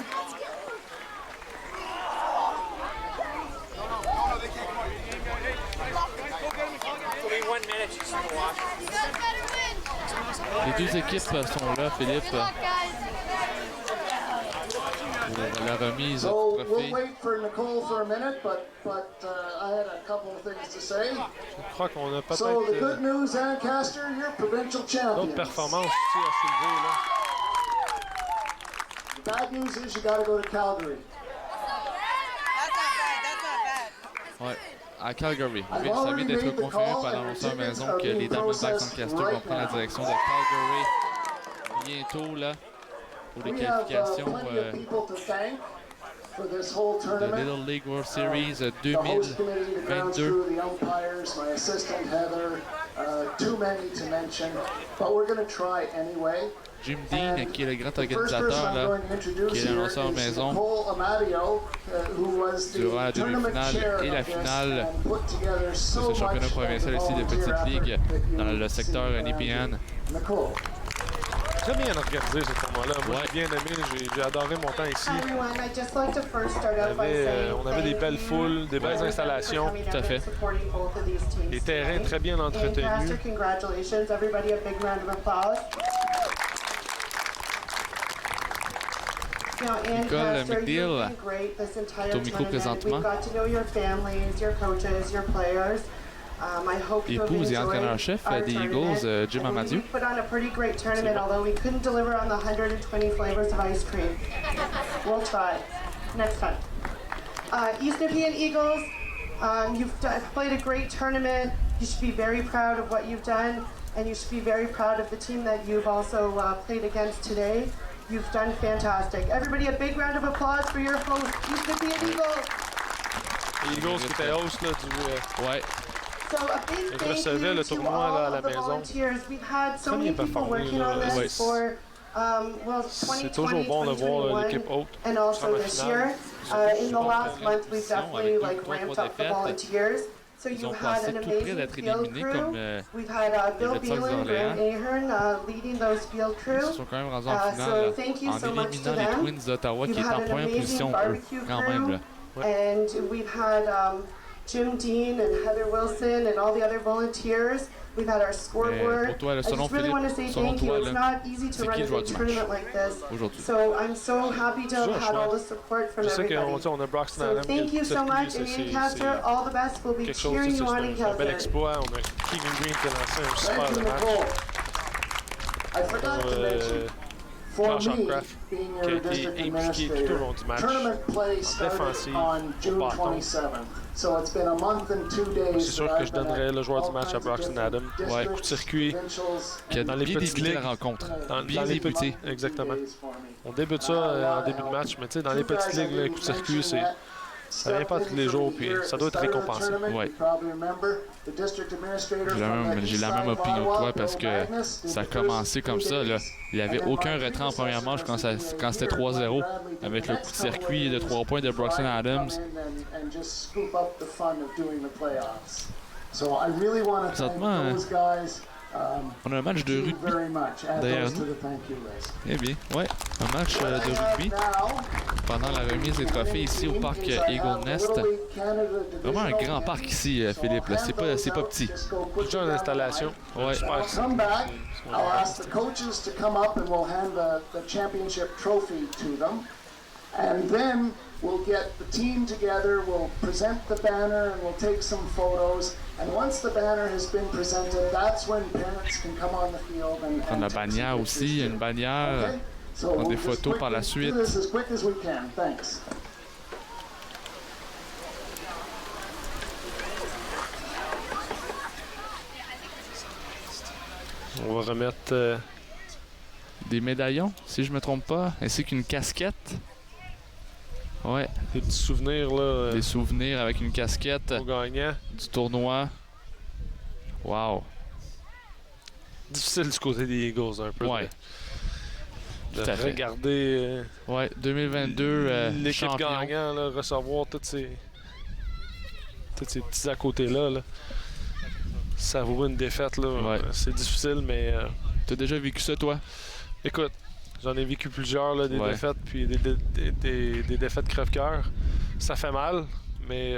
Les deux équipes sont là, Philippe. pour la remise du So trophée. we'll wait for Nicole for a minute, but I had a couple of things to say. Je crois qu'on a So the peut-être good news, Ancaster, you're provincial d'autres champions. performances aussi à soulever. Là. The bad news is you got to go to Calgary. Ouais, à Calgary. I've Ça already vient d'être made the confirmé call par and l'annonceur the maison tickets que are les being Diamondbacks processed Lancaster vont right prendre la now. direction de Calgary bientôt là, pour les We have qualifications plenty of people to thank for this whole de tournament. Little League World Series The host committee, the grounds 2022. crew, the umpires, my assistant Heather, too many to mention, but we're going to try anyway. Jim Dean, qui est le grand The first person organisateur I'm là, going to introduce qui est here l'annonceur is maison Nicole Amadio, who was durant the la tournament demi-finale chair et la of this finale and put together de so ce much championnat provincial ici des petites volunteer ligues effort that dans you le secteur see NEPN. around you. Nicole. Très bien organisé ce tournoi-là. Moi, Ouais. j'ai bien aimé. J'ai adoré mon temps ici. Hi everyone, I'd just like to first start out by saying On avait des thank belles you foules, des belles for installations. coming Tout à out fait. and supporting both of these teams Les terrains tonight. très bien entretenus. Lancaster, congratulations. Everybody, a big round of applause. Now, Ancaster, McNeil, you've been great this entire au micro tournament. présentement. We've got to know your families, your coaches, your players. I hope you have Épouse et enjoyed entraîneur-chef our des tournament. Eagles, Jim I believe Amadio. we put on a pretty great tournament, although we couldn't deliver on the 120 flavors of ice cream. We'll try next time. East Nepean Eagles, played a great tournament. You should be very proud of what you've done, and you should be very proud of the team that you've also played against today. You've done fantastic. Everybody, a big round of applause for your host, East Nepean Eagles. Les Eagles qui étaient host là, du. Ouais, So a big Ils thank recevaient you le to tournoi, all là, à la of the maison. volunteers. We've had so Très many bien people performé, working là. on this Ouais. for, well, C'est 2020, toujours bon de voir 2021, l'équipe haute and also prendre la this finale. year. In the last month, we've definitely avec deux, ramped trois up the défaites. volunteers. So Ils you ont had passé an tout près amazing d'être field éliminés crew. comme We've had Bill Red Sox Beelan, Graham Ahern leading those field ils crew. se sont quand même rendus en So finale thank you en so much to éliminant les them. Twins d'Ottawa qui You've est en had an première amazing position eux, barbecue quand même. Là. crew, and we've had Jim Dean and Heather Wilson and all the other volunteers. We've had our scoreboard. pour toi, I selon just really want to say Philippe, selon thank you. toi, It's là, not easy to c'est run qui a le joueur big du tournament match like this. aujourd'hui? So I'm so happy to have Toujours had all chouette. the support from Je sais everybody. qu'on a Broxton So Adam thank qui you a so circulé, much, ça, and c'est Ancaster, all the best. We'll be quelque chose, cheering ça, you on c'est in un bel Calgary. exploit. On a Keegan Green qui a lancé un super Thank you, match. Nicole. I forgot to mention, for Josh me, Hopcraft, being qui a your été district impliqué tout au long administrator, du match. tournament play started Défensif, on June au bâton. 27th. So it's been a month and 2 days. C'est sûr that que I've je been donnerais at le joueur du all match à kinds of Broxton different Adam. Ouais. districts, Coup de circuit. provincials, Qui a Dans les bien petites débuté la ligues. rencontre. Dans Bien les débuté. petits, exactement. On débute ça en début de match, mais tu sais, dans les petites ligues, le coup de circuit, ça vient pas tous les jours, puis ça doit être récompensé. Ouais. J'ai la même opinion que toi parce que ça a commencé comme ça. Là. Il n'y avait aucun retrait en première manche quand c'était 3-0 avec le coup de circuit de 3 points de Broxton Adams. Présentement, on a un match de rugby derrière nous. Eh bien, ouais, un match de rugby pendant la remise des trophées ici au parc Eagle Nest. Vraiment un grand parc ici, Philippe. là. C'est pas petit. Déjà une installation. Ouais. Super. Come back. I'll ask the coaches to come up and we'll hand the championship trophy to them. And then we'll get the team together, we'll present the banner, and we'll take some photos. And once the banner has been presented, that's when parents can come on the field and Prendre la take some bannière pictures aussi, too. une bannière. Okay? So prendre des we'll just photos par la quickly suite. do this as quick as we can. Thanks. On va remettre Des médaillons, si je me trompe pas, ainsi qu'une casquette. Ouais, des petits souvenirs là, des souvenirs avec une casquette aux gagnants. du tournoi. Wow. Difficile du côté des Eagles un peu. Ouais. De Tout à fait. regarder Ouais, 2022 l'équipe champion. gagnant là, recevoir tous ces petits à côté là. Savourer une défaite là, Ouais. c'est difficile, mais T'as déjà vécu ça, toi? écoute, j'en ai vécu plusieurs là, des Ouais. défaites, puis des défaites crève-cœur. Ça fait mal, mais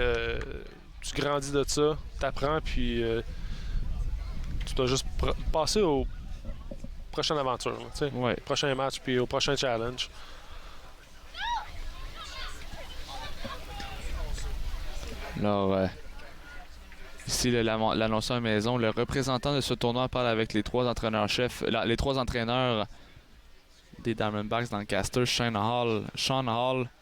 tu grandis de ça, t'apprends, puis tu dois juste passer aux prochaines aventures, là, tu sais. Ouais. Prochain match, puis au prochain challenge. Alors, ici, l'annonceur maison, le représentant de ce tournoi parle avec les 3 entraîneurs-chefs, les 3 entraîneurs des Diamondbacks d'Ancaster, Sean Hall,